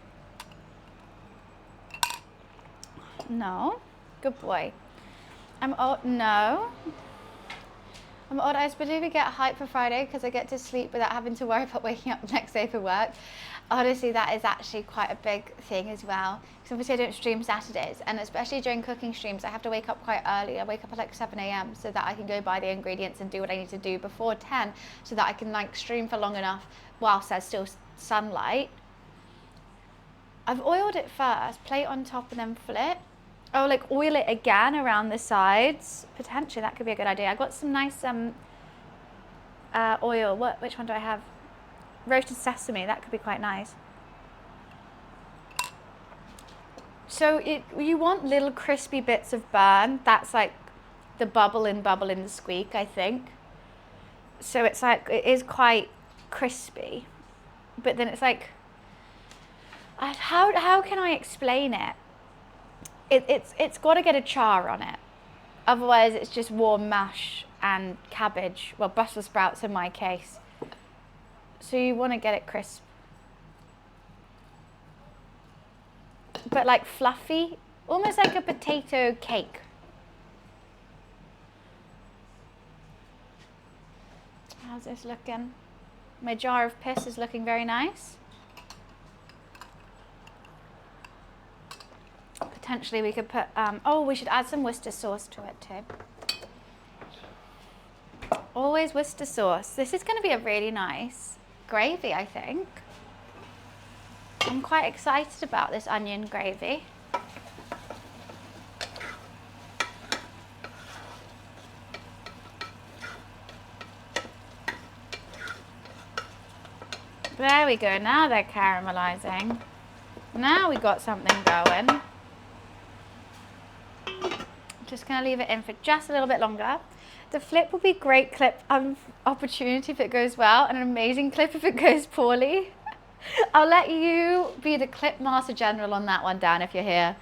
No. Good boy. I'm old. No. I'm old. I believe we get hyped for Friday because I get to sleep without having to worry about waking up the next day for work. Honestly, that is actually quite a big thing as well. Because obviously I don't stream Saturdays, and especially during cooking streams, I have to wake up quite early. I wake up at like 7 a.m. so that I can go buy the ingredients and do what I need to do before 10, so that I can like stream for long enough whilst there's still sunlight. I've oiled it first, plate on top and then flip. Oh, like oil it again around the sides. Potentially that could be a good idea. I got some nice oil. Which one do I have? Roasted sesame, that could be quite nice. So you want little crispy bits of burn. That's like the bubble in the squeak, I think. So it's like, it is quite crispy, but then it's like, how can I explain it? It's got to get a char on it. Otherwise it's just warm mash and cabbage, well, Brussels sprouts in my case. So you want to get it crisp, but like fluffy, almost like a potato cake. How's this looking? My jar of piss is looking very nice. Potentially we could put, oh, we should add some Worcester sauce to it too. Always Worcester sauce. This is going to be a really nice gravy, I think. I'm quite excited about this onion gravy. There we go, now they're caramelizing. Now we got something going. Just gonna leave it in for just a little bit longer. The flip will be great clip opportunity if it goes well, and an amazing clip if it goes poorly. I'll let you be the clip master general on that one, Dan, if you're here.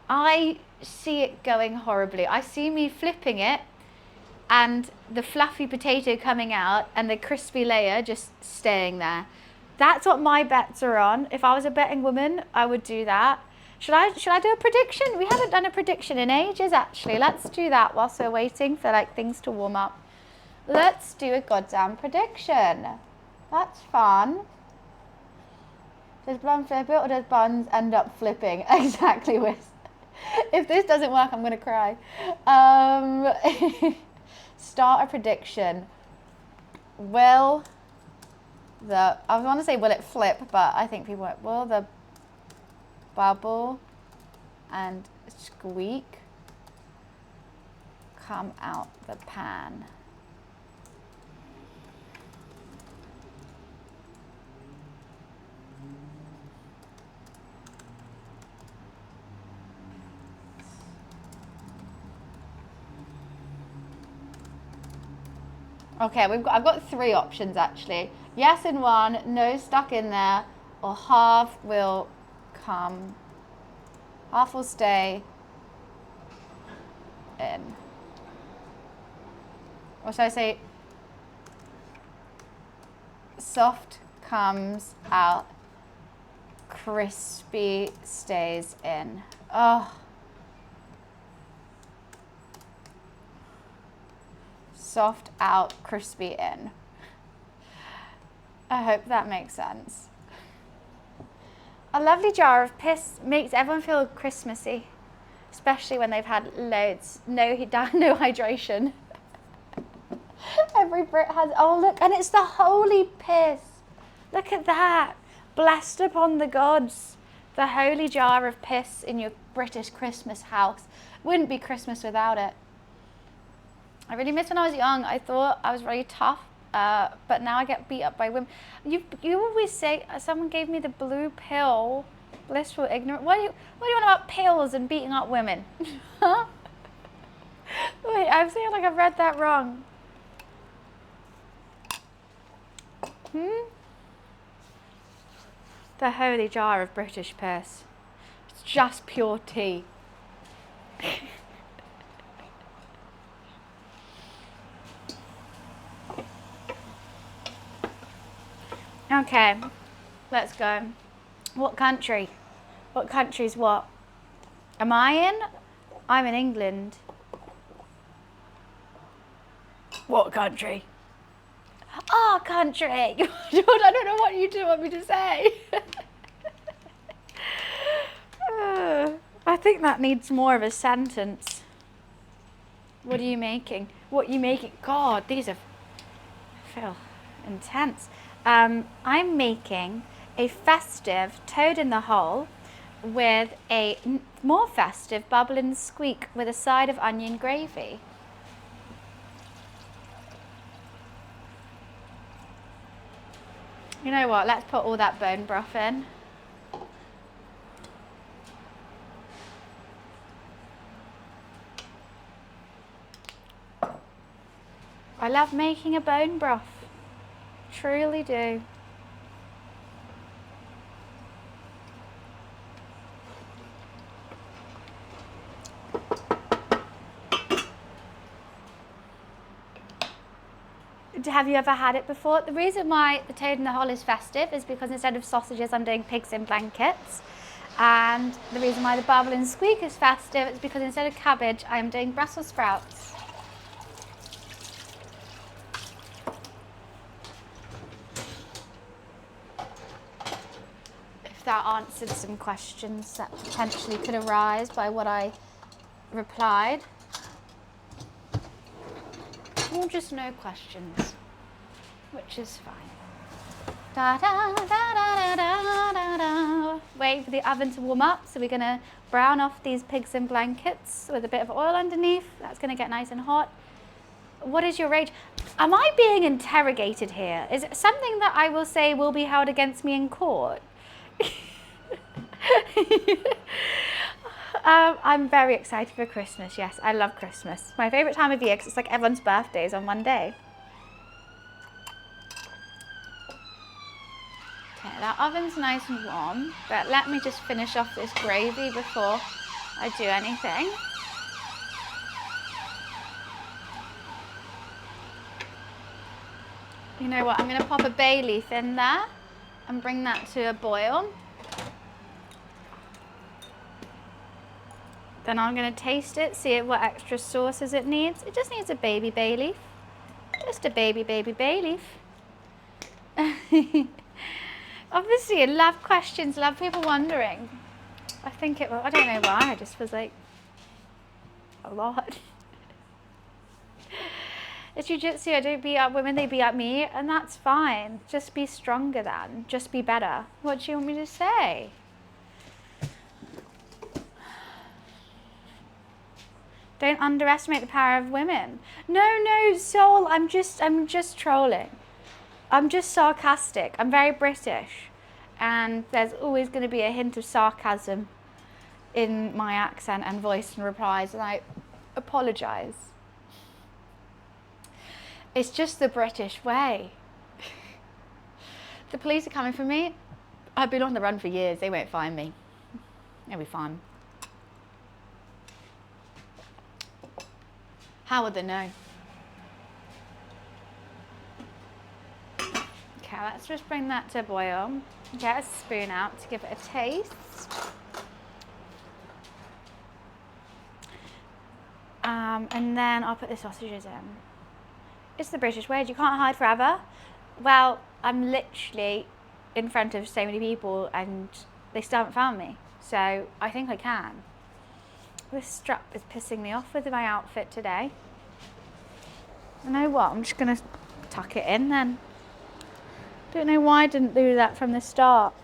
I see it going horribly. I see me flipping it and the fluffy potato coming out and the crispy layer just staying there. That's what my bets are on. If I was a betting woman, I would do that. Should I do a prediction? We haven't done a prediction in ages, actually. Let's do that whilst we're waiting for like things to warm up. Let's do a goddamn prediction. That's fun. Does bun flip it or does buns end up flipping? Exactly, Wiz. If this doesn't work, I'm gonna cry. Start a prediction. I want to say will it flip, but I think people won't. Will the bubble and squeak come out the pan? Okay, I've got 3 options actually. Yes in one, no stuck in there, or half will stay in. Or should I say soft comes out, crispy stays in. Oh. Soft out, crispy in. I hope that makes sense. A lovely jar of piss makes everyone feel Christmassy, especially when they've had loads. No hydration. Every Brit has, oh look, and it's the holy piss. Look at that. Blessed upon the gods. The holy jar of piss in your British Christmas house. Wouldn't be Christmas without it. I really miss when I was young. I thought I was really tough, but now I get beat up by women. You always say, someone gave me the blue pill, blissful ignorant. What do you want about pills and beating up women? Huh? Wait, I'm saying like I've read that wrong. The holy jar of British piss. It's just pure tea. Okay, let's go. What country? What country's what? Am I in? I'm in England. What country? Our country. I don't know what you two want me to say. I think that needs more of a sentence. What are you making? What are you making? God, these are, I feel intense. I'm making a festive toad in the hole with a more festive bubble and squeak with a side of onion gravy. You know what, let's put all that bone broth in. I love making a bone broth. Truly do. Have you ever had it before? The reason why the toad in the hole is festive is because instead of sausages I'm doing pigs in blankets, and the reason why the bubble and squeak is festive is because instead of cabbage I'm doing Brussels sprouts. That answered some questions that potentially could arise by what I replied. Or just no questions, which is fine. Da, da, da, da, da, da, da. Wait for the oven to warm up, so we're gonna brown off these pigs in blankets with a bit of oil underneath. That's gonna get nice and hot. What is your rage? Am I being interrogated here? Is it something that I will say will be held against me in court? I'm very excited for Christmas. Yes, I love Christmas. My favourite time of year because it's like everyone's birthdays on one day. Okay, that oven's nice and warm, but let me just finish off this gravy before I do anything. You know what, I'm going to pop a bay leaf in there and bring that to a boil. Then I'm going to taste it, see what extra sauces it needs. It just needs a baby bay leaf. Just a baby bay leaf. Obviously, I love questions, love people wondering. I think it, I don't know why, I just was like, a lot. It's jiu-jitsu, I don't beat up women, they beat up me, and that's fine. Just be stronger then, just be better. What do you want me to say? Don't underestimate the power of women. No, Soul, I'm just trolling. I'm just sarcastic. I'm very British. And there's always going to be a hint of sarcasm in my accent and voice and replies, and I apologise. It's just the British way. The police are coming for me. I've been on the run for years. They won't find me. It'll be fine. How would they know? Okay, let's just bring that to a boil. Get a spoon out to give it a taste. And then I'll put the sausages in. It's the British way. You can't hide forever. Well, I'm literally in front of so many people and they still haven't found me. So I think I can. This strap is pissing me off with my outfit today. You know what? I'm just going to tuck it in then. Don't know why I didn't do that from the start.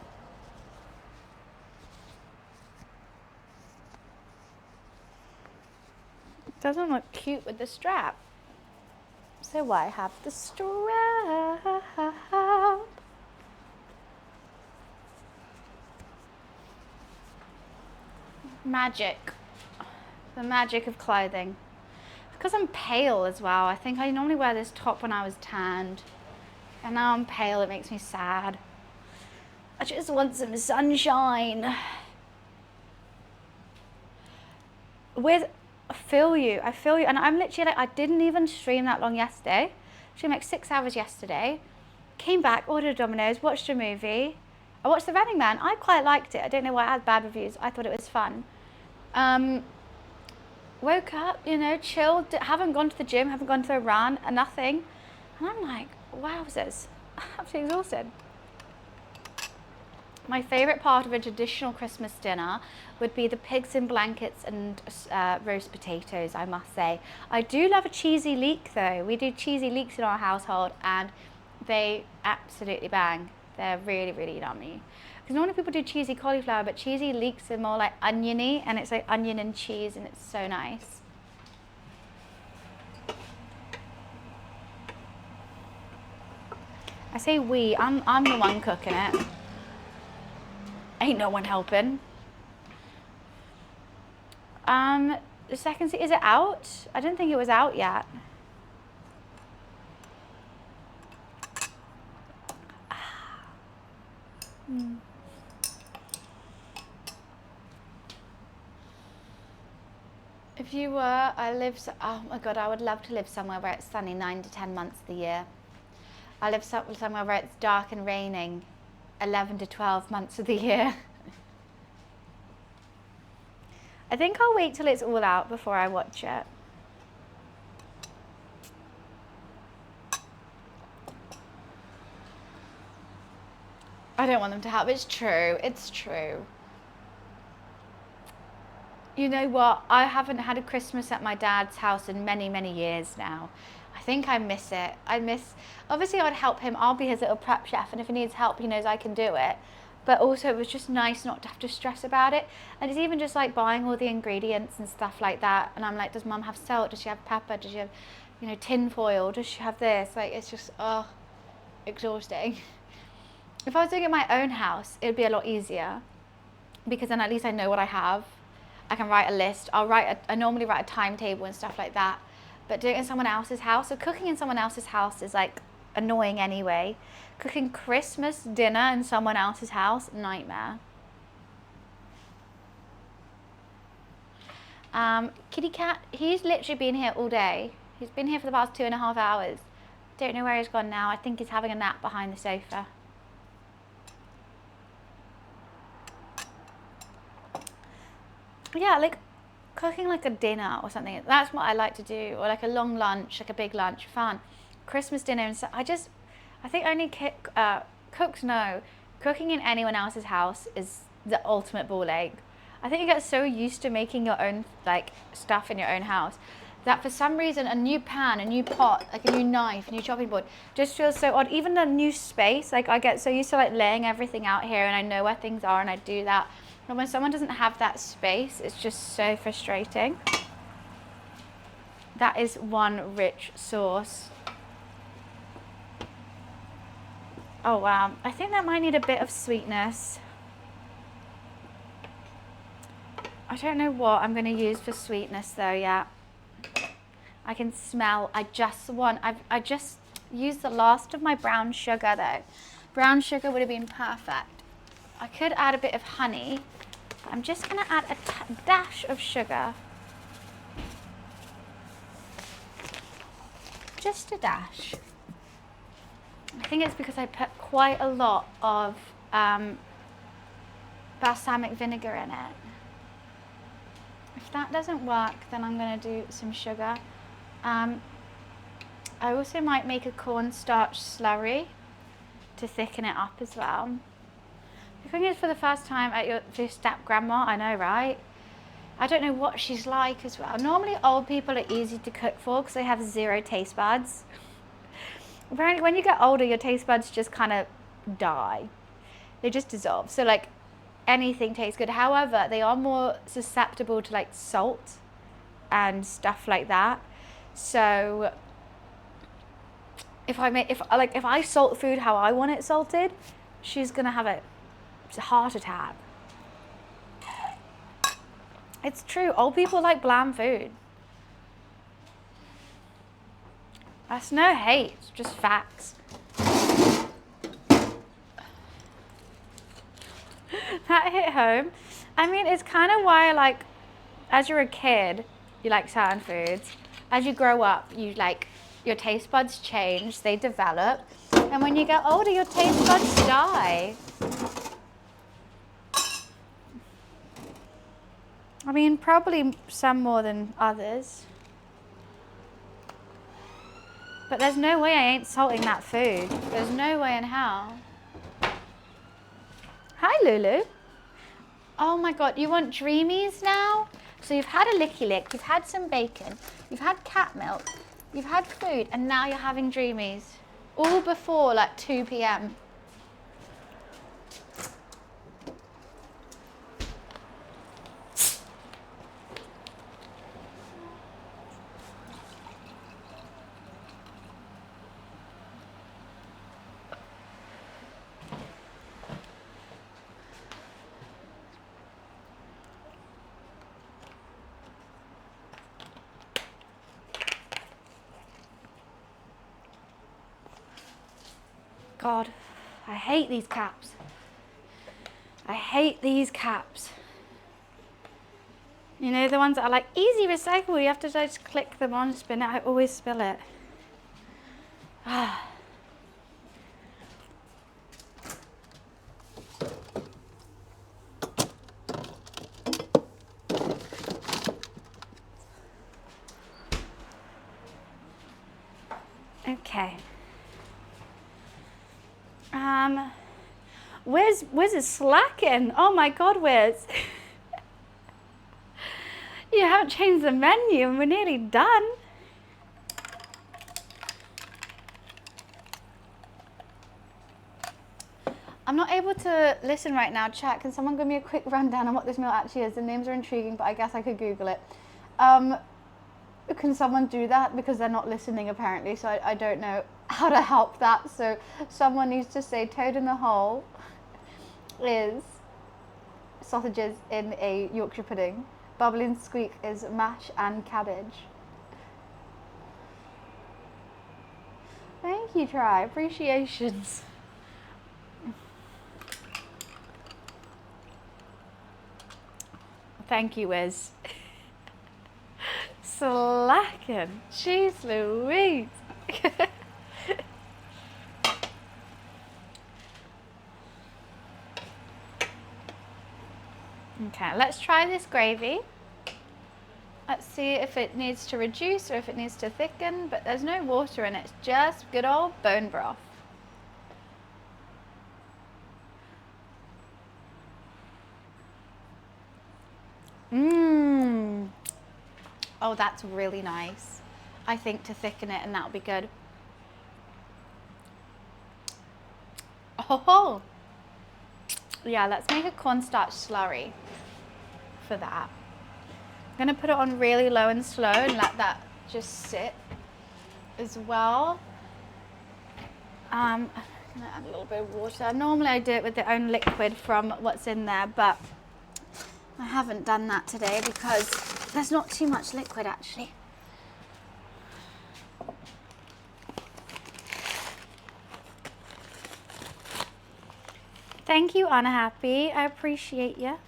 It doesn't look cute with the strap. So I have the strap. Magic. The magic of clothing. Because I'm pale as well. I think I normally wear this top when I was tanned. And now I'm pale, it makes me sad. I just want some sunshine. I feel you. And I'm literally like, I didn't even stream that long yesterday. Streamed like 6 hours yesterday. Came back, ordered Domino's, watched a movie. I watched The Running Man. I quite liked it. I don't know why it had bad reviews. I thought it was fun. Woke up, you know, chilled, haven't gone to the gym, haven't gone to a run, nothing. And I'm like, wowzers, I'm absolutely exhausted. My favourite part of a traditional Christmas dinner would be the pigs in blankets and roast potatoes, I must say. I do love a cheesy leek though. We do cheesy leeks in our household and they absolutely bang. They're really, really yummy. Because normally people do cheesy cauliflower, but cheesy leeks are more like oniony, and it's like onion and cheese, and it's so nice. I say we, I'm the one cooking it. Ain't no one helping. The second seat, is it out? I don't think it was out yet. If you were, oh my God, I would love to live somewhere where it's sunny 9 to 10 months of the year. I live somewhere where it's dark and raining 11 to 12 months of the year. I think I'll wait till it's all out before I watch it. I don't want them to help. It's true. It's true. You know what? I haven't had a Christmas at my dad's house in many, many years now. I think I miss it. Obviously I would help him. I'll be his little prep chef, and if he needs help, he knows I can do it. But also it was just nice not to have to stress about it. And it's even just like buying all the ingredients and stuff like that. And I'm like, does mum have salt? Does she have pepper? Does she have, you know, tin foil, does she have this? Like, it's just, oh, exhausting. If I was doing it in my own house, it would be a lot easier because then at least I know what I have. I can write a list. I normally write a timetable and stuff like that. But doing it in someone else's house, so cooking in someone else's house is like annoying anyway. Cooking Christmas dinner in someone else's house, nightmare. Kitty cat, he's literally been here all day. He's been here for the past 2.5 hours. Don't know where he's gone now. I think he's having a nap behind the sofa. Yeah, like cooking like a dinner or something. That's what I like to do. Or like a long lunch, like a big lunch, fun. Christmas dinner and so I think only cooks know. Cooking in anyone else's house is the ultimate ball ache. I think you get so used to making your own like stuff in your own house that for some reason a new pan, a new pot, like a new knife, a new chopping board just feels so odd. Even the new space, like I get so used to like laying everything out here and I know where things are and I do that. And when someone doesn't have that space, it's just so frustrating. That is one rich sauce. Oh wow, I think that might need a bit of sweetness. I don't know what I'm going to use for sweetness though yet. I can smell, I just used the last of my brown sugar though. Brown sugar would have been perfect. I could add a bit of honey. I'm just going to add a dash of sugar. Just a dash. I think it's because I put quite a lot of balsamic vinegar in it. If that doesn't work, then I'm going to do some sugar. I also might make a cornstarch slurry to thicken it up as well. Cooking it for the first time at your step grandma, I know, right? I don't know what she's like as well. Normally old people are easy to cook for because they have 0 taste buds. Apparently when you get older, your taste buds just kind of die. They just dissolve. So like anything tastes good. However, they are more susceptible to like salt and stuff like that. So if I salt food how I want it salted, she's gonna have a heart attack. It's true, old people like bland food. That's no hate, it's just facts. That hit home. I mean, it's kind of why, like, as you're a kid, you like certain foods. As you grow up, your taste buds change, they develop. And when you get older, your taste buds die. I mean, probably some more than others. But there's no way I ain't salting that food. There's no way in hell. Hi, Lulu. Oh my God, you want dreamies now? So you've had a licky lick, you've had some bacon, you've had cat milk, you've had food, and now you're having dreamies. All before like 2 p.m. God, I hate these caps. I hate these caps. You know, the ones that are like easy recycle, you have to just click them on, spin it, I always spill it. Ah. Okay. Wiz is slacking. Oh my God, Wiz. You haven't changed the menu and we're nearly done. I'm not able to listen right now. Chat, can someone give me a quick rundown on what this meal actually is? The names are intriguing, but I guess I could Google it. can someone do that? Because they're not listening apparently, so I don't know how to help that. So someone needs to say toad in the hole is sausages in a Yorkshire pudding. Bubbling Squeak is mash and cabbage. Thank you, Try. Appreciations. Thank you, Wiz. Slacking. Jeez Louise. Okay, let's try this gravy. Let's see if it needs to reduce or if it needs to thicken, but there's no water in it. It's just good old bone broth. Mmm. Oh, that's really nice. I think to thicken it, and that'll be good. Oh, yeah, let's make a cornstarch slurry for that. I'm gonna put it on really low and slow and let that just sit as well. I'm gonna add a little bit of water. Normally I do it with the own liquid from what's in there, but I haven't done that today because there's not too much liquid actually. Thank you, Anna Happy. I appreciate you.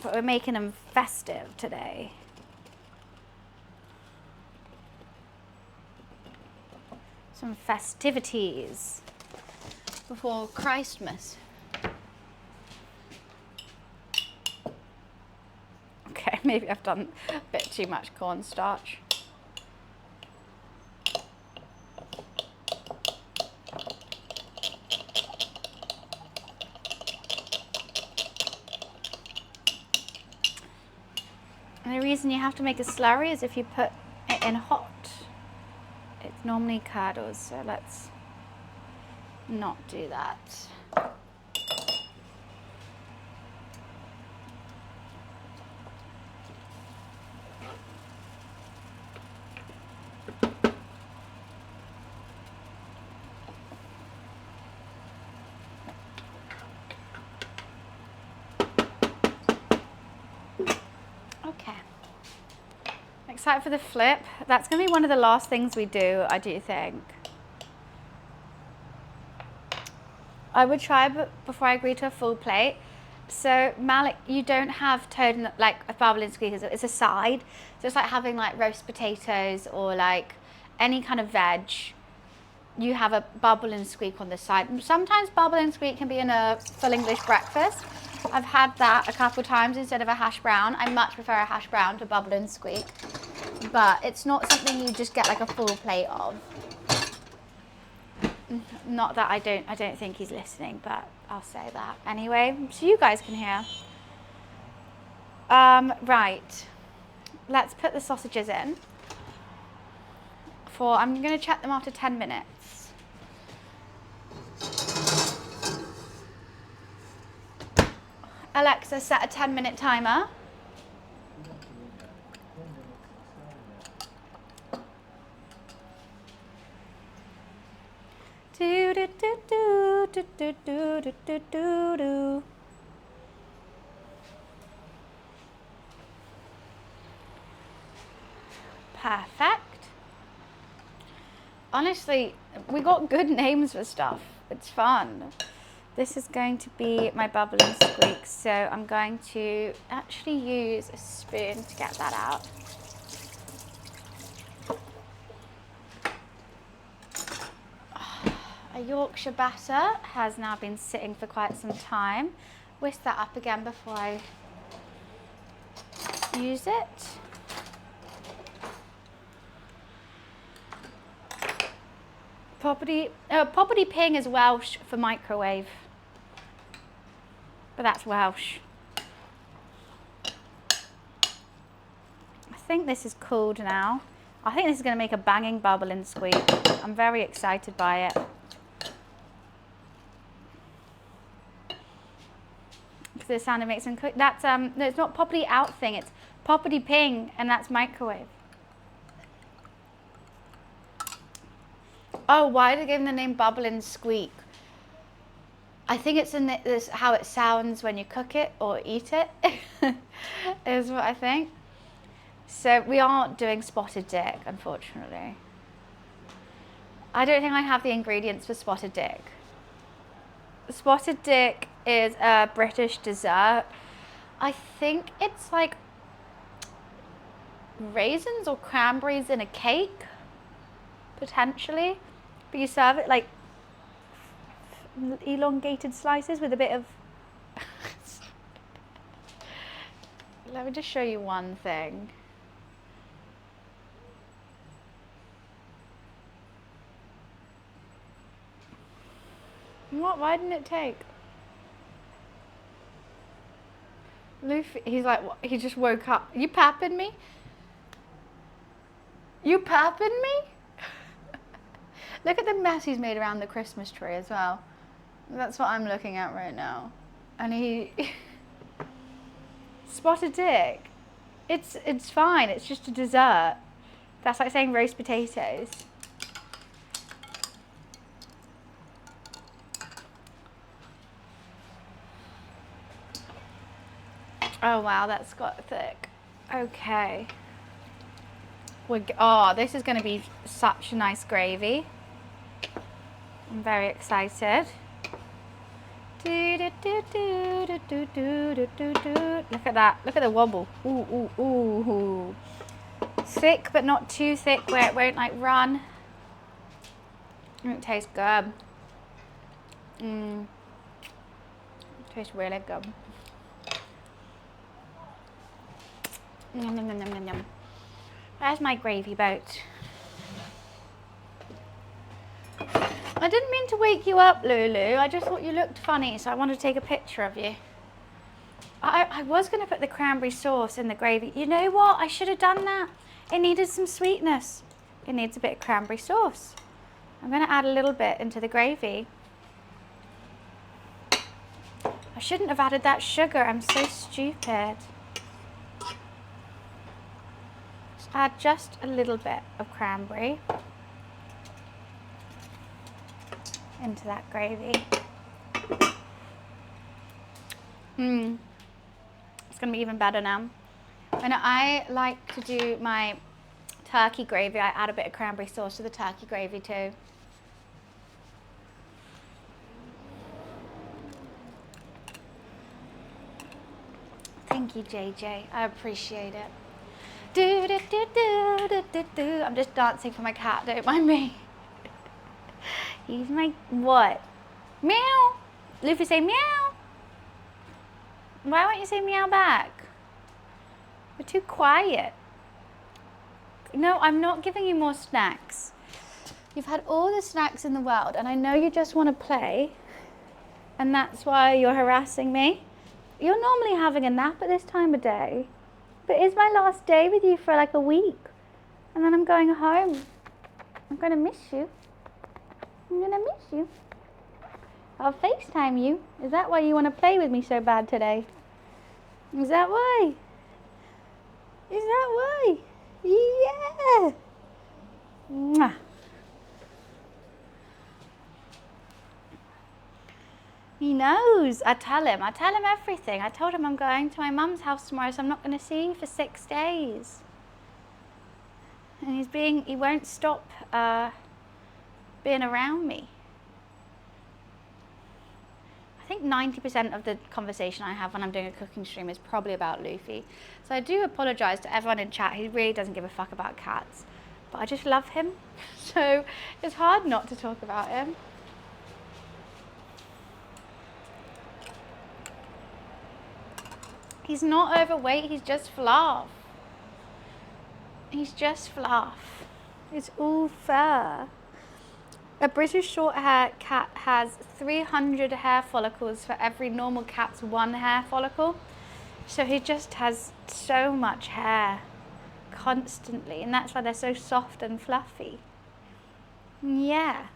But we're making them festive today. Some festivities before Christmas. Okay, maybe I've done a bit too much cornstarch. And the reason you have to make a slurry is if you put it in hot, it normally curdles, so let's not do that. Okay. Excited for the flip. That's going to be one of the last things we do, I do think. I would try before I agree to a full plate. So Malik, you don't have toad in the, like a bubbling squeak, it's a side. So it's like having like roast potatoes or like any kind of veg. You have a bubble and squeak on the side. Sometimes bubble and squeak can be in a full English breakfast. I've had that a couple times instead of a hash brown. I much prefer a hash brown to bubble and squeak. But it's not something you just get like a full plate of. Not that I don't think he's listening, but I'll say that anyway, so you guys can hear. Right, let's put the sausages in. I'm going to check them after 10 minutes. Alexa, set a 10-minute timer. Do do do do do do do do do do. Perfect. Honestly, we got good names for stuff. It's fun. This is going to be my bubble and squeak, so I'm going to actually use a spoon to get that out. A Yorkshire batter has now been sitting for quite some time. Whisk that up again before I use it. Poppity ping is Welsh for microwave, but that's Welsh. I think this is cooled now. I think this is going to make a banging bubble and squeak. I'm very excited by it. Because the sound it makes them cook. That's no, it's not poppity out thing. It's Poppity ping, and that's microwave. Oh, why did they give them the name Bubble and Squeek? I think it's in this how it sounds when you cook it or eat it, is what I think. So we aren't doing spotted dick, unfortunately. I don't think I have the ingredients for spotted dick. Spotted dick is a British dessert. I think it's like raisins or cranberries in a cake, potentially. But you serve it like elongated slices with a bit of... Let me just show you one thing. What? Why didn't it take? Luffy, he's like, what? He just woke up. You papping me? You papping me? Look at the mess he's made around the Christmas tree as well. That's what I'm looking at right now. And he... Spotted dick. It's fine. It's just a dessert. That's like saying roast potatoes. Oh wow, that's got thick. Okay. Oh, this is going to be such a nice gravy. I'm very excited. Look at that. Look at the wobble. Ooh, ooh, ooh. Thick, but not too thick where it won't like run. It tastes good. It tastes really good. Yum, yum, yum, yum, yum. There's my gravy boat. I didn't mean to wake you up, Lulu. I just thought you looked funny, so I wanted to take a picture of you. I was going to put the cranberry sauce in the gravy. You know what? I should have done that. It needed some sweetness. It needs a bit of cranberry sauce. I'm going to add a little bit into the gravy. I shouldn't have added that sugar. I'm so stupid. Add just a little bit of cranberry into that gravy. It's going to be even better now. And I like to do my turkey gravy. I add a bit of cranberry sauce to the turkey gravy too. Thank you, JJ. I appreciate it. Do, do, do, do, do, do, do. I'm just dancing for my cat, don't mind me. He's my what? Meow. Luffy, say meow. Why won't you say meow back? You're too quiet. No, I'm not giving you more snacks. You've had all the snacks in the world and I know you just want to play and that's why you're harassing me. You're normally having a nap at this time of day. But it's my last day with you for like a week. And then I'm going home. I'm going to miss you. I'm going to miss you. I'll FaceTime you. Is that why you want to play with me so bad today? Is that why? Is that why? Yeah. Mwah. He knows. I tell him everything. I told him I'm going to my mum's house tomorrow, so I'm not going to see you for 6 days. And he won't stop being around me. I think 90% of the conversation I have when I'm doing a cooking stream is probably about Luffy. So I do apologise to everyone in chat who really doesn't give a fuck about cats. But I just love him. So it's hard not to talk about him. He's not overweight, he's just fluff. He's just fluff. It's all fur. A British short hair cat has 300 hair follicles for every normal cat's 1 hair follicle. So he just has so much hair constantly, and that's why they're so soft and fluffy. Yeah,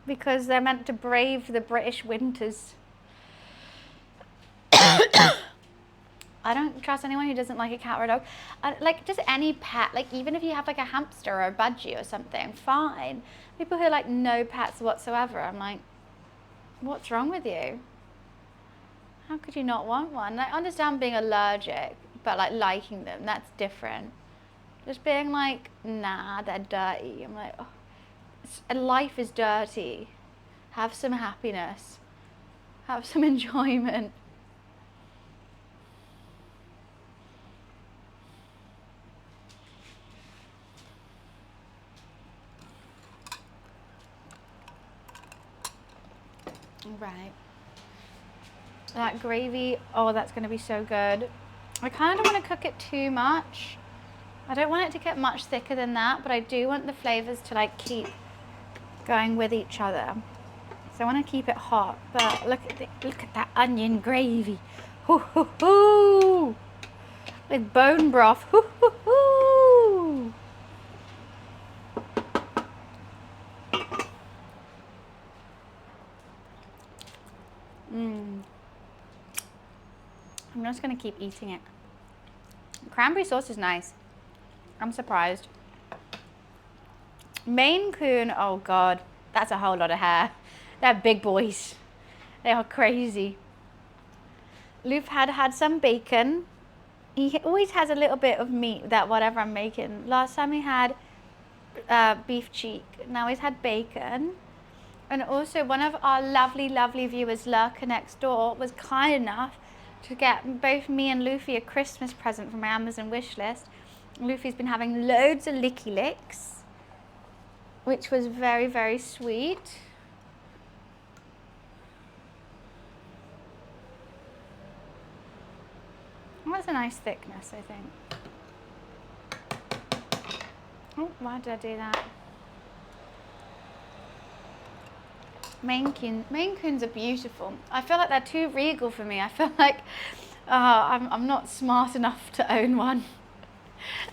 because they're meant to brave the British winters. I don't trust anyone who doesn't like a cat or a dog. Like, just any pet, like even if you have like a hamster or a budgie or something, fine. People who are like no pets whatsoever, I'm like, what's wrong with you? How could you not want one? I understand being allergic, but like liking them, that's different. Just being like, nah, they're dirty. I'm like, oh, life is dirty. Have some happiness. Have some enjoyment. Right. That gravy, oh, that's going to be so good. I kind of don't want to cook it too much. I don't want it to get much thicker than that, but I do want the flavors to like keep going with each other. So I want to keep it hot, but look at that onion gravy. Hoo, hoo, hoo. With bone broth. Hoo, hoo, hoo. I'm just going to keep eating it. Cranberry sauce is nice. I'm surprised. Maine Coon, oh God, that's a whole lot of hair. They're big boys. They are crazy. Loof had some bacon. He always has a little bit of meat, that whatever I'm making. Last time he had beef cheek. Now he's had bacon. And also one of our lovely, lovely viewers, Lurker next door, was kind enough to get both me and Luffy a Christmas present from my Amazon wish list. Luffy's been having loads of licky licks, which was very, very sweet. Well, that's a nice thickness, I think. Oh, why did I do that? Maine Coons are beautiful. I feel like they're too regal for me. I feel like I'm not smart enough to own one.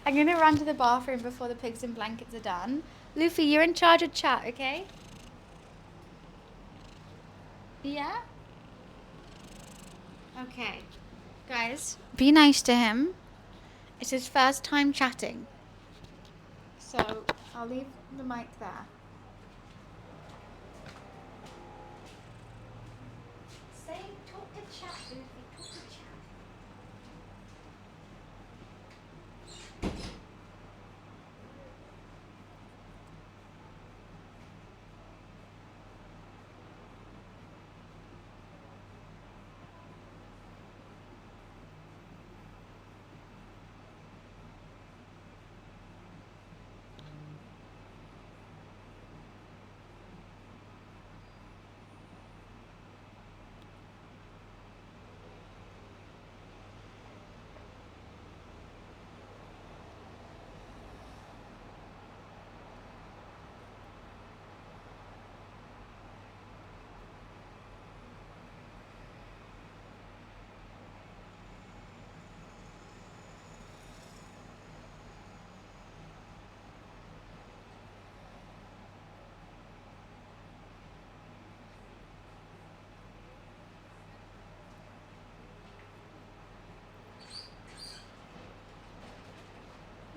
I'm going to run to the bathroom before the pigs in blankets are done. Luffy, you're in charge of chat, okay? Yeah? Okay. Guys, be nice to him. It's his first time chatting. So I'll leave the mic there. Talk to chat, Luffy. Talk to chat.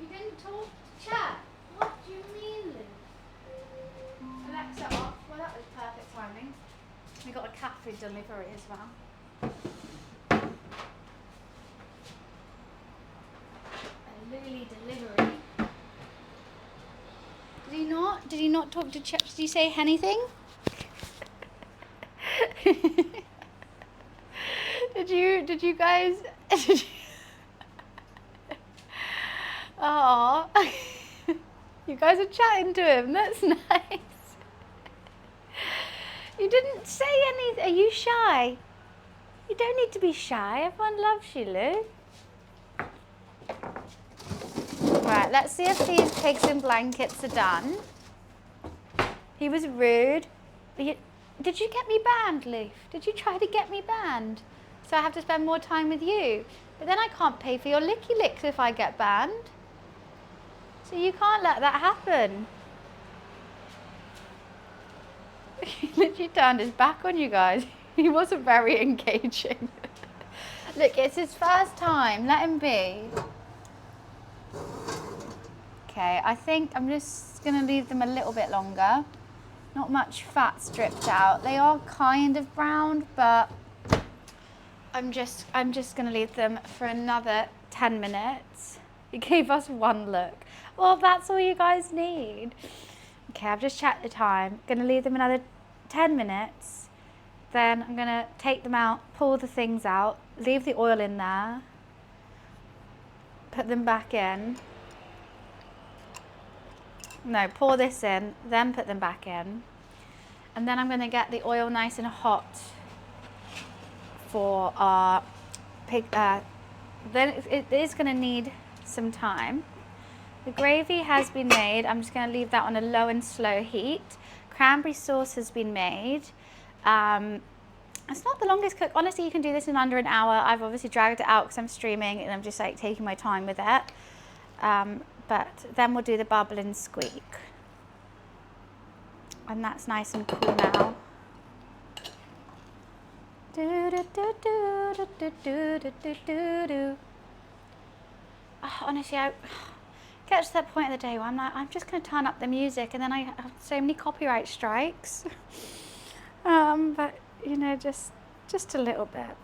You didn't talk to chat. What do you mean, Luke? Alexa off. Well, that was perfect timing. We got a cat food delivery as well. A Lily delivery. Did he not? Did he not talk to chat? Did he say anything? Did you guys? Oh, you guys are chatting to him. That's nice. You didn't say anything. Are you shy? You don't need to be shy. Everyone loves you, Lou. Right, let's see if these pigs in blankets are done. He was rude. Did you get me banned, Leaf? Did you try to get me banned? So I have to spend more time with you. But then I can't pay for your licky licks if I get banned. So you can't let that happen. He literally turned his back on you guys. He wasn't very engaging. Look, it's his first time. Let him be. Okay, I think I'm just going to leave them a little bit longer. Not much fat stripped out. They are kind of browned, but I'm just going to leave them for another 10 minutes. He gave us one look. Well, that's all you guys need. Okay, I've just checked the time. Going to leave them another 10 minutes. Then I'm going to take them out, pull the things out, leave the oil in there, put them back in. No, pour this in, then put them back in. And then I'm going to get the oil nice and hot for our pig. Then it is going to need some time. The gravy has been made. I'm just going to leave that on a low and slow heat. Cranberry sauce has been made. It's not the longest cook. Honestly, you can do this in under an hour. I've obviously dragged it out because I'm streaming and I'm just like taking my time with it. But then we'll do the bubble and squeak. And that's nice and cool now. Honestly, I get to that point of the day where I'm like, I'm just going to turn up the music, and then I have so many copyright strikes. But you know, just a little bit.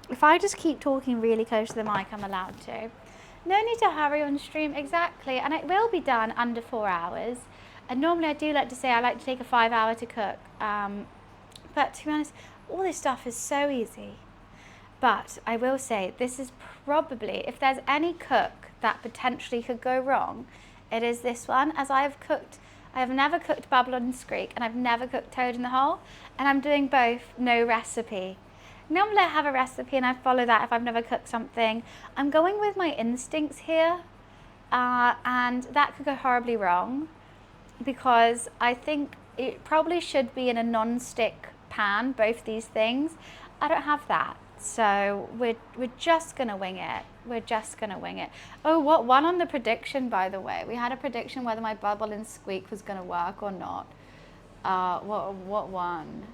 If I just keep talking really close to the mic, I'm allowed to. No need to hurry on stream, exactly, and it will be done under 4 hours. And normally I do like to say I like to take a 5 hour to cook, but to be honest, all this stuff is so easy. But I will say this is probably, if there's any cook that potentially could go wrong, it is this one. As I have never cooked bubble and squeak, and I've never cooked toad in the hole, and I'm doing both no recipe. Normally I have a recipe and I follow that if I've never cooked something. I'm going with my instincts here, and that could go horribly wrong, because I think it probably should be in a non-stick pan, both these things. I don't have that, so we're just gonna wing it. We're just gonna wing it. Oh, what one on the prediction, by the way? We had a prediction whether my bubble and squeak was gonna work or not. What one?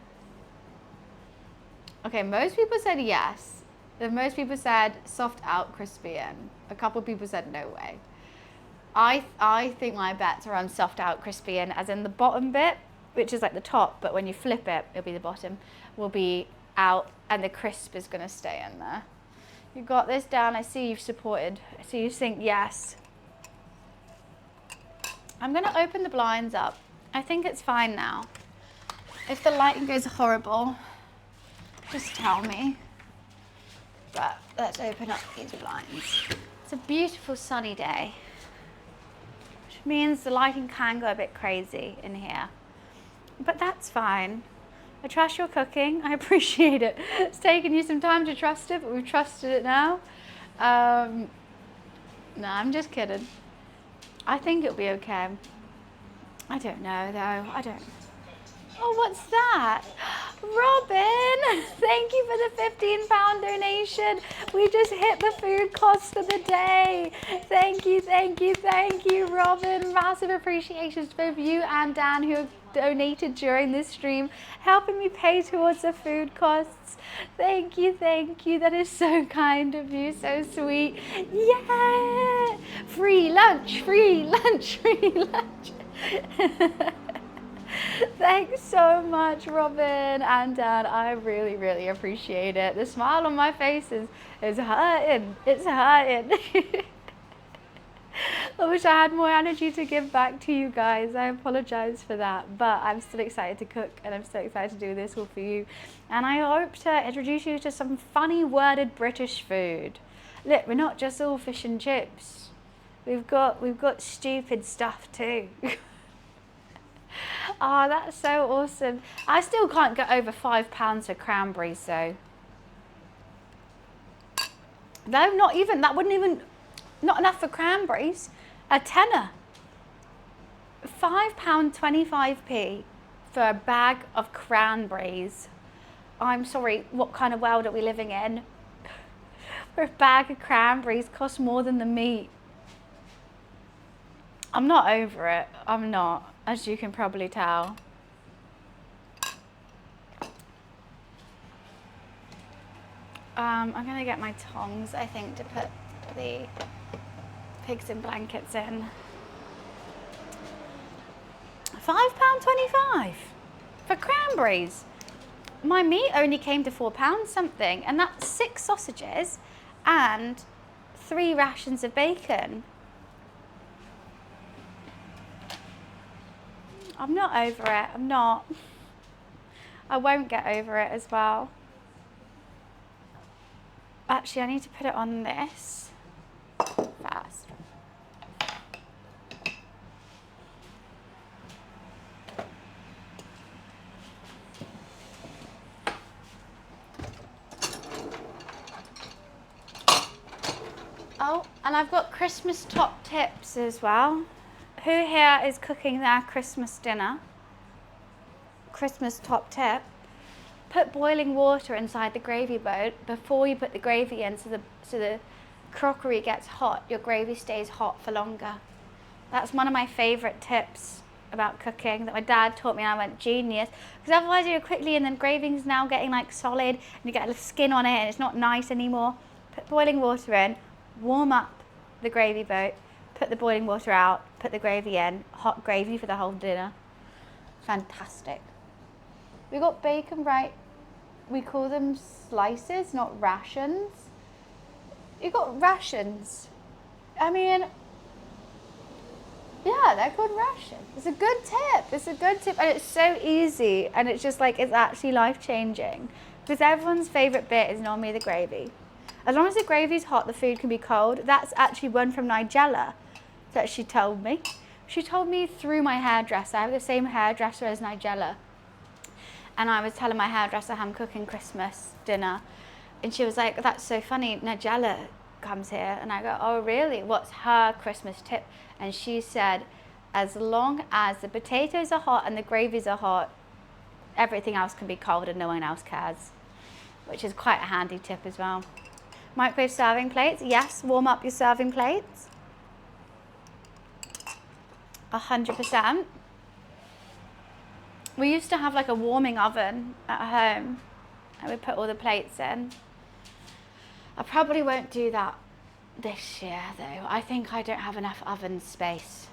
Okay, most people said yes. Most people said soft out, crispy in. A couple people said no way. I think my bets are on soft out, crispy in, as in the bottom bit, which is like the top, but when you flip it, it'll be the bottom, will be out, and the crisp is gonna stay in there. You got this down. I see you've supported. I see you think yes. I'm gonna open the blinds up. I think it's fine now. If the lighting goes horrible, just tell me. But let's open up these blinds. It's a beautiful sunny day, which means the lighting can go a bit crazy in here. But that's fine. I trust your cooking. I appreciate it. It's taken you some time to trust it, but we've trusted it now. No, I'm just kidding. I think it'll be okay. I don't know though. I don't. Oh, what's that? Robin, thank you for the £15 donation. We just hit the food cost of the day. Thank you, thank you, thank you, Robin. Massive appreciation to both you and Dan who have donated during this stream, helping me pay towards the food costs. Thank you, thank you. That is so kind of you, so sweet. Yeah! Free lunch, free lunch, free lunch. Thanks so much, Robin and Dan. I really, really appreciate it. The smile on my face is hurting. It's hurting. I wish I had more energy to give back to you guys. I apologize for that, but I'm still excited to cook, and I'm so excited to do this all for you. And I hope to introduce you to some funny worded British food. Look, we're not just all fish and chips. We've got stupid stuff too. Oh, that's so awesome. I still can't get over £5 for cranberries though. No, not even, that wouldn't even, not enough for cranberries. A tenner. £5.25p for a bag of cranberries. I'm sorry, what kind of world are we living in? For a bag of cranberries costs more than the meat. I'm not over it. I'm not, as you can probably tell. I'm gonna get my tongs, I think, to put the pigs in blankets in. £5.25 for cranberries. My meat only came to £4 something, and that's 6 sausages and 3 rations of bacon. I'm not over it, I'm not. I won't get over it as well. Actually, I need to put it on this first. Oh, and I've got Christmas top tips as well. Who here is cooking their Christmas dinner? Christmas top tip. Put boiling water inside the gravy boat before you put the gravy in, so the crockery gets hot. Your gravy stays hot for longer. That's one of my favourite tips about cooking that my dad taught me, and I went, genius. Because otherwise you're quickly, and then gravy's now getting like solid, and you get a skin on it, and it's not nice anymore. Put boiling water in, warm up the gravy boat, put the boiling water out, put the gravy in, hot gravy for the whole dinner. Fantastic. We got bacon, right? We call them slices, not rations. You got rations. I mean, yeah, they're called rations. It's a good tip. It's a good tip, and it's so easy, and it's just like, it's actually life-changing. Because everyone's favourite bit is normally the gravy. As long as the gravy's hot, the food can be cold. That's actually one from Nigella that she told me. She told me through my hairdresser. I have the same hairdresser as Nigella. And I was telling my hairdresser how I'm cooking Christmas dinner. And she was like, that's so funny, Nigella comes here. And I go, oh really? What's her Christmas tip? And she said, as long as the potatoes are hot and the gravies are hot, everything else can be cold and no one else cares. Which is quite a handy tip as well. Microwave serving plates, yes, warm up your serving plates. 100%. We used to have like a warming oven at home, and we put all the plates in. I probably won't do that this year though. I think I don't have enough oven space.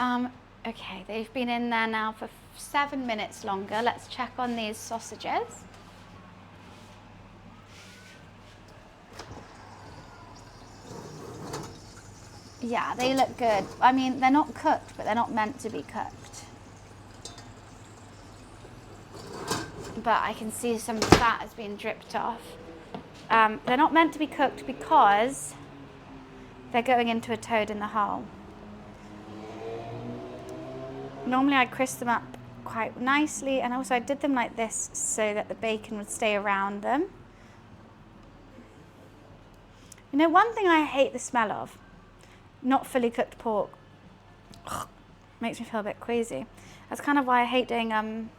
Okay, they've been in there now for 7 minutes longer. Let's check on these sausages. Yeah, they look good. I mean, they're not cooked, but they're not meant to be cooked. But I can see some fat has been dripped off. They're not meant to be cooked because they're going into a toad in the hole. Normally I crisp them up quite nicely, and also I did them like this so that the bacon would stay around them. You know, one thing I hate the smell of, not fully cooked pork. Ugh, makes me feel a bit queasy. That's kind of why I hate doing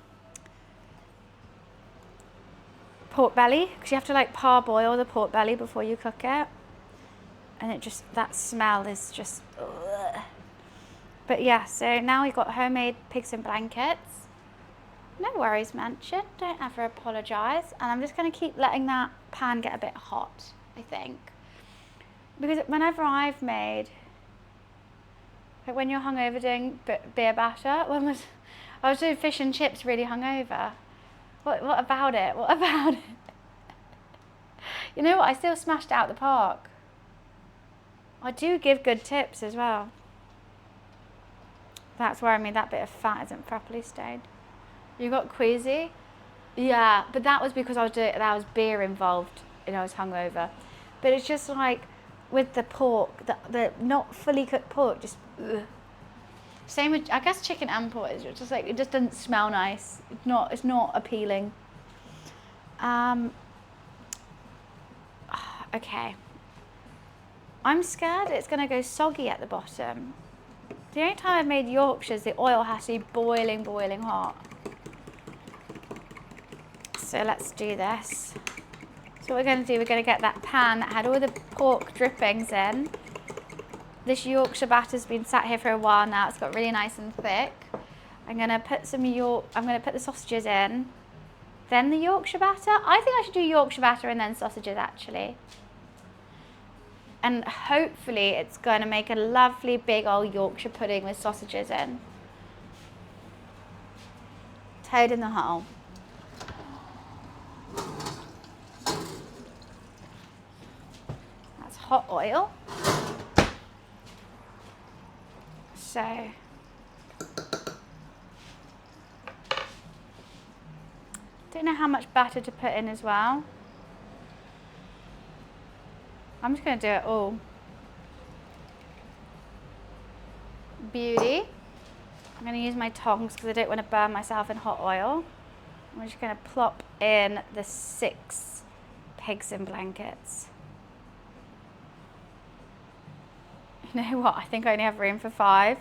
pork belly, because you have to like parboil the pork belly before you cook it, and it just, that smell is just ugh. But yeah, so now we've got homemade pigs in blankets. No worries, Mansion, don't ever apologise. And I'm just going to keep letting that pan get a bit hot, I think, because whenever I've made, like when you're hungover doing beer batter, I was doing fish and chips really hungover. What about it? What about it? You know what? I still smashed it out the park. I do give good tips as well. That's where I mean that bit of fat isn't properly stayed. You got queasy? Yeah, but that was because there was beer involved and I was hungover. But it's just like with the pork, the not fully cooked pork, just ugh. Same with, I guess, chicken and pork. It's just like, it just doesn't smell nice. It's not appealing. Okay. I'm scared it's going to go soggy at the bottom. The only time I've made Yorkshires, the oil has to be boiling, boiling hot. So let's do this. So what we're going to do, we're going to get that pan that had all the pork drippings in. This Yorkshire batter's been sat here for a while now. It's got really nice and thick. I'm going to put the sausages in then the Yorkshire batter. I think I should do Yorkshire batter and then sausages actually. And hopefully it's going to make a lovely big old Yorkshire pudding with sausages in. Toad in the hole. That's hot oil. So don't know how much batter to put in as well. I'm just going to do it all. Beauty. I'm going to use my tongs because I don't want to burn myself in hot oil. I'm just going to plop in the 6 pigs in blankets. You know what? I think I only have room for 5.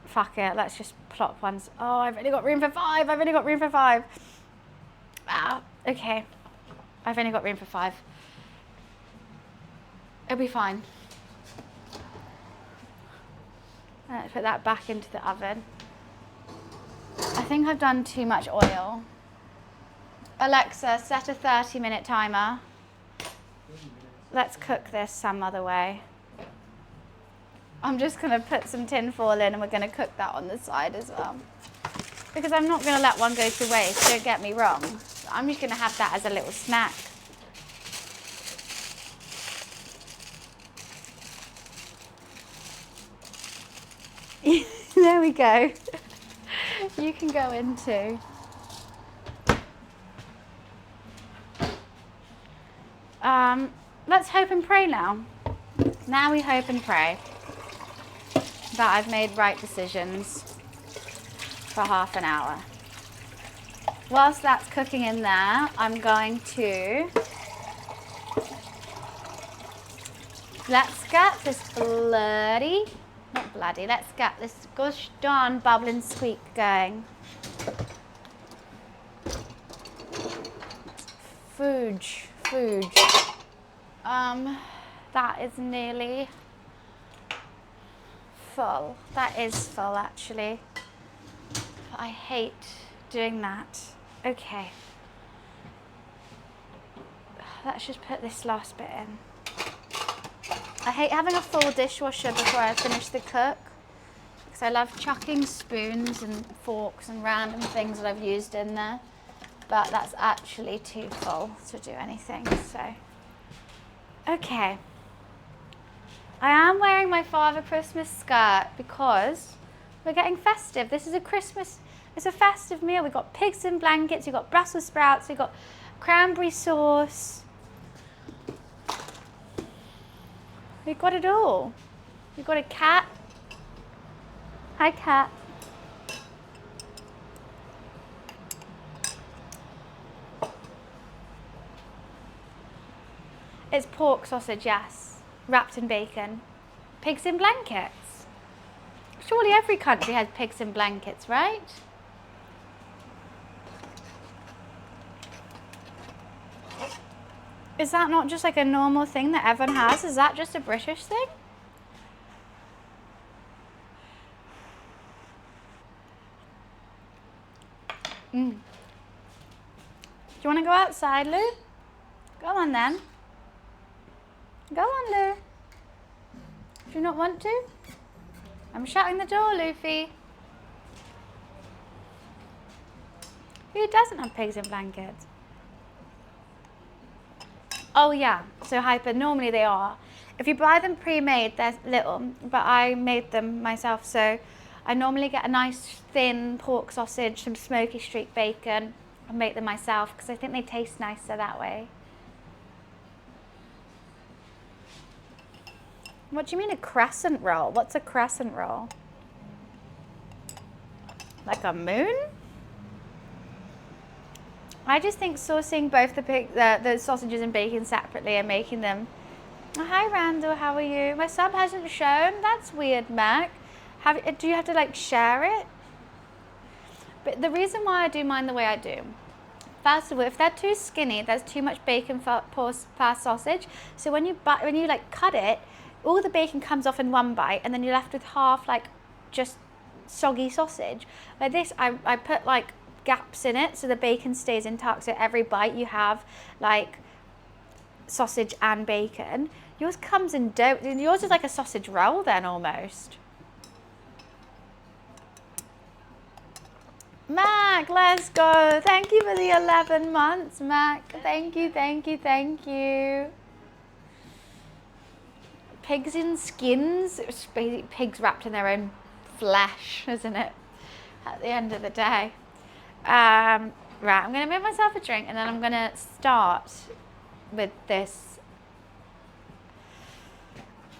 Fuck it, let's just plop ones. Oh, I've only got room for 5. I've only got room for 5. Ah, okay. I've only got room for 5. It'll be fine. Let's put that back into the oven. I think I've done too much oil. Alexa, set a 30-minute timer. Let's cook this some other way. I'm just going to put some tin foil in and we're going to cook that on the side as well. Because I'm not going to let one go to waste, don't get me wrong. I'm just going to have that as a little snack. There we go. You can go in too. Let's hope and pray now. Now we hope and pray that I've made right decisions for half an hour. Whilst that's cooking in there, I'm going to, let's get this let's get this gosh darn bubbling squeak going. Fooge. That is nearly full. That is full actually. I hate doing that. Okay. Let's just put this last bit in. I hate having a full dishwasher before I finish the cook because I love chucking spoons and forks and random things that I've used in there, but that's actually too full to do anything, so. Okay. I am wearing my Father Christmas skirt because we're getting festive. This is a Christmas, it's a festive meal. We've got pigs in blankets, we've got Brussels sprouts, we've got cranberry sauce. We've got it all. We've got a cat. Hi, cat. It's pork sausage, yes. Wrapped in bacon. Pigs in blankets. Surely every country has pigs in blankets, right? Is that not just like a normal thing that everyone has? Is that just a British thing? Do you want to go outside, Lou? Go on then. Go on, Lou. Do you not want to? I'm shutting the door, Luffy. Who doesn't have pigs in blankets? Oh yeah, so Hyper, normally they are. If you buy them pre-made, they're little, but I made them myself, so I normally get a nice thin pork sausage, some smoky streak bacon, and make them myself, because I think they taste nicer that way. What do you mean a crescent roll? What's a crescent roll? Like a moon? I just think saucing both the sausages and bacon separately and making them. Oh, hi Randall, how are you? My sub hasn't shown. That's weird, Mac. Do you have to like share it? But the reason why I do mine the way I do, first of all, if they're too skinny, there's too much bacon per sausage. So when you like cut it, all the bacon comes off in one bite, and then you're left with half like just soggy sausage. Like this, I put like gaps in it so the bacon stays intact, so every bite you have like sausage and bacon. Yours comes in dough. Yours is like a sausage roll then almost. Mac, let's go. Thank you for the 11 months, Mac. Thank you, thank you, thank you. Pigs in skins. It's basically pigs wrapped in their own flesh, isn't it? At the end of the day. Right, I'm going to make myself a drink and then I'm going to start with this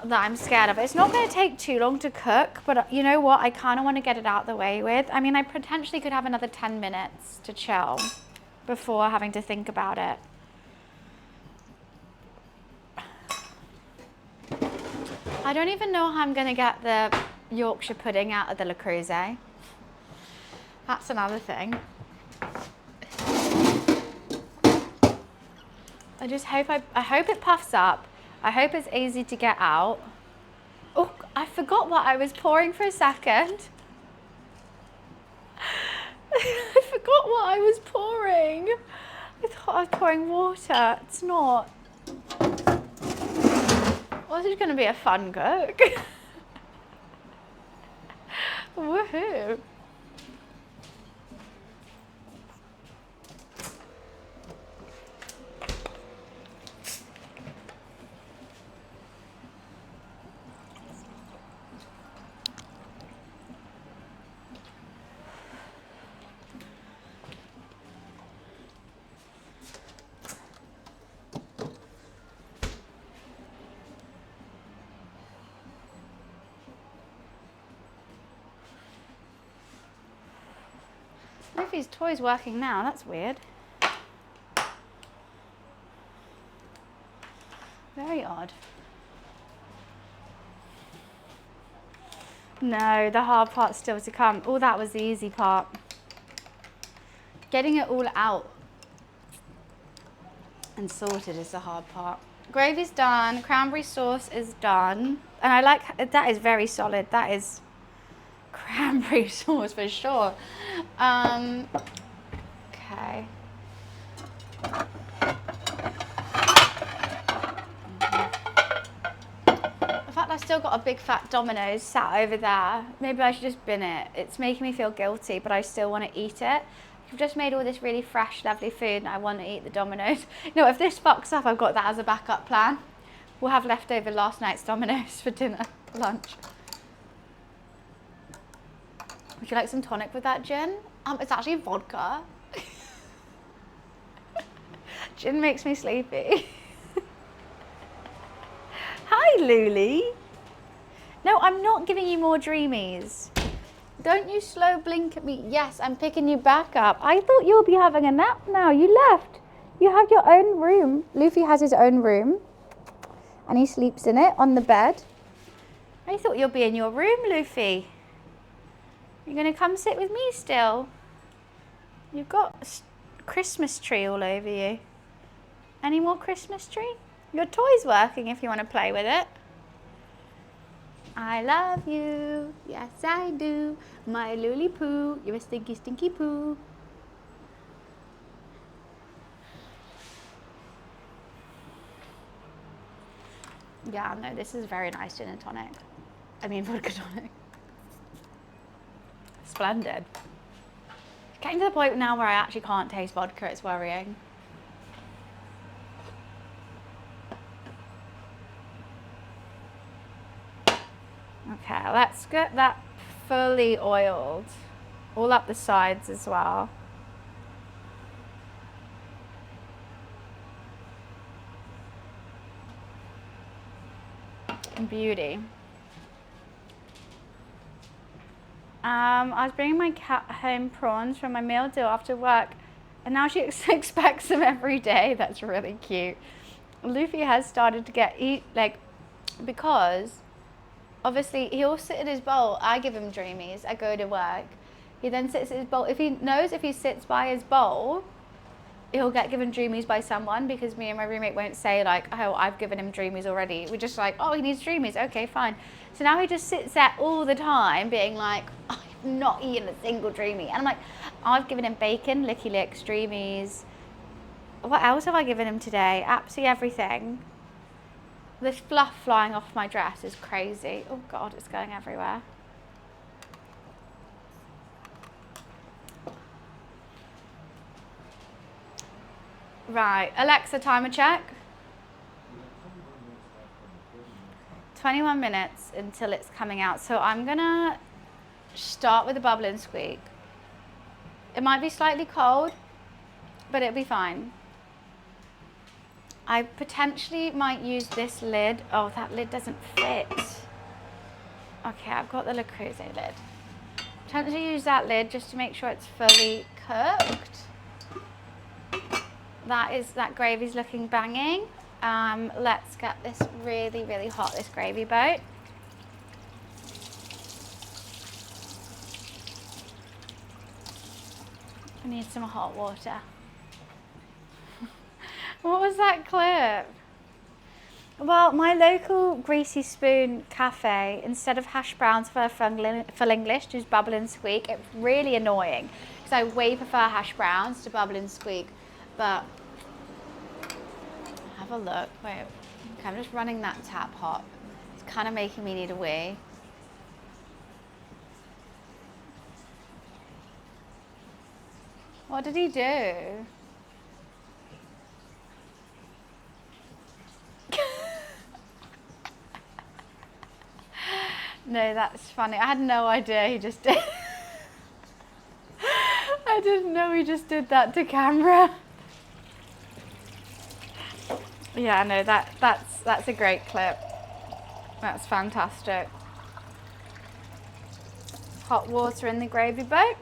that I'm scared of. It's not going to take too long to cook, but you know what? I kind of want to get it out the way with. I mean, I potentially could have another 10 minutes to chill before having to think about it. I don't even know how I'm going to get the Yorkshire pudding out of the Le Creuset. That's another thing. I just hope I hope it puffs up. I hope it's easy to get out. Oh, I forgot what I was pouring for a second. I forgot what I was pouring. I thought I was pouring water. It's not. Well, this is going to be a fun cook. Woohoo. Luffy's toy's working now, that's weird. Very odd. No, the hard part's still to come. Oh, that was the easy part. Getting it all out and sorted is the hard part. Gravy's done, cranberry sauce is done. And I like, that is very solid. That is cranberry sauce for sure. Okay. In fact, I've still got a big fat Domino's sat over there. Maybe I should just bin it. It's making me feel guilty, but I still want to eat it. I've just made all this really fresh, lovely food and I want to eat the Domino's. You know, if this fucks up, I've got that as a backup plan. We'll have leftover last night's Domino's for dinner, lunch. Would you like some tonic with that gin? It's actually vodka. Gin makes me sleepy. Hi, Luli. No, I'm not giving you more dreamies. Don't you slow blink at me. Yes, I'm picking you back up. I thought you'll be having a nap now. You left. You have your own room. Luffy has his own room. And he sleeps in it on the bed. I thought you'll be in your room, Luffy. You're going to come sit with me still? You've got a Christmas tree all over you. Any more Christmas tree? Your toy's working if you want to play with it. I love you. Yes, I do. My Luli poo. You're a stinky, stinky poo. Yeah, no, this is very nice gin and tonic. I mean, vodka tonic. Splendid. Getting to the point now where I actually can't taste vodka, it's worrying. Okay, let's get that fully oiled. All up the sides as well. Beauty. I was bringing my cat home prawns from my meal deal after work, and now she expects them every day. That's really cute. Luffy has started to because obviously he'll sit at his bowl. I give him dreamies. I go to work. He then sits at his bowl. If he sits by his bowl, he'll get given dreamies by someone, because me and my roommate won't say like, oh, I've given him dreamies already. We're just like, oh, he needs dreamies. Okay, fine. So now he just sits there all the time being like, I've not eaten a single dreamie. And I'm like, I've given him bacon, licky licks, dreamies. What else have I given him today? Absolutely everything. This fluff flying off my dress is crazy. Oh God, it's going everywhere. Right, Alexa, timer check. 21 minutes until it's coming out. So I'm gonna start with the bubble and squeak. It might be slightly cold, but it'll be fine. I potentially might use this lid. Oh, that lid doesn't fit. Okay, I've got the Le Creuset lid. Potentially use that lid just to make sure it's fully cooked. That gravy's looking banging. Let's get this really, really hot, this gravy boat. I need some hot water. What was that clip? Well, my local Greasy Spoon cafe, instead of hash browns for full English, just bubble and squeak. It's really annoying because I way prefer hash browns to bubble and squeak. But have a look. Wait, okay, I'm just running that tap hot. It's kind of making me need a wee. What did he do? No, that's funny. I had no idea he just did. I didn't know he just did that to camera. Yeah, no, that's a great clip. That's fantastic. Hot water in the gravy boat.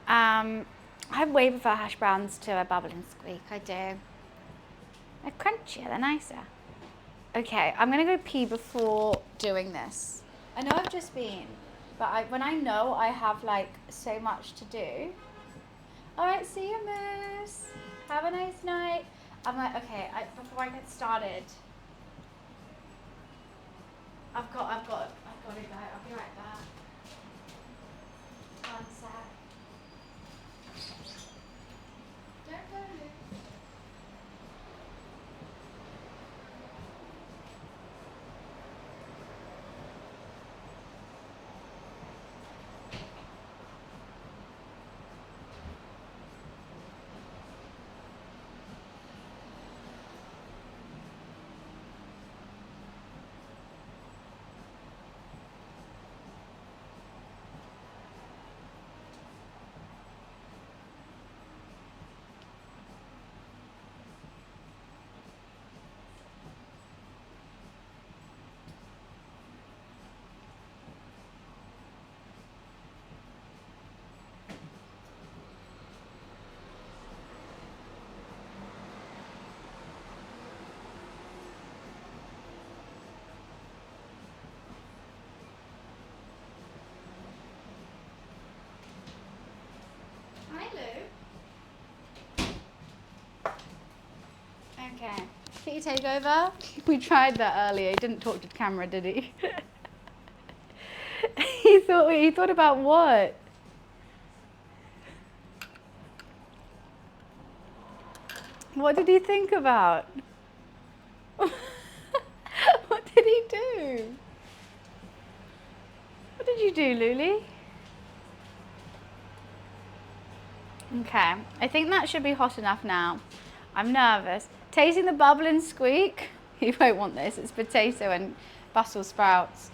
I way prefer hash browns to a bubble and squeak. I do. They're crunchier. They're nicer. Okay, I'm gonna go pee before doing this. I know I've just been, but when I know I have like so much to do. All right, see you, Moose. Have a nice night. I'm like, okay, before I get started, I've got to go. I'll be right back. One sec. Don't go, Luke. Okay, kitty takeover. We tried that earlier. He didn't talk to the camera, did he? He thought about what? What did he think about? What did he do? What did you do, Luli? Okay, I think that should be hot enough now. I'm nervous. Tasting the bubble and squeak. You won't want this. It's potato and Brussels sprouts.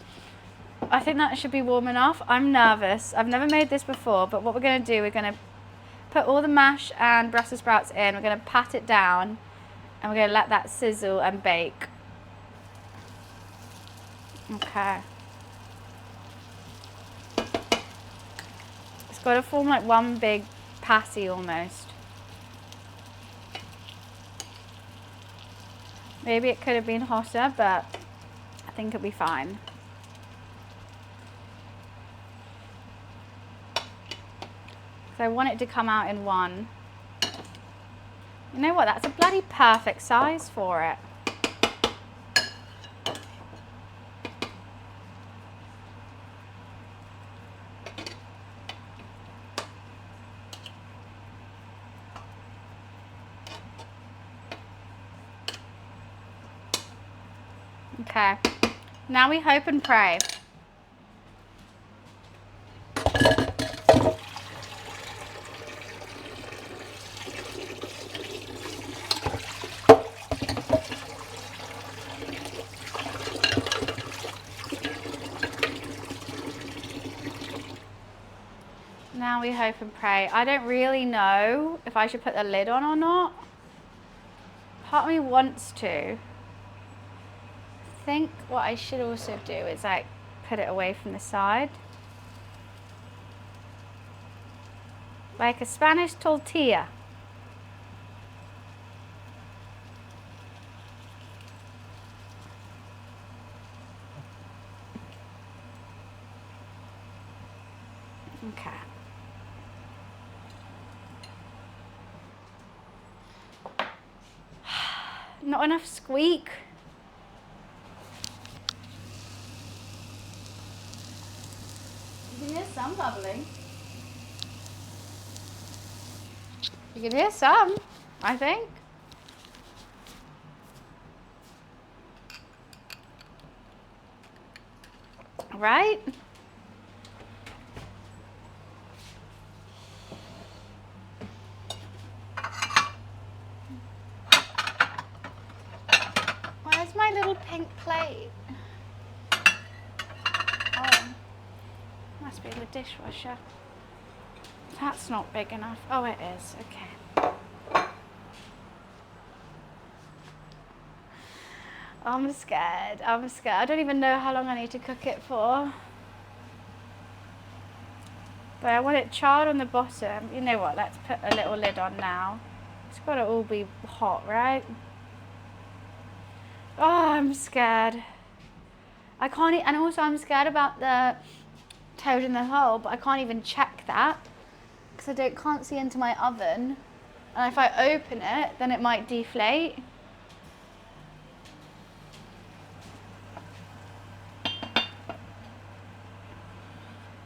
I think that should be warm enough. I'm nervous. I've never made this before, but what we're going to do, we're going to put all the mash and Brussels sprouts in. We're going to pat it down and we're going to let that sizzle and bake. Okay. It's got to form like one big patty almost. Maybe it could have been hotter, but I think it'll be fine. So I want it to come out in one. You know what? That's a bloody perfect size for it. Okay, now we hope and pray. Now we hope and pray. I don't really know if I should put the lid on or not. Part of me wants to. I think what I should also do is like put it away from the side. Like a Spanish tortilla. Okay. Not enough squeak. You can hear some bubbling. You can hear some, I think. Right? Where's my little pink plate? Oh, must be in the dishwasher. That's not big enough. Oh, it is. Okay. I'm scared. I'm scared. I don't even know how long I need to cook it for. But I want it charred on the bottom. You know what? Let's put a little lid on now. It's got to all be hot, right? Oh, I'm scared. I can't and also I'm scared about the toad in the hole, but I can't even check that because I can't see into my oven. And if I open it, then it might deflate.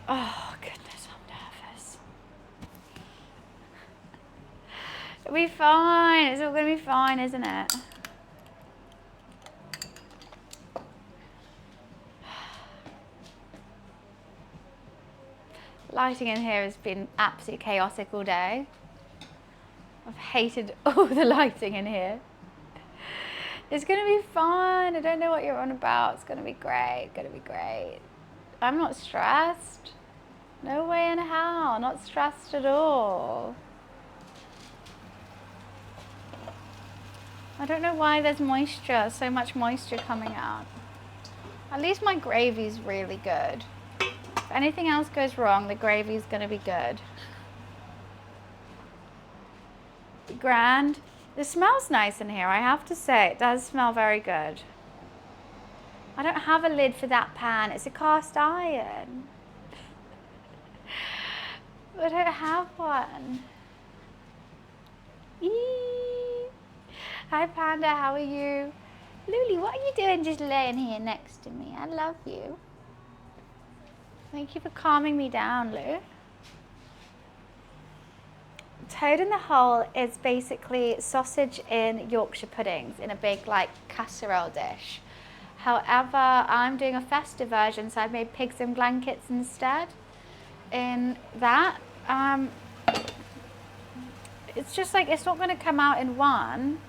Oh, goodness, I'm nervous. It'll be fine. It's all going to be fine, isn't it? Lighting in here has been absolutely chaotic all day. I've hated all the lighting in here. It's going to be fun. I don't know what you're on about. It's going to be great. It's going to be great. I'm not stressed. No way in hell. Not stressed at all. I don't know why there's moisture, so much moisture coming out. At least my gravy's really good. If anything else goes wrong, the gravy's going to be good. Grand. It smells nice in here, I have to say. It does smell very good. I don't have a lid for that pan. It's a cast iron. I don't have one. Eee. Hi Panda, how are you? Luli, what are you doing just laying here next to me? I love you. Thank you for calming me down, Lou. Toad in the hole is basically sausage in Yorkshire puddings in a big like casserole dish. However, I'm doing a festive version, so I've made pigs in blankets instead. In that, it's just like it's not going to come out in one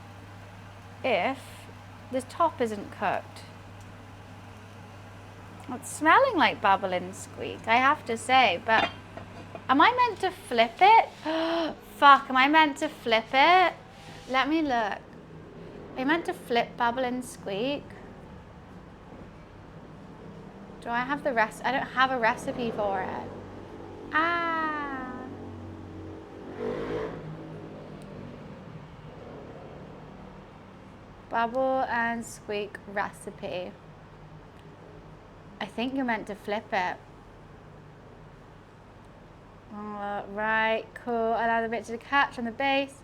if the top isn't cooked. It's smelling like bubbling squeak, I have to say, but am I meant to flip it? Fuck, am I meant to flip it? Let me look. Are you meant to flip bubble and squeak? Do I have the I don't have a recipe for it. Ah. Bubble and squeak recipe. I think you're meant to flip it. Right, cool. Allow the bit to catch on the base.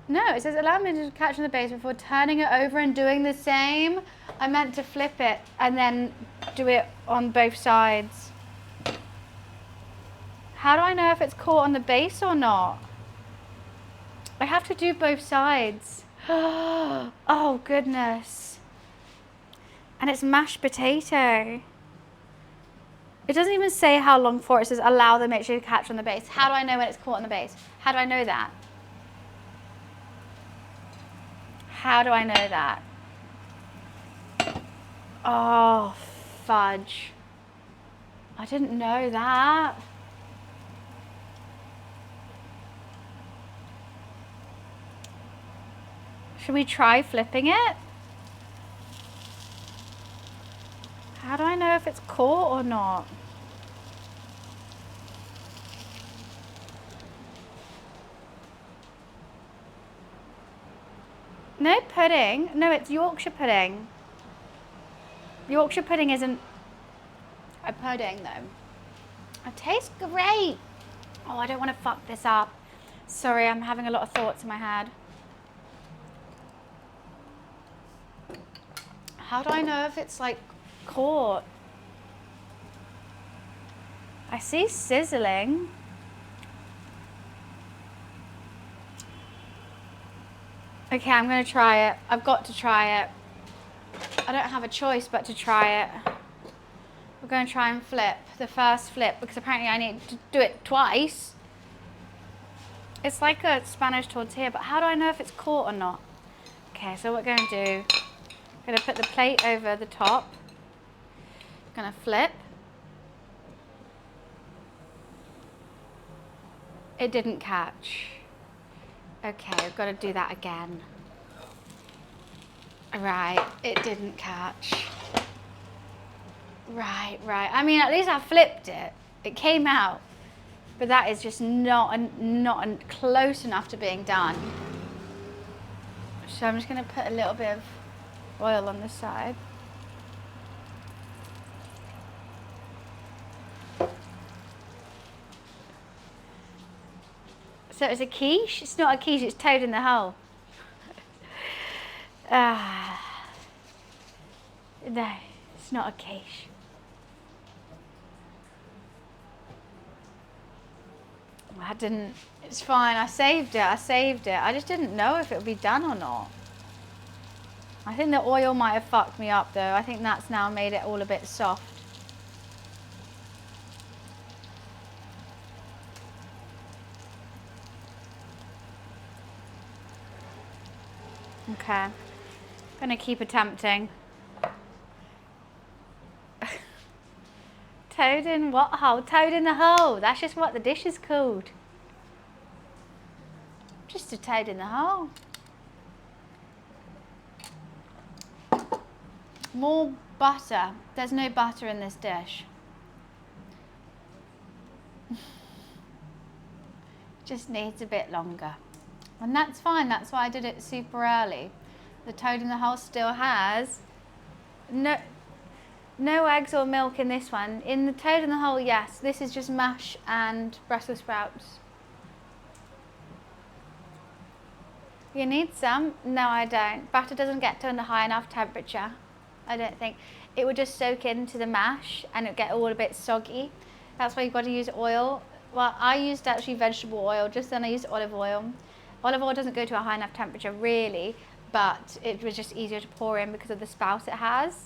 No, it says allow me to catch on the base before turning it over and doing the same. I meant to flip it and then do it on both sides. How do I know if it's caught on the base or not? I have to do both sides. Oh, goodness. And it's mashed potato. It doesn't even say how long for. It says allow the mixture to catch on the base. How do I know when it's caught on the base? How do I know that? How do I know that? Oh, fudge. I didn't know that. Should we try flipping it? How do I know if it's caught or not? No pudding. No, it's Yorkshire pudding. Yorkshire pudding isn't a pudding though. It tastes great. Oh, I don't want to fuck this up. Sorry, I'm having a lot of thoughts in my head. How do I know if it's like caught? I see sizzling. Okay, I'm gonna try it. I've got to try it. I don't have a choice but to try it. We're gonna try and flip the first flip because apparently I need to do it twice. It's like a Spanish tortilla, but how do I know if it's caught or not? Okay, so what we're gonna do, I'm gonna put the plate over the top. Gonna flip. It didn't catch. Okay, I've got to do that again. Right, it didn't catch. Right. I mean, at least I flipped it. It came out. But that is just not close enough to being done. So I'm just going to put a little bit of oil on the side. So it's a quiche? It's not a quiche, it's toad in the hole. No, it's not a quiche. I didn't, it's fine, I saved it. I just didn't know if it would be done or not. I think the oil might have fucked me up though. I think that's now made it all a bit soft. Okay, gonna keep attempting. Toad in what hole? Toad in the hole. That's just what the dish is called. Just a toad in the hole. More butter. There's no butter in this dish. Just needs a bit longer. And that's fine, that's why I did it super early. The toad in the hole still has no eggs or milk in this one. In the toad in the hole, yes, this is just mash and Brussels sprouts. You need some? No, I don't. Butter doesn't get to a high enough temperature, I don't think. It would just soak into the mash and it'd get all a bit soggy. That's why you've got to use oil. Well, I used actually vegetable oil, just then I used olive oil. Olive oil doesn't go to a high enough temperature really, but it was just easier to pour in because of the spout it has.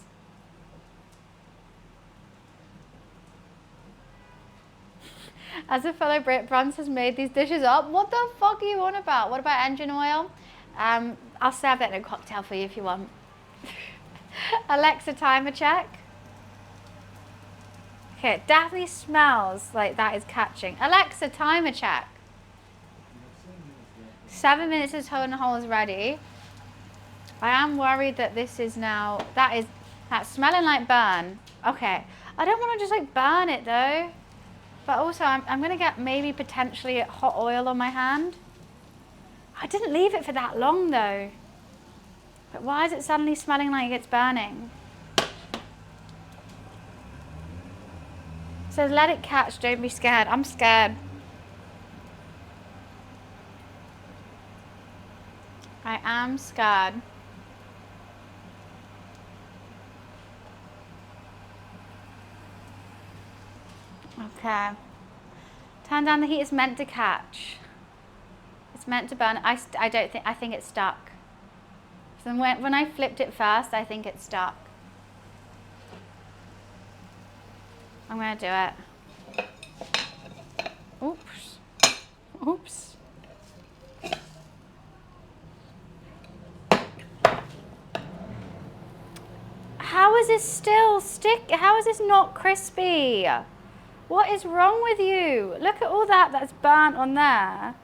As a fellow Brit, Brans has made these dishes up. What the fuck are you on about? What about engine oil? I'll serve that in a cocktail for you if you want. Alexa, timer check. Okay, it definitely smells like that is catching. Alexa, timer check. 7 minutes is toe in the hole is ready. I am worried that this is now, that's smelling like burn. Okay, I don't want to just like burn it though. But also I'm going to get maybe potentially hot oil on my hand. I didn't leave it for that long though. But why is it suddenly smelling like it's burning? So let it catch, don't be scared. I'm scared. I am scared. Okay. Turn down the heat. It's meant to catch. It's meant to burn. I think it's stuck. So when I flipped it first, I think it's stuck. I'm gonna do it. Oops. Oops. How is this still how is this not crispy? What is wrong with you? Look at all that's burnt on there.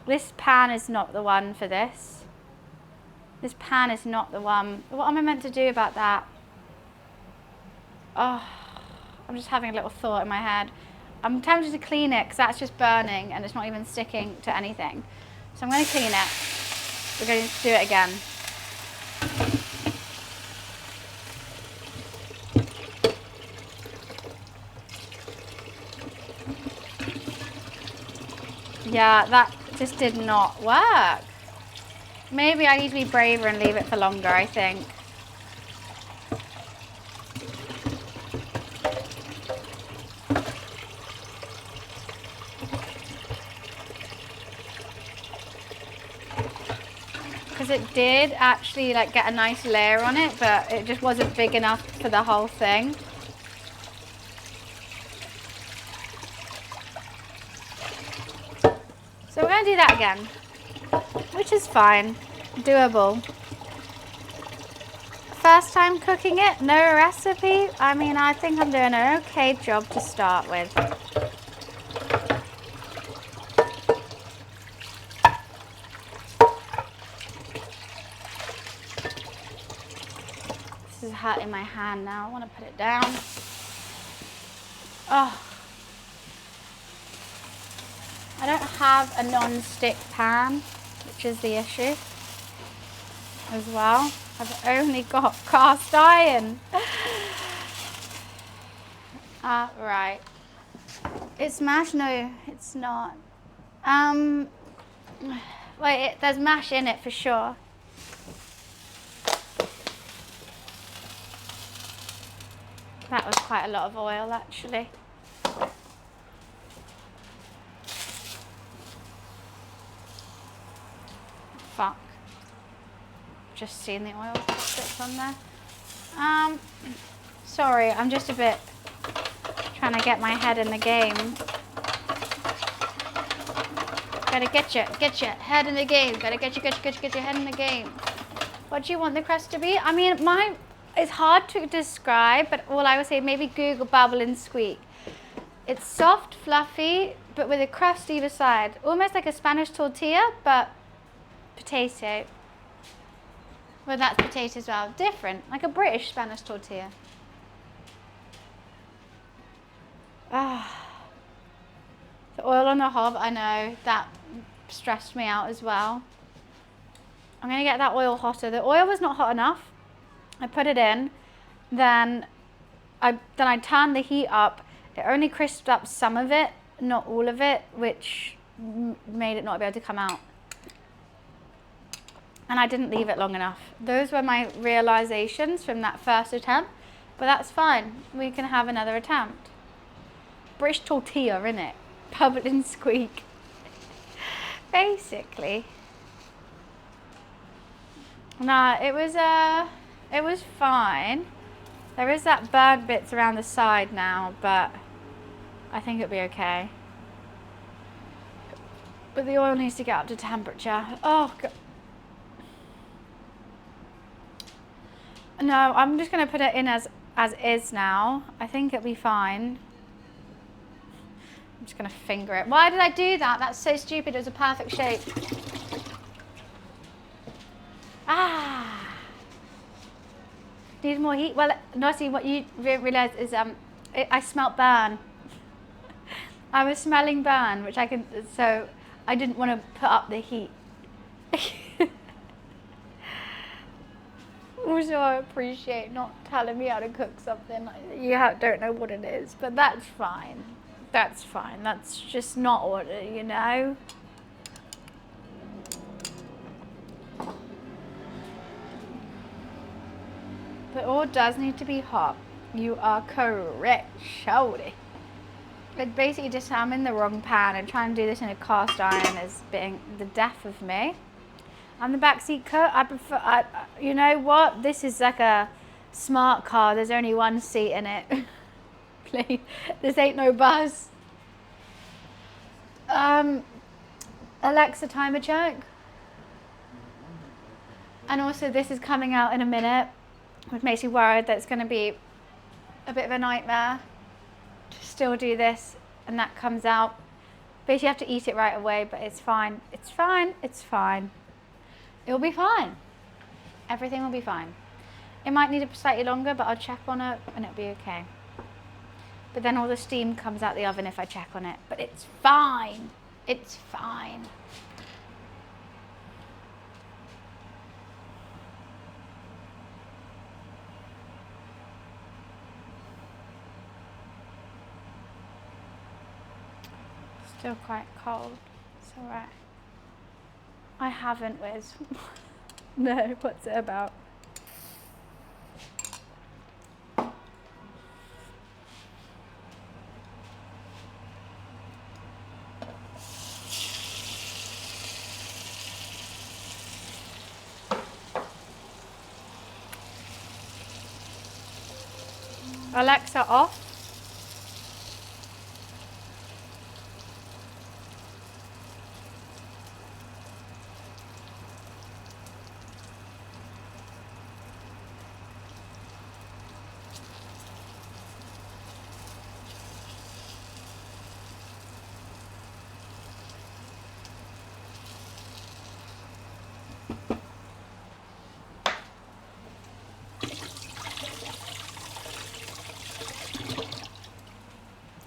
This pan is not the one for this. This pan is not the one. What am I meant to do about that? Oh, I'm just having a little thought in my head. I'm tempted to clean it because that's just burning and it's not even sticking to anything. So I'm going to clean it. We're going to do it again. Yeah, that just did not work. Maybe I need to be braver and leave it for longer, I think. Because it did actually like get a nice layer on it, but it just wasn't big enough for the whole thing. So we're going to do that again, which is fine, doable. First time cooking it, no recipe. I mean, I think I'm doing an okay job to start with. This is hurting my hand now. I want to put it down. Oh. I don't have a non-stick pan, which is the issue as well. I've only got cast iron. Right. It's mash? No, it's not. Wait, there's mash in it for sure. That was quite a lot of oil, actually. Fuck. Just seen the oil bits on there. Sorry, I'm just a bit trying to get my head in the game. Gotta get your head in the game. Gotta get your head in the game. What do you want the crust to be? I mean, it's hard to describe, but all I would say, maybe Google bubble and squeak. It's soft, fluffy, but with a crust either side. Almost like a Spanish tortilla, but potato. Well, that's potato as well. Different, like a British Spanish tortilla. The oil on the hob, I know, that stressed me out as well. I'm gonna get that oil hotter. The oil was not hot enough. I put it in, then I turned the heat up. It only crisped up some of it, not all of it, which made it not be able to come out. And I didn't leave it long enough. Those were my realizations from that first attempt, but that's fine. We can have another attempt. British tortilla, innit? Bubble and squeak. Basically. Nah, it was fine. There is that burnt bits around the side now, but I think it'll be okay. But the oil needs to get up to temperature. Oh, God. No, I'm just going to put it in as is now. I think it'll be fine. I'm just going to finger it. Why did I do that? That's so stupid. It was a perfect shape. Need more heat? Well, Nossie, what you realise is I smelt burn. I was smelling burn, so I didn't want to put up the heat. Also, I appreciate not telling me how to cook something. You don't know what it is, but that's fine. That's fine. That's just not order, you know? The oil does need to be hot. You are correct, shawty. It basically just, I'm in the wrong pan, and trying to do this in a cast iron is being the death of me. I'm the backseat cook. I prefer, you know what? This is like a smart car. There's only one seat in it. Literally, this ain't no bus. Alexa, timer check. And also this is coming out in a minute, which makes me worried that it's going to be a bit of a nightmare to still do this, and that comes out. Basically you have to eat it right away, but it's fine. It's fine. It's fine. It'll be fine. Everything will be fine. It might need a slightly longer, but I'll check on it and it'll be okay. But then all the steam comes out the oven if I check on it. But it's fine. It's fine. Still quite cold. It's alright. I haven't, Wiz. No, what's it about? Alexa off.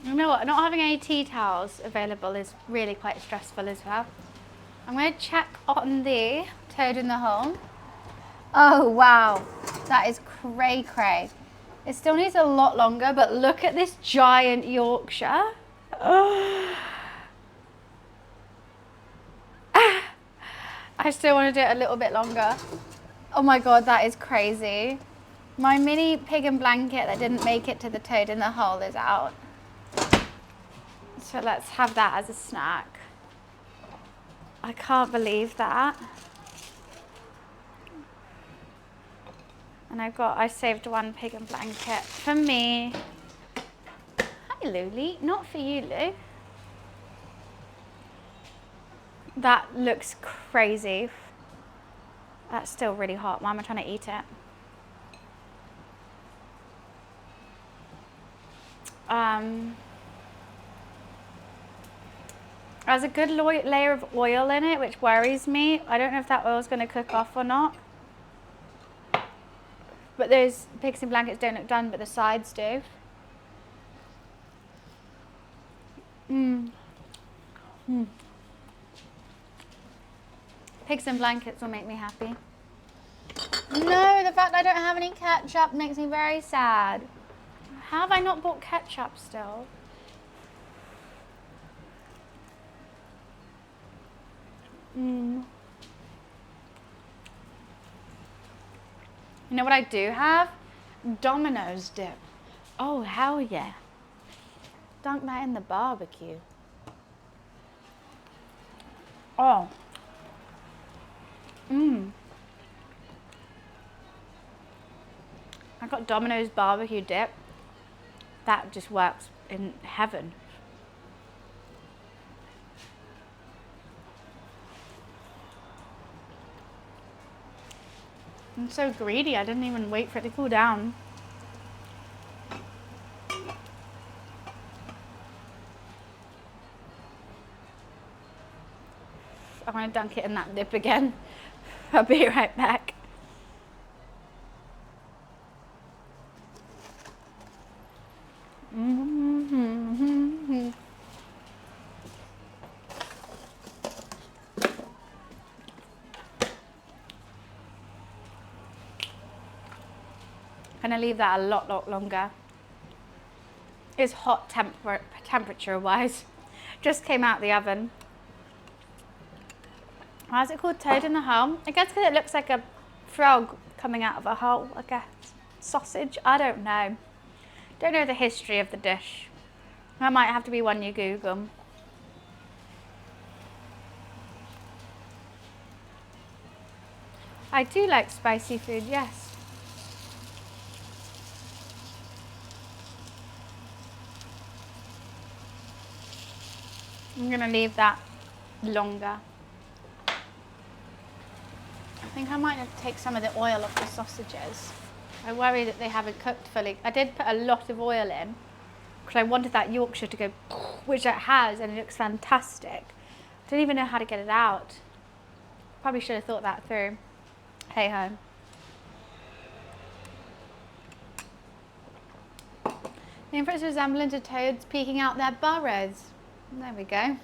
You know what, not having any tea towels available is really quite stressful as well. I'm going to check on the toad in the hole. Oh wow, that is cray cray. It still needs a lot longer, but look at this giant Yorkshire. Oh. I still want to do it a little bit longer. Oh my God, that is crazy. My mini pig and blanket that didn't make it to the toad in the hole is out. So let's have that as a snack. I can't believe that. And I saved one pig and blanket for me. Hi Luli, not for you Lou. That looks crazy. That's still really hot. Why am I trying to eat it? There's a good layer of oil in it, which worries me. I don't know if that oil's going to cook off or not. But those pigs and blankets don't look done, but the sides do. Pigs and blankets will make me happy. No, the fact I don't have any ketchup makes me very sad. How have I not bought ketchup still? You know what I do have? Domino's dip. Oh, hell yeah. Dunk that in the barbecue. Oh. I got Domino's barbecue dip. That just works in heaven. I'm so greedy, I didn't even wait for it to cool down. I'm gonna dunk it in that dip again. I'll be right back. Gonna leave that a lot longer. It's hot temperature wise. Just came out the oven. Why is it called toad in the hole? I guess because it looks like a frog coming out of a hole, like a sausage. I don't know. Don't know the history of the dish. That might have to be one you Google. I do like spicy food, yes. I'm gonna leave that longer. I think I might have to take some of the oil off the sausages. I worry that they haven't cooked fully. I did put a lot of oil in because I wanted that Yorkshire to go, which it has, and it looks fantastic. I don't even know how to get it out. Probably should have thought that through. Hey ho. The inference resemblance to toads peeking out their burrows. There we go.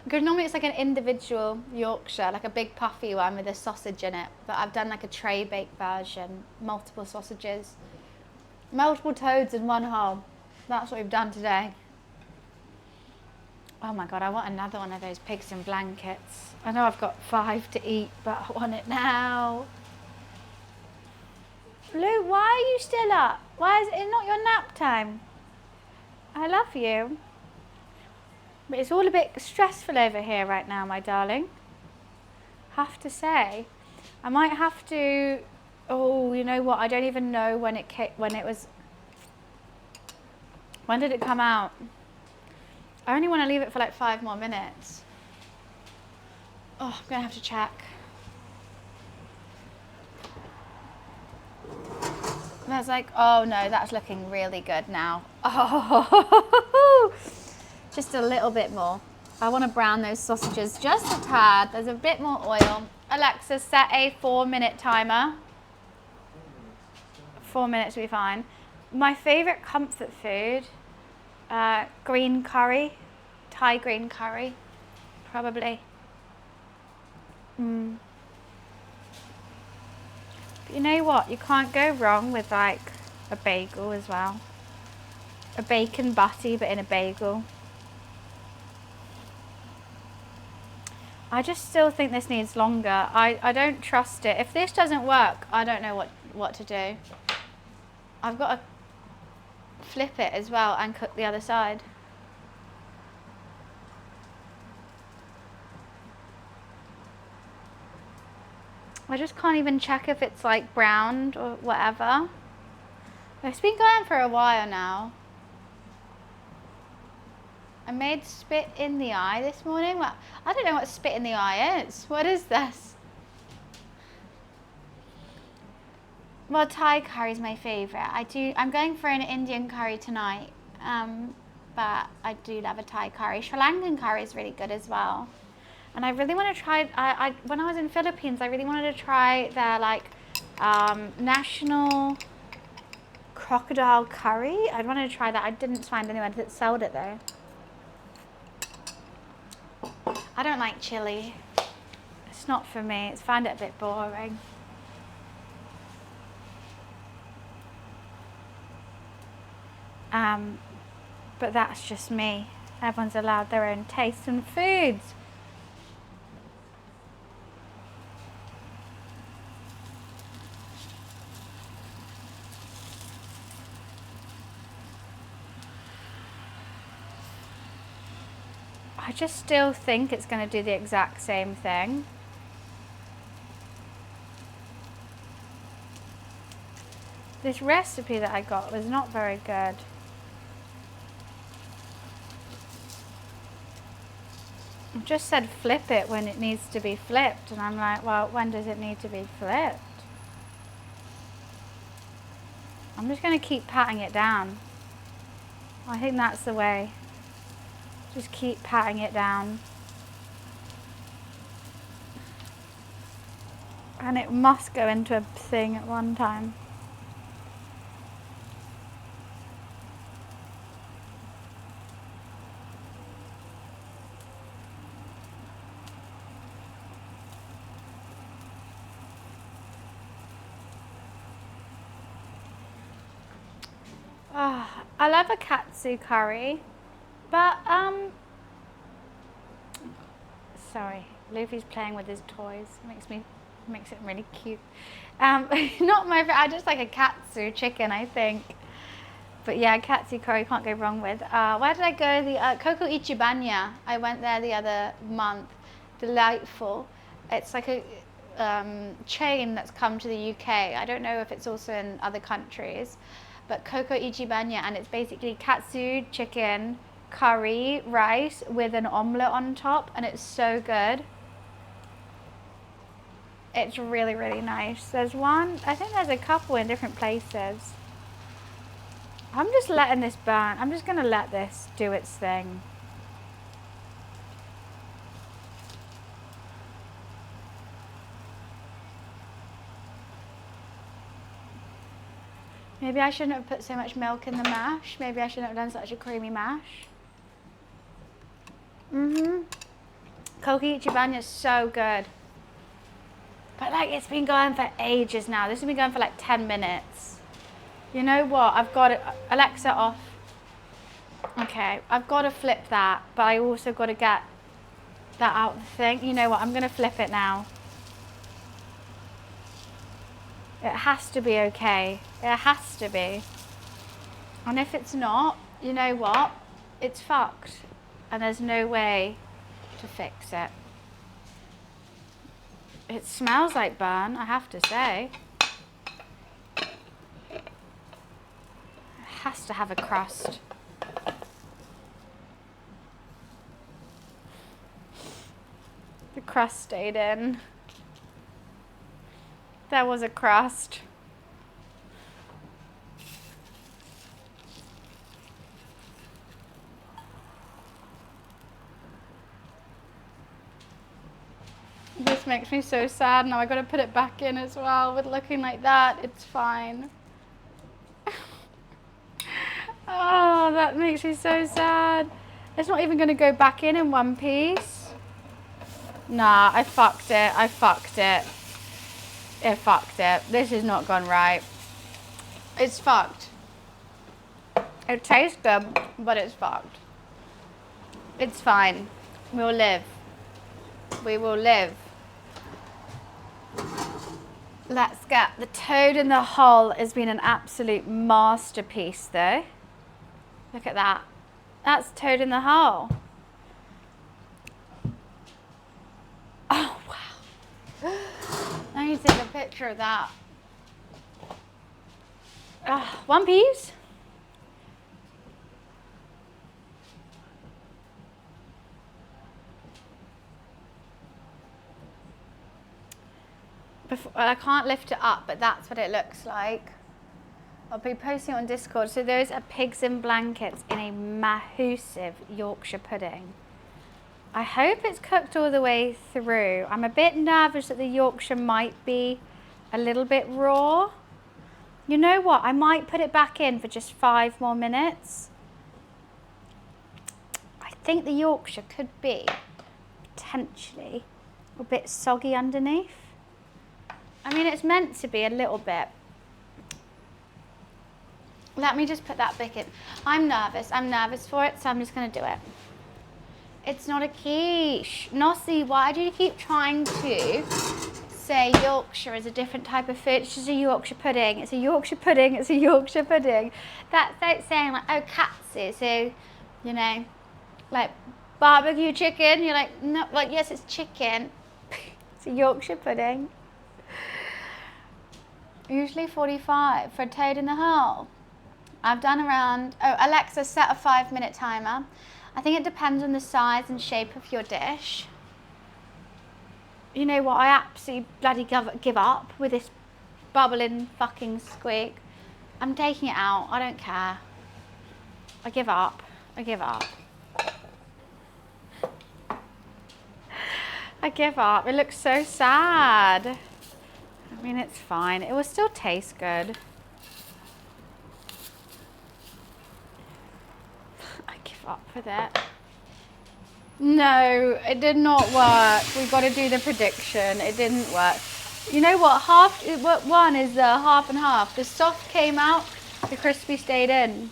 Because normally it's like an individual Yorkshire, like a big puffy one with a sausage in it. But I've done like a tray baked version, multiple sausages, multiple toads in one hole. That's what we've done today. Oh my God, I want another one of those pigs in blankets. I know I've got 5 to eat, but I want it now. Lou, why are you still up? Why is it not your nap time? I love you. But it's all a bit stressful over here right now, my darling. Have to say. I might have to, oh, you know what? I don't even know when it was, when did it come out? I only want to leave it for like 5 more minutes. Oh, I'm going to have to check. There's like, oh no, that's looking really good now. Oh, just a little bit more. I want to brown those sausages just a tad. There's a bit more oil. Alexa, set a 4-minute timer. 4 minutes will be fine. My favorite comfort food, green curry, Thai green curry, probably. But you know what? You can't go wrong with like a bagel as well. A bacon butty, but in a bagel. I just still think this needs longer. I don't trust it. If this doesn't work, I don't know what to do. I've got to flip it as well and cook the other side. I just can't even check if it's like browned or whatever. It's been going for a while now. I made spit in the eye this morning. Well, I don't know what spit in the eye is. What is this? Well, Thai curry is my favourite. I'm going for an Indian curry tonight, but I do love a Thai curry. Sri Lankan curry is really good as well. And I really want to try, when I was in Philippines, I really wanted to try their like national crocodile curry. I wanted to try that. I didn't find anyone that sold it though. I don't like chili. It's not for me. It's found it a bit boring. But that's just me. Everyone's allowed their own tastes in foods. I just still think it's going to do the exact same thing. This recipe that I got was not very good. It just said flip it when it needs to be flipped, and I'm like, well, when does it need to be flipped? I'm just going to keep patting it down. I think that's the way. Just keep patting it down. And it must go into a thing at one time. Oh, I love a katsu curry. But, sorry, Luffy's playing with his toys. Makes it really cute. Not my favorite. I just like a katsu chicken, I think. But yeah, katsu curry can't go wrong with. Where did I go? The Coco Ichibanya. I went there the other month. Delightful. It's like a chain that's come to the UK. I don't know if it's also in other countries. But Coco Ichibanya, and it's basically katsu chicken curry rice with an omelette on top, and it's so good. It's really, really nice. There's one, I think there's a couple in different places. I'm just letting this burn. I'm just gonna let this do its thing. Maybe I shouldn't have put so much milk in the mash. Maybe I shouldn't have done such a creamy mash. Koki Ichiban is so good. But like, it's been going for ages now. This has been going for like 10 minutes. You know what? I've got it. Alexa off. Okay, I've got to flip that, but I also got to get that out of the thing. You know what? I'm going to flip it now. It has to be okay. It has to be. And if it's not, you know what? It's fucked. And there's no way to fix it. It smells like burn, I have to say. It has to have a crust. The crust stayed in. There was a crust. This makes me so sad. Now I got to put it back in as well. With looking like that, it's fine. Oh, that makes me so sad. It's not even going to go back in one piece. Nah, I fucked it. I fucked it. It fucked it. This has not gone right. It's fucked. It tastes good, but it's fucked. It's fine. We'll live. We will live. Let's get the toad in the hole. Has been an absolute masterpiece though. Look at that. That's toad in the hole. Oh wow. I need to take a picture of that. One piece. I can't lift it up, but that's what it looks like. I'll be posting it on Discord. So those are pigs in blankets in a massive Yorkshire pudding. I hope it's cooked all the way through. I'm a bit nervous that the Yorkshire might be a little bit raw. You know what? I might put it back in for just 5 more minutes. I think the Yorkshire could be potentially a bit soggy underneath. I mean, it's meant to be a little bit. Let me just put that back in. I'm nervous for it, so I'm just going to do it. It's not a quiche. Nossi, why do you keep trying to say Yorkshire is a different type of food? It's just a Yorkshire pudding. It's a Yorkshire pudding. It's a Yorkshire pudding. That's like saying like, oh, katsu. So, you know, like barbecue chicken. You're like, no, like, yes, it's chicken. It's a Yorkshire pudding. Usually 45 for a toad in the hole. I've done around, oh, Alexa, set a 5-minute timer. I think it depends on the size and shape of your dish. You know what, I absolutely bloody give up with this bubbling fucking squeak. I'm taking it out, I don't care. I give up, I give up. I give up, it looks so sad. I mean, it's fine. It will still taste good. I give up with it. No, it did not work. We got to do the prediction. It didn't work. You know what? One is half and half. The soft came out, the crispy stayed in.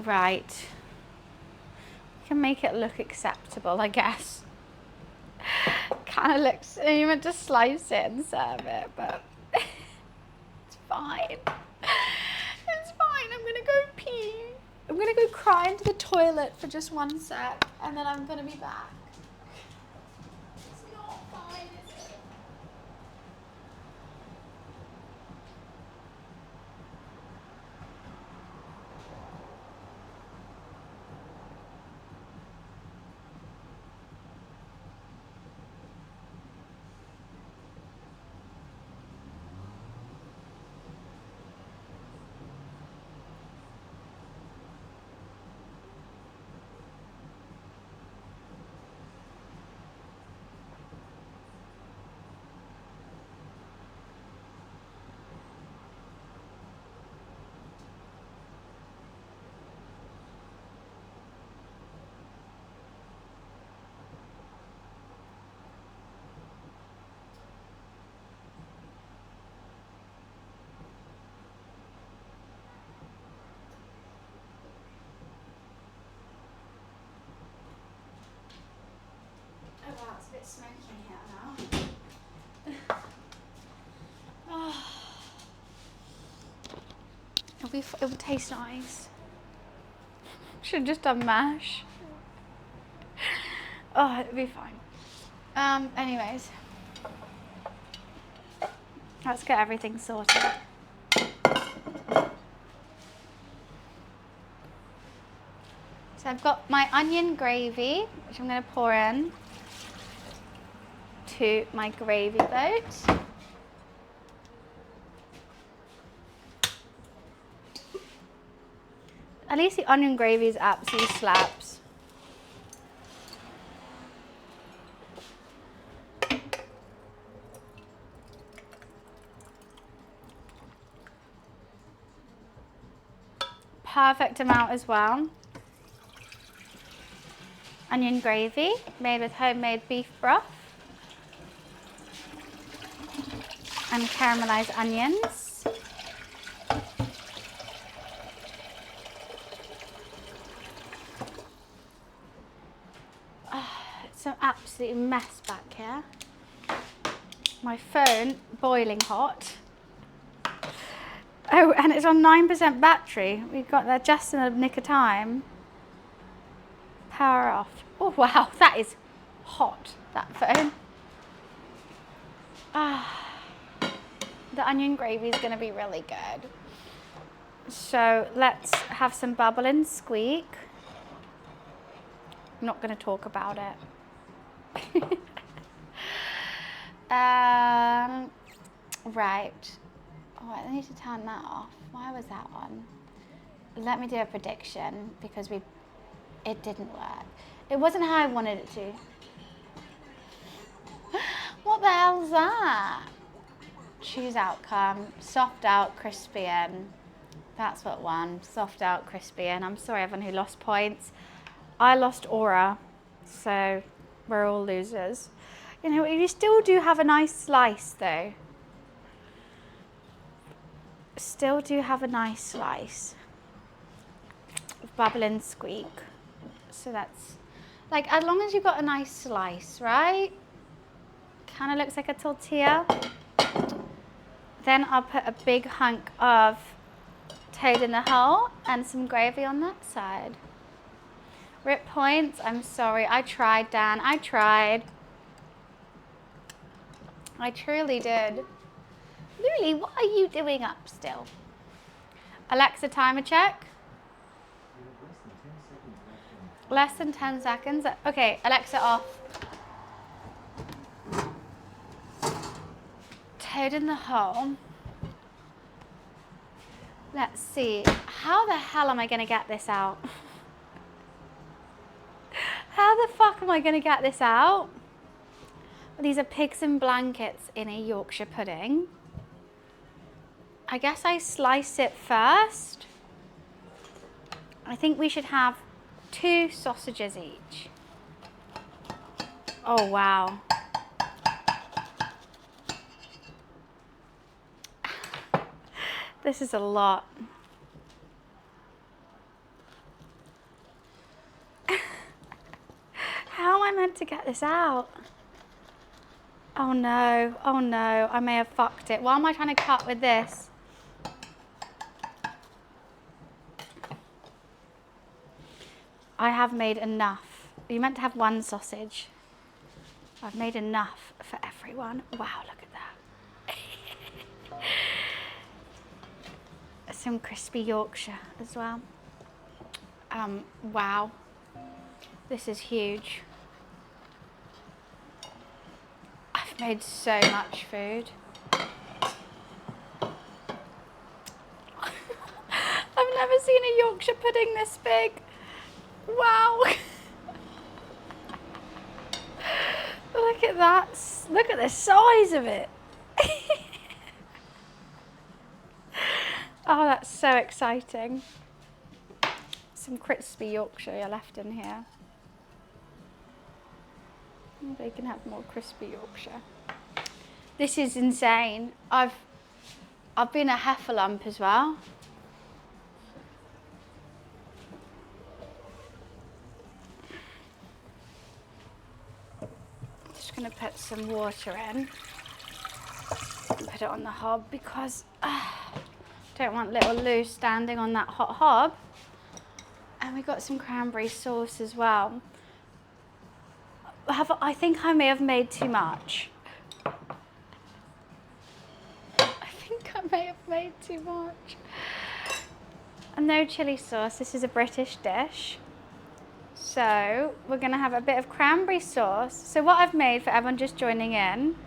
Right. We can make it look acceptable, I guess. Kind of looks, you meant to slice it and serve it, but it's fine. It's fine. I'm gonna go pee. I'm gonna go cry into the toilet for just 1 sec, and then I'm gonna be back. It's not fine, is it? It'll taste nice. Should have just done mash. Oh, it'll be fine. Anyways. Let's get everything sorted. So I've got my onion gravy, which I'm going to pour in to my gravy boat. At least the onion gravy is absolutely slaps. Perfect amount as well. Onion gravy made with homemade beef broth and caramelized onions. It's an absolute mess back here. My phone boiling hot. Oh, and it's on 9% battery. We got that just in a nick of time. Power off. Oh wow, that is hot, that phone. The onion gravy is going to be really good. So let's have some bubbling Squeek. I'm not going to talk about it. Right. Oh, I need to turn that off. Why was that on? Let me do a prediction because it didn't work. It wasn't how I wanted it to. What the hell's that? Choose outcome. Soft out, crispy in. That's what won. Soft out, crispy in. I'm sorry everyone who lost points. I lost aura, so we're all losers. You know, you still do have a nice slice though. Still do have a nice slice of bubbling Squeek. So that's, like, as long as you've got a nice slice, right? Kind of looks like a tortilla. Then I'll put a big hunk of toad in the hole and some gravy on that side. Rip points, I'm sorry. I tried, Dan, I tried. I truly did. Lily, what are you doing up still? Alexa, timer check. Less than 10 seconds. Okay, Alexa off. Toad in the hole. Let's see. How the hell am I going to get this out? How the fuck am I going to get this out? These are pigs in blankets in a Yorkshire pudding. I guess I slice it first. I think we should have 2 sausages each. Oh, wow. This is a lot. How am I meant to get this out? Oh no, I may have fucked it. Why am I trying to cut with this? I have made enough. You meant to have 1 sausage. I've made enough for everyone. Wow, look at that. Some crispy Yorkshire as well. Wow. This is huge. I've made so much food. I've never seen a Yorkshire pudding this big. Wow. Look at that. Look at the size of it. Oh, that's so exciting. Some crispy Yorkshire left in here. They can have more crispy Yorkshire. This is insane. I've been a heffalump as well. Just gonna put some water in and put it on the hob because I Don't want little Lou standing on that hot hob. And we got some cranberry sauce as well. I think I may have made too much. I think I may have made too much. And no chili sauce. This is a British dish. So we're going to have a bit of cranberry sauce. So what I've made for everyone just joining in,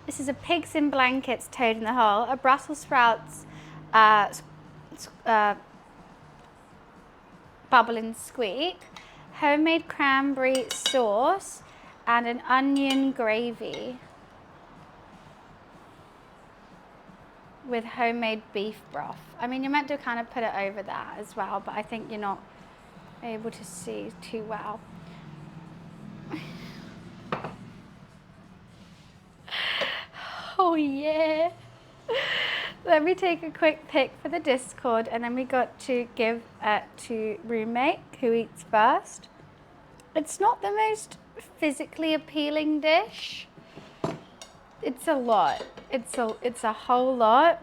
this is a pigs in blankets toad in the hole, a Brussels sprouts bubble and squeak, homemade cranberry sauce, and an onion gravy with homemade beef broth. I mean, you're meant to kind of put it over that as well, but I think you're not able to see too well. Oh yeah. Let me take a quick pic for the Discord, and then we got to give it to roommate who eats first. It's not the most physically appealing dish. It's a lot. It's a whole lot.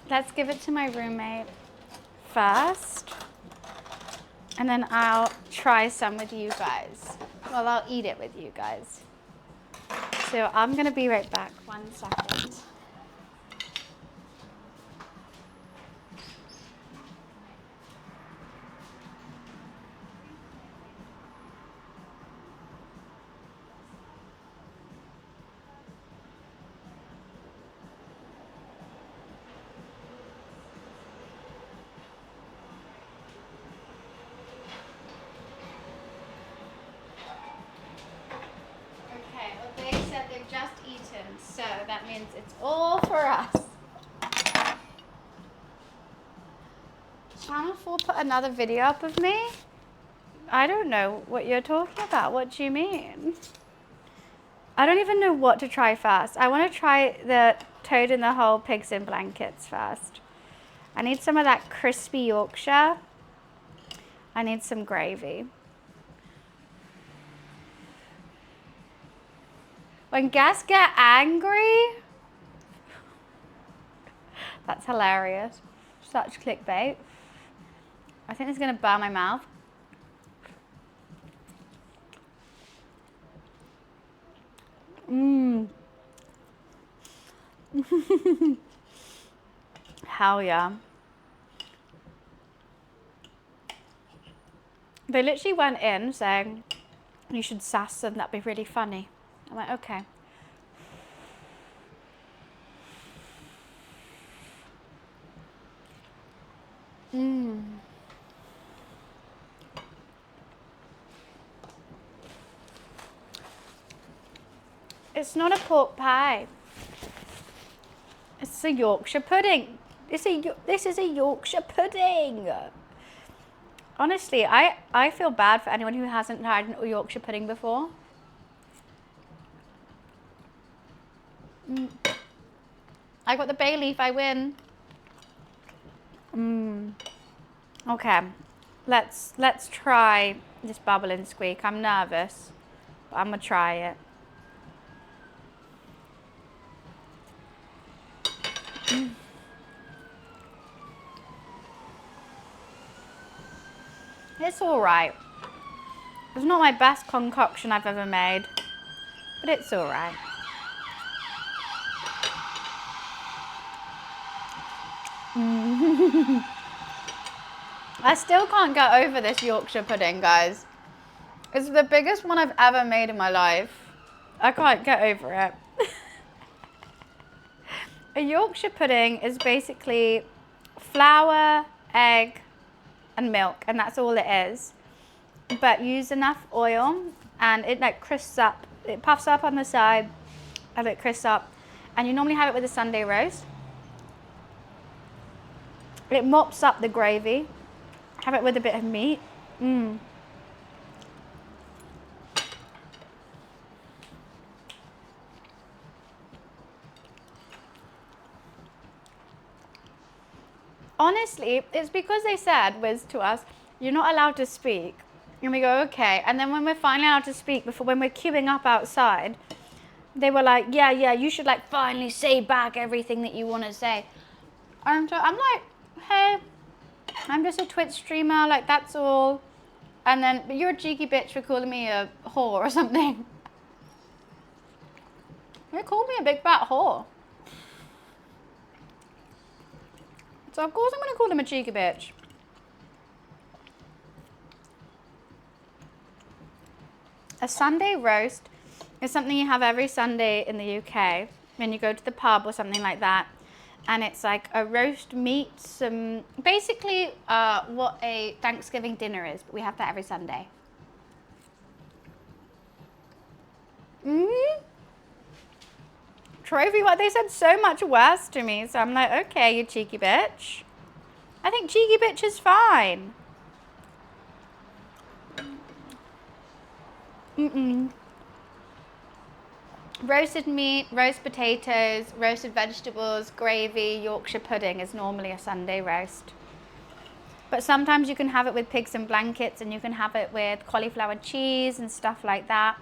Let's give it to my roommate first, and then I'll try some with you guys. Well, I'll eat it with you guys. So I'm gonna be right back. 1 second. So that means it's all for us. Channel 4 put another video up of me? I don't know what you're talking about. What do you mean? I don't even know what to try first. I want to try the toad in the hole pigs in blankets first. I need some of that crispy Yorkshire. I need some gravy. When guests get angry, that's hilarious. Such clickbait. I think it's gonna burn my mouth. Mmm. Hell yeah. They literally went in saying, you should sass them, that'd be really funny. I'm like, okay. Mmm. It's not a pork pie. It's a Yorkshire pudding. This is a Yorkshire pudding. Honestly, I feel bad for anyone who hasn't had a Yorkshire pudding before. I got the bay leaf, I win. Okay, let's try this bubble and squeak. I'm nervous, but I'm gonna try it. It's all right. It's not my best concoction I've ever made, but it's all right. I still can't get over this Yorkshire pudding, guys. It's the biggest one I've ever made in my life. I can't get over it. A Yorkshire pudding is basically flour, egg, and milk, and that's all it is. But use enough oil, and it like crisps up. It puffs up on the side, and it crisps up. And you normally have it with a Sunday roast. It mops up the gravy. Have it with a bit of meat. Honestly, it's because they said to us, you're not allowed to speak. And we go, okay. And then when we're finally allowed to speak, when we're queuing up outside, they were like, yeah, you should like finally say back everything that you want to say. And so I'm like, hey, I'm just a Twitch streamer, like that's all. And then, but you're a cheeky bitch for calling me a whore or something. You called me a big fat whore. So of course I'm gonna call him a cheeky bitch. A Sunday roast is something you have every Sunday in the UK when you go to the pub or something like that. And it's like a roast meat, some basically what a Thanksgiving dinner is, but we have that every Sunday. Trophy, what they said so much worse to me, so I'm like, okay, you cheeky bitch. I think cheeky bitch is fine. Roasted meat, roast potatoes, roasted vegetables, gravy, Yorkshire pudding is normally a Sunday roast. But sometimes you can have it with pigs in blankets, and you can have it with cauliflower cheese and stuff like that.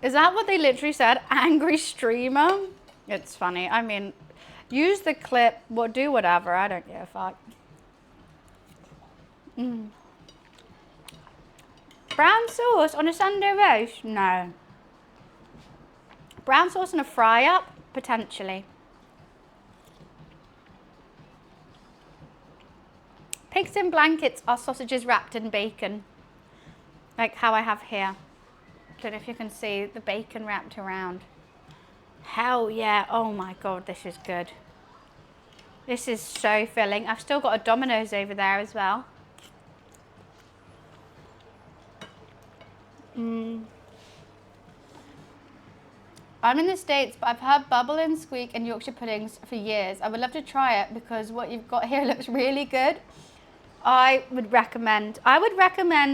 Is that what they literally said? Angry streamer? It's funny. I mean, use the clip, do whatever. I don't give a fuck. Brown sauce on a Sunday roast? No. Brown sauce on a fry up? Potentially. Pigs in blankets are sausages wrapped in bacon. Like how I have here. Don't know if you can see the bacon wrapped around. Hell yeah. Oh my God, this is good. This is so filling. I've still got a Domino's over there as well. I'm in the States, but I've had bubble and squeak and Yorkshire puddings for years. I would love to try it because what you've got here looks really good. I would recommend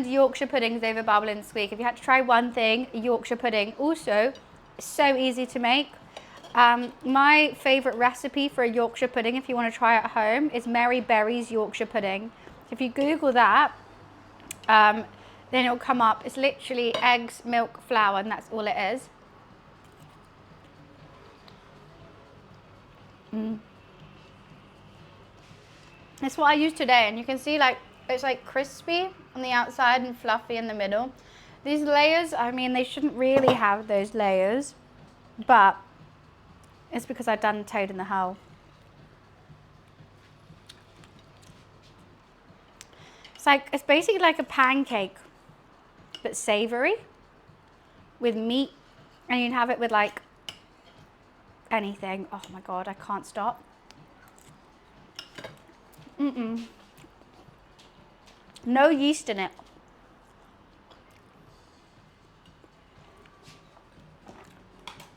Yorkshire puddings over bubble and squeak. If you had to try one thing, Yorkshire pudding. Also, so easy to make. My favourite recipe for a Yorkshire pudding, if you want to try at home, is Mary Berry's Yorkshire pudding. If you Google that, then it'll come up. It's literally eggs, milk, flour, and that's all it is. That's what I used today, and you can see like it's like crispy on the outside and fluffy in the middle. These layers, I mean, they shouldn't really have those layers, but it's because I've done toad in the hole. It's basically like a pancake, but savory with meat, and you can have it with like anything. Oh my God, I can't stop. No yeast in it.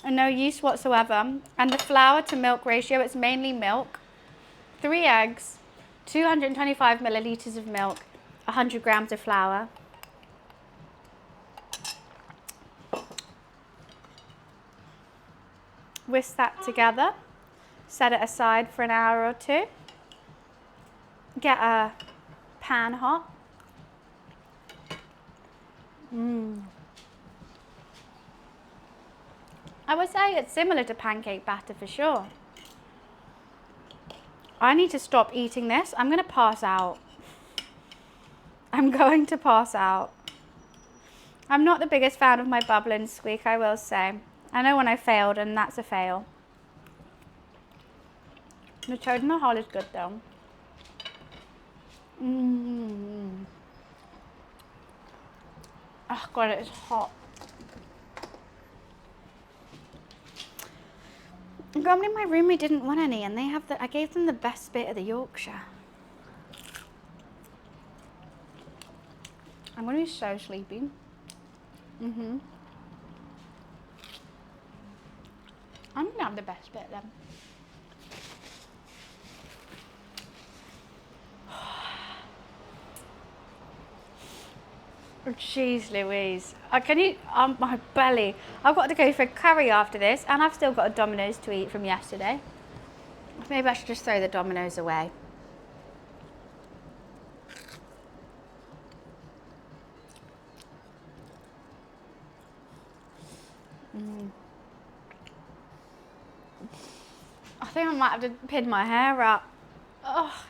And no yeast whatsoever. And the flour to milk ratio, it's mainly milk. 3 eggs, 225 millilitres of milk, 100 grams of flour. Whisk that together. Set it aside for an hour or two. Get a pan hot. I would say it's similar to pancake batter for sure. I need to stop eating this. I'm going to pass out. I'm going to pass out. I'm not the biggest fan of my bubble and squeak, I will say. I know when I failed, and that's a fail. The toad in the hole is good though. Oh God, it is hot. Normally my roommate didn't want any, and I gave them the best bit of the Yorkshire. I'm gonna be so sleepy. I'm gonna have the best bit then. Oh, jeez Louise. I can eat my belly. I've got to go for a curry after this, and I've still got a Domino's to eat from yesterday. Maybe I should just throw the Domino's away. think I might have to pin my hair up. Oh,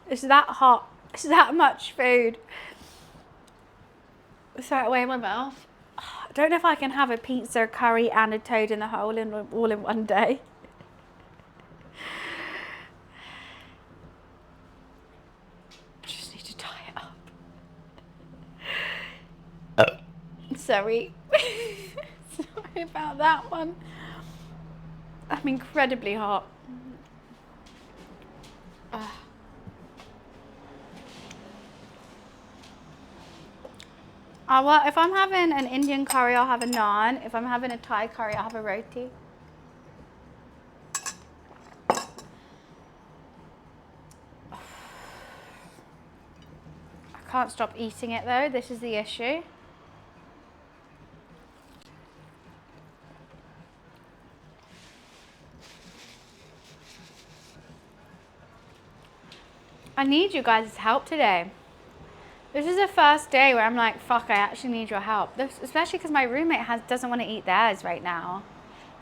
it's that hot. It's that much food. Throw it away in my mouth. I don't know if I can have a pizza, curry and a toad in the hole all in one day. Just need to tie it up. Sorry. Sorry about that one. I'm incredibly hot. Well, if I'm having an Indian curry, I'll have a naan. If I'm having a Thai curry, I'll have a roti. I can't stop eating it though. This is the issue. I need you guys' help today. This is the first day where I'm like, fuck, I actually need your help. Especially because my roommate doesn't want to eat theirs right now.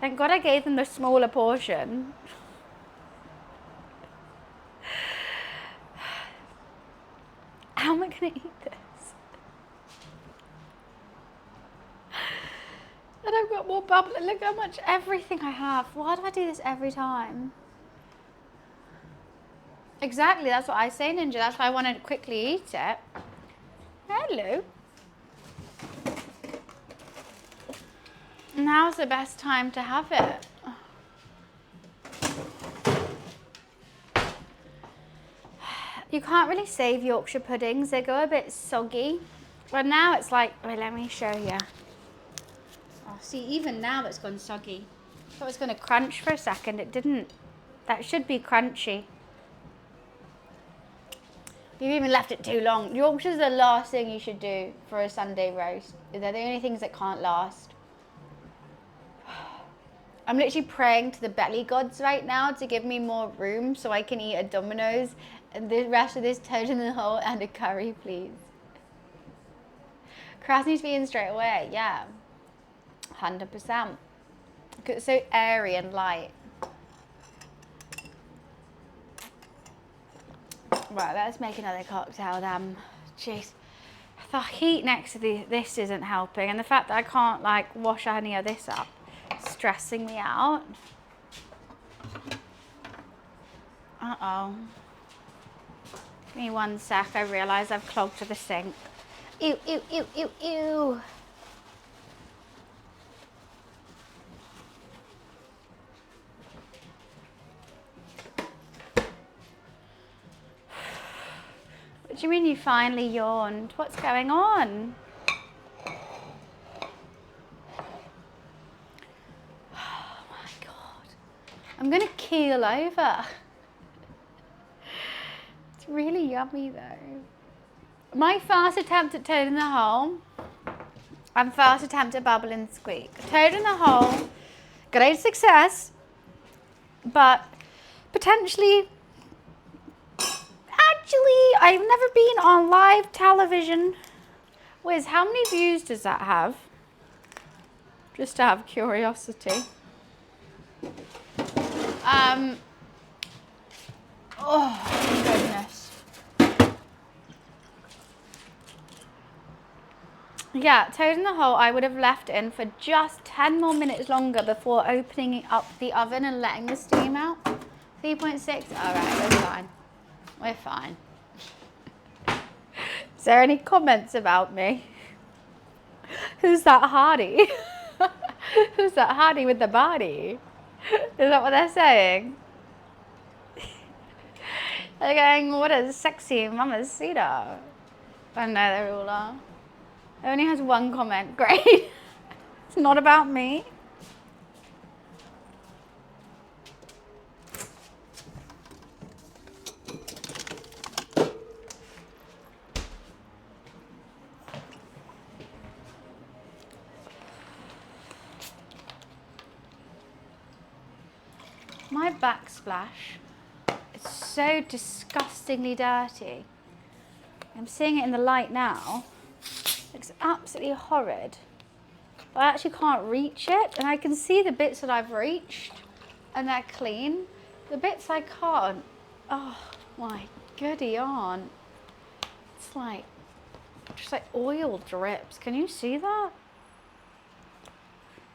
Thank God I gave them the smaller portion. How am I going to eat this? And I've got more bubble. Look how much everything I have. Why do I do this every time? Exactly, that's what I say, Ninja. That's why I want to quickly eat it. Hello. Now's the best time to have it. You can't really save Yorkshire puddings. They go a bit soggy. But now it's like, wait, let me show you. Oh, see, even now it's gone soggy. I thought it was going to crunch for a second. It didn't. That should be crunchy. You've even left it too long. Yorkshire's the last thing you should do for a Sunday roast. They're the only things that can't last. I'm literally praying to the belly gods right now to give me more room so I can eat a Domino's and the rest of this toad in the hole and a curry, please. Crust needs to be in straight away, yeah. 100%. It's so airy and light. Right, let's make another cocktail then. Jeez. The heat next to this isn't helping, and the fact that I can't like wash any of this up is stressing me out. Uh-oh. Give me 1 sec, I realise I've clogged the sink. Ew, ew, ew, ew, ew. What do you mean you finally yawned? What's going on? Oh my God. I'm gonna keel over. It's really yummy though. My first attempt at toad in the hole and first attempt at bubble and squeak. Toad in the hole, great success, but potentially, actually, I've never been on live television. Wiz, how many views does that have? Just out of curiosity. Oh, goodness. Yeah, toad in the hole, I would have left in for just 10 more minutes longer before opening up the oven and letting the steam out. 3.6, all right, we're fine. We're fine. Is there any comments about me? Who's that hardy? Who's that hardy with the body? Is that what they're saying? They're going, what a sexy mamacita. I know they all are. It only has 1 comment. Great. It's not about me. My backsplash is so disgustingly dirty. I'm seeing it in the light now. It's absolutely horrid. But I actually can't reach it, and I can see the bits that I've reached, and they're clean. The bits I can't, oh my goody aunt. It's like, just like oil drips. Can you see that?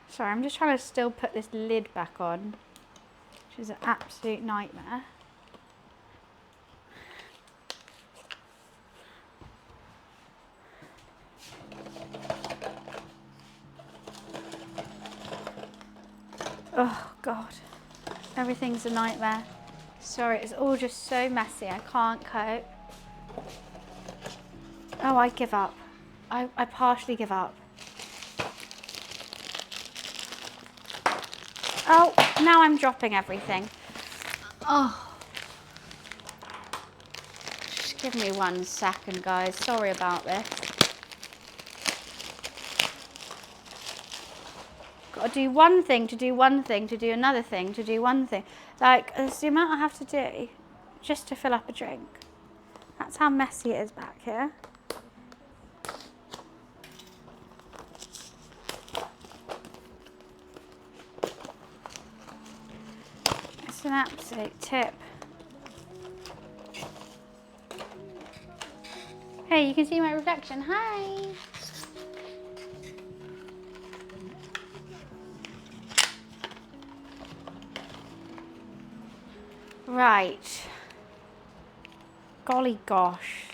Sorry, I'm just trying to still put this lid back on, which is an absolute nightmare. Oh God, everything's a nightmare. Sorry, it's all just so messy, I can't cope. Oh, I give up. I partially give up. Oh, now I'm dropping everything. Oh. Just give me 1 second, guys. Sorry about this. Got to do one thing, to do one thing, to do another thing, to do one thing. Like, it's the amount I have to do just to fill up a drink. That's how messy it is back here. It's an absolute tip. Hey, you can see my reflection. Hi. Right. Golly gosh.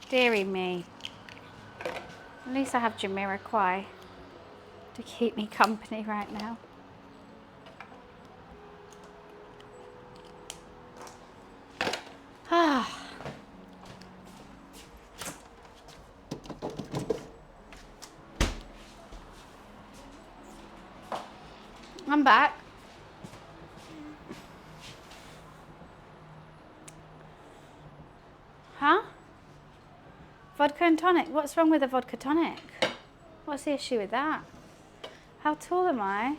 Dearie me. At least I have Jamiroquai to keep me company right now. Ah. I'm back. Huh? Vodka and tonic? What's wrong with a vodka tonic? What's the issue with that? How tall am I?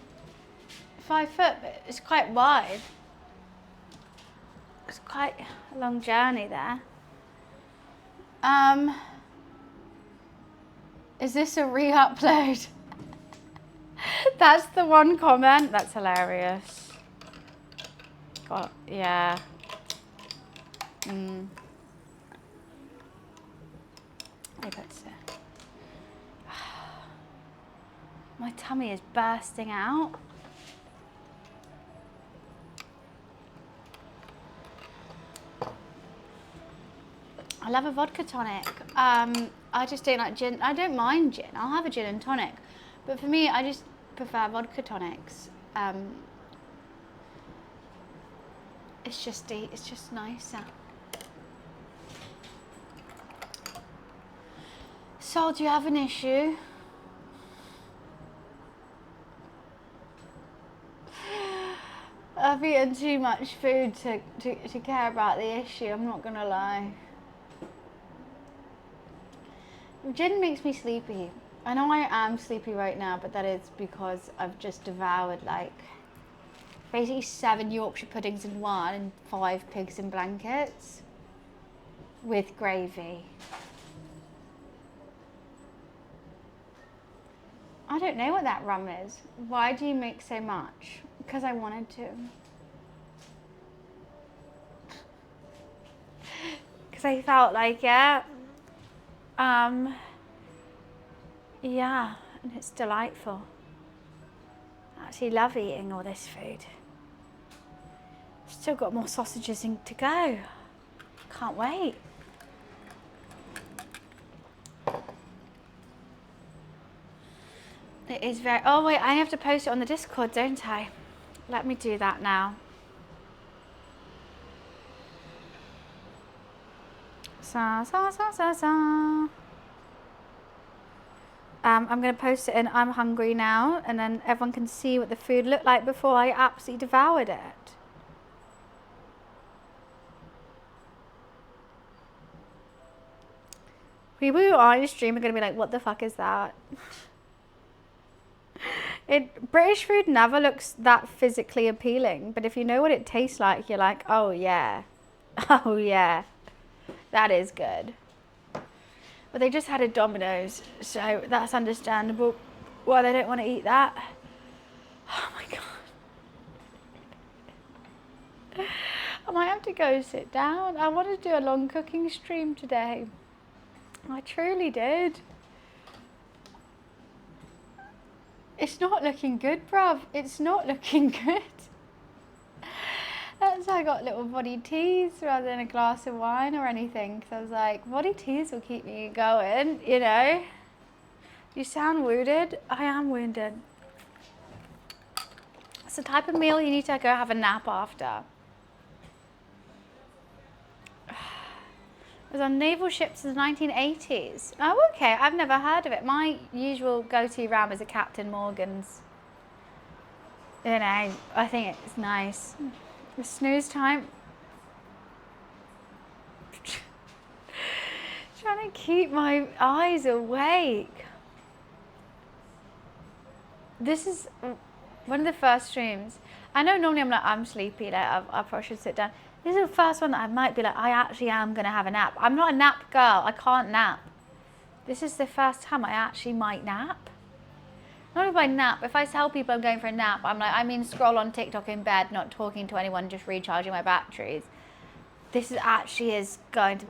5 foot, but it's quite wide. It's quite a long journey there. Is this a re-upload? That's the one comment. That's hilarious. God, yeah. Maybe that's it. My tummy is bursting out. I love a vodka tonic. I just don't like gin. I don't mind gin. I'll have a gin and tonic. But for me, I just prefer vodka tonics. It's just nicer. Sol, do you have an issue? I've eaten too much food to care about the issue, I'm not gonna lie. Gin makes me sleepy. I know I am sleepy right now, but that is because I've just devoured like basically 7 Yorkshire puddings in one and 5 pigs in blankets with gravy. I don't know what that rum is. Why do you make so much? Because I wanted to. Because I felt like, yeah, and it's delightful. I actually love eating all this food. Still got more sausages to go. Can't wait. It is very, oh wait, I have to post it on the Discord, don't I? Let me do that now. I'm going to post it in I'm hungry now, and then everyone can see what the food looked like before I absolutely devoured it. People who are in stream are going to be like, what the fuck is that? British food never looks that physically appealing, but if you know what it tastes like, you're like, oh yeah, oh yeah, that is good. But they just had a Domino's, so that's understandable why they don't want to eat that. Oh my god. I might have to go sit down. I want to do a long cooking stream today. I truly did. It's not looking good, bruv. It's not looking good. That's why I got little body teas rather than a glass of wine or anything. Because I was like, body teas will keep me going, you know. You sound wounded. I am wounded. It's the type of meal you need to go have a nap after. It was on naval ships in the 1980s. Oh, okay. I've never heard of it. My usual go-to ram is a Captain Morgan's. You know, I think it's nice. The snooze time. Trying to keep my eyes awake. This is one of the first streams. I know normally I'm like, I'm sleepy, like I probably should sit down. This is the first one that I might be like, I actually am going to have a nap. I'm not a nap girl. I can't nap. This is the first time I actually might nap. Not if I nap. If I tell people I'm going for a nap, I'm like, I mean scroll on TikTok in bed, not talking to anyone, just recharging my batteries. This is actually is going to...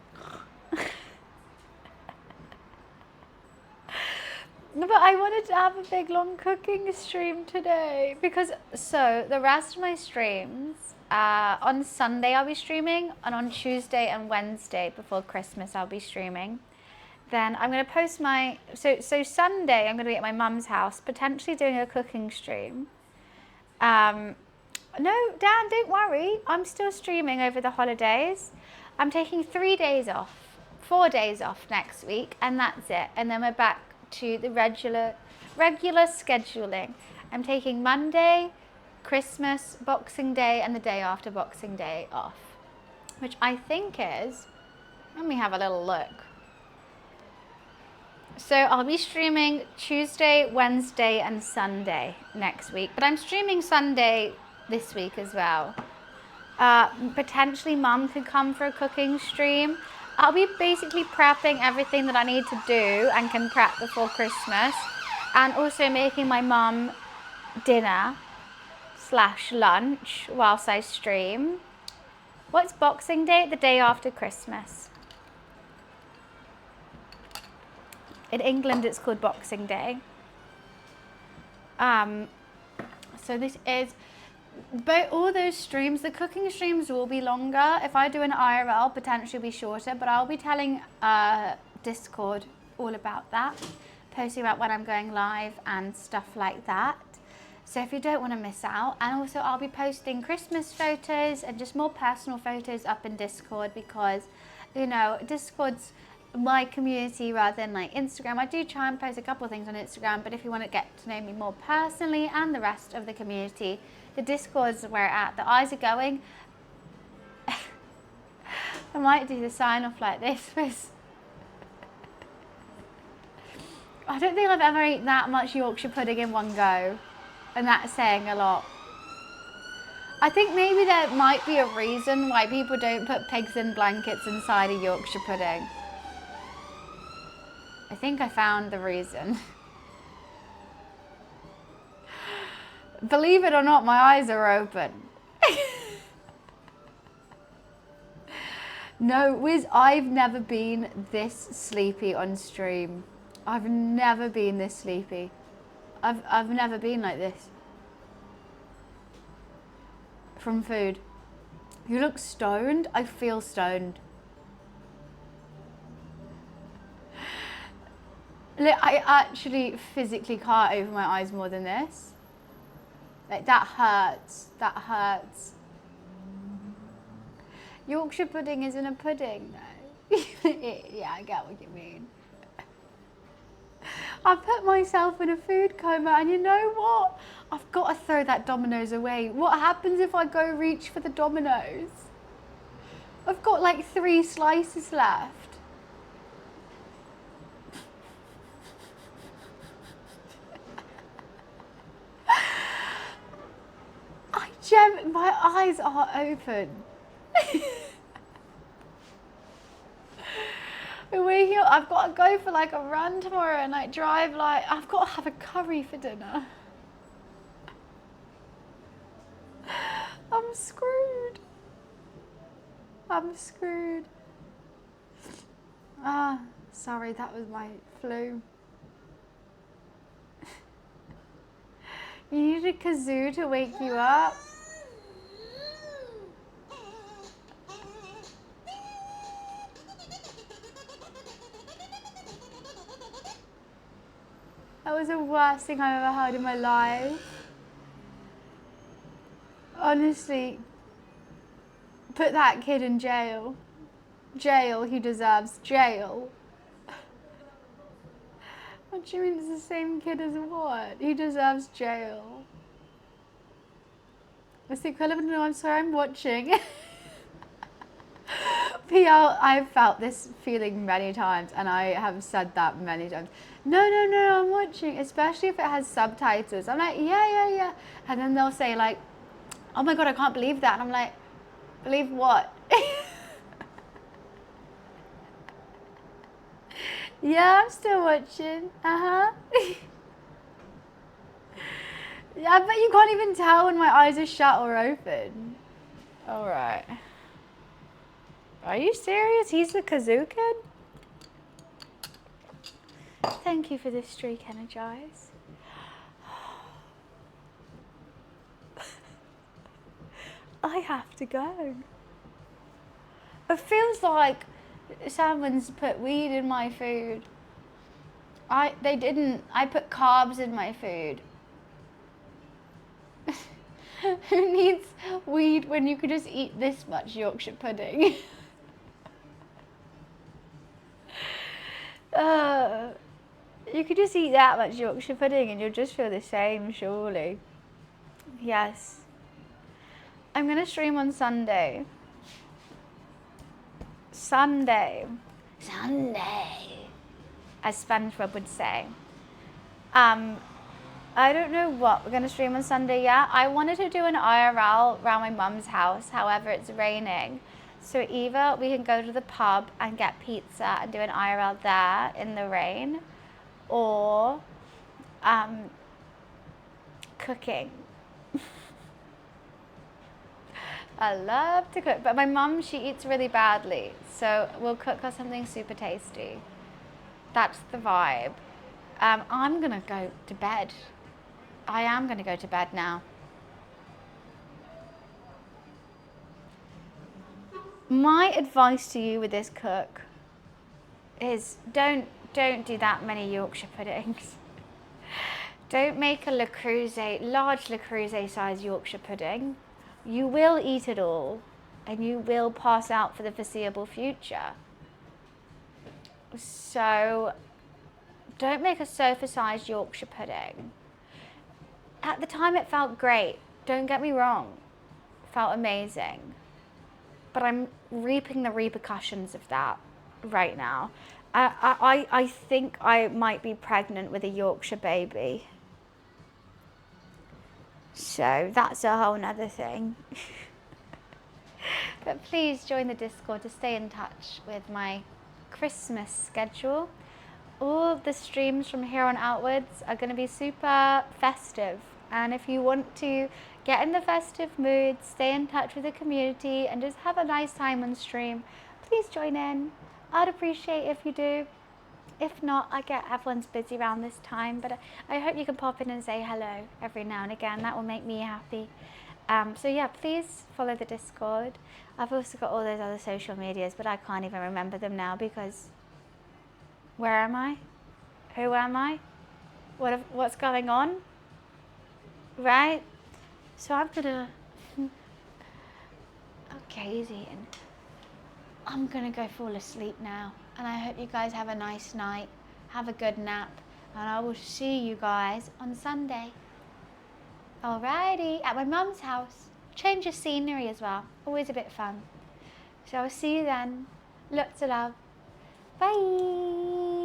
But I wanted to have a big long cooking stream today because, so the rest of my streams, on Sunday I'll be streaming, and on Tuesday and Wednesday before Christmas I'll be streaming. Then I'm going to post my, so Sunday I'm going to be at my mum's house, potentially doing a cooking stream. No, Dan, don't worry. I'm still streaming over the holidays. I'm taking 4 days off next week, and that's it. And then we're back to the regular scheduling. I'm taking Monday, Christmas, Boxing Day, and the day after Boxing Day off, which I think is, let me have a little look. So I'll be streaming Tuesday, Wednesday, and Sunday next week, but I'm streaming Sunday this week as well. Potentially Mum could come for a cooking stream. I'll be basically prepping everything that I need to do and can prep before Christmas, and also making my mum dinner / lunch whilst I stream. What's Boxing Day? The day after Christmas. In England, it's called Boxing Day. So this is, but all those streams, the cooking streams will be longer. If I do an IRL, potentially be shorter, but I'll be telling Discord all about that, posting about when I'm going live and stuff like that. So if you don't want to miss out, and also I'll be posting Christmas photos and just more personal photos up in Discord, because, you know, Discord's my community rather than like Instagram. I do try and post a couple of things on Instagram, but if you want to get to know me more personally and the rest of the community, the Discord's where the eyes are going. I might do the sign off like this. I don't think I've ever eaten that much Yorkshire pudding in one go, and that's saying a lot. I think maybe there might be a reason why people don't put pigs in blankets inside a Yorkshire pudding. I think I found the reason. Believe it or not, my eyes are open. No, Wiz, I've never been this sleepy on stream. I've never been this sleepy. I've never been like this. From food. You look stoned? I feel stoned. I actually physically can't open my eyes more than this. Like, that hurts. That hurts. Yorkshire pudding isn't a pudding, though. Yeah, I get what you mean. I put myself in a food coma, and you know what? I've got to throw that Domino's away. What happens if I go reach for the Domino's? I've got like 3 slices left. My eyes are open. I'm waking up. I've got to go for like a run tomorrow and like drive, like I've got to have a curry for dinner. I'm screwed. I'm screwed. Ah, sorry, that was my flu. You need a kazoo to wake you up. That was the worst thing I've ever heard in my life. Honestly, put that kid in jail. Jail, he deserves jail. What do you mean it's the same kid as what? He deserves jail. It's the equivalent of, I'm sorry, I'm watching. PL, I've felt this feeling many times, and I have said that many times. No, I'm watching, especially if it has subtitles. I'm like, yeah. And then they'll say like, oh my God, I can't believe that. And I'm like, believe what? Yeah, I'm still watching. Yeah, I bet you can't even tell when my eyes are shut or open. All right. Are you serious? He's the kazoo kid? Thank you for this streak, Energize. I have to go. It feels like someone's put weed in my food. They didn't. I put carbs in my food. Who needs weed when you could just eat this much Yorkshire pudding? You could just eat that much Yorkshire pudding and you'll just feel the same, surely. Yes. I'm going to stream on Sunday. Sunday, as SpongeBob would say. I don't know what we're going to stream on Sunday yet. I wanted to do an IRL around my mum's house, however it's raining. So either we can go to the pub and get pizza and do an IRL there in the rain, or cooking. I love to cook, but my mum, she eats really badly, so we'll cook her something super tasty. That's the vibe. I'm gonna go to bed. I am gonna go to bed now. My advice to you with this cook is don't do that many Yorkshire puddings. Don't make a large Le Creuset size Yorkshire pudding. You will eat it all and you will pass out for the foreseeable future. So don't make a sofa-sized Yorkshire pudding. At the time it felt great, don't get me wrong, it felt amazing. But I'm reaping the repercussions of that right now. I think I might be pregnant with a Yorkshire baby. So that's a whole nother thing. But please join the Discord to stay in touch with my Christmas schedule. All of the streams from here on outwards are going to be super festive. And if you want to get in the festive mood, stay in touch with the community, and just have a nice time on stream, please join in. I'd appreciate if you do. If not, I get everyone's busy around this time, but I hope you can pop in and say hello every now and again. That will make me happy. So yeah, please follow the Discord. I've also got all those other social medias, but I can't even remember them now because where am I? Who am I? What's going on? Right? So I'm gonna, okay, easy. I'm gonna go fall asleep now. And I hope you guys have a nice night. Have a good nap. And I will see you guys on Sunday. Alrighty, at my mum's house. Change of scenery as well. Always a bit fun. So I'll see you then. Lots of love. Bye.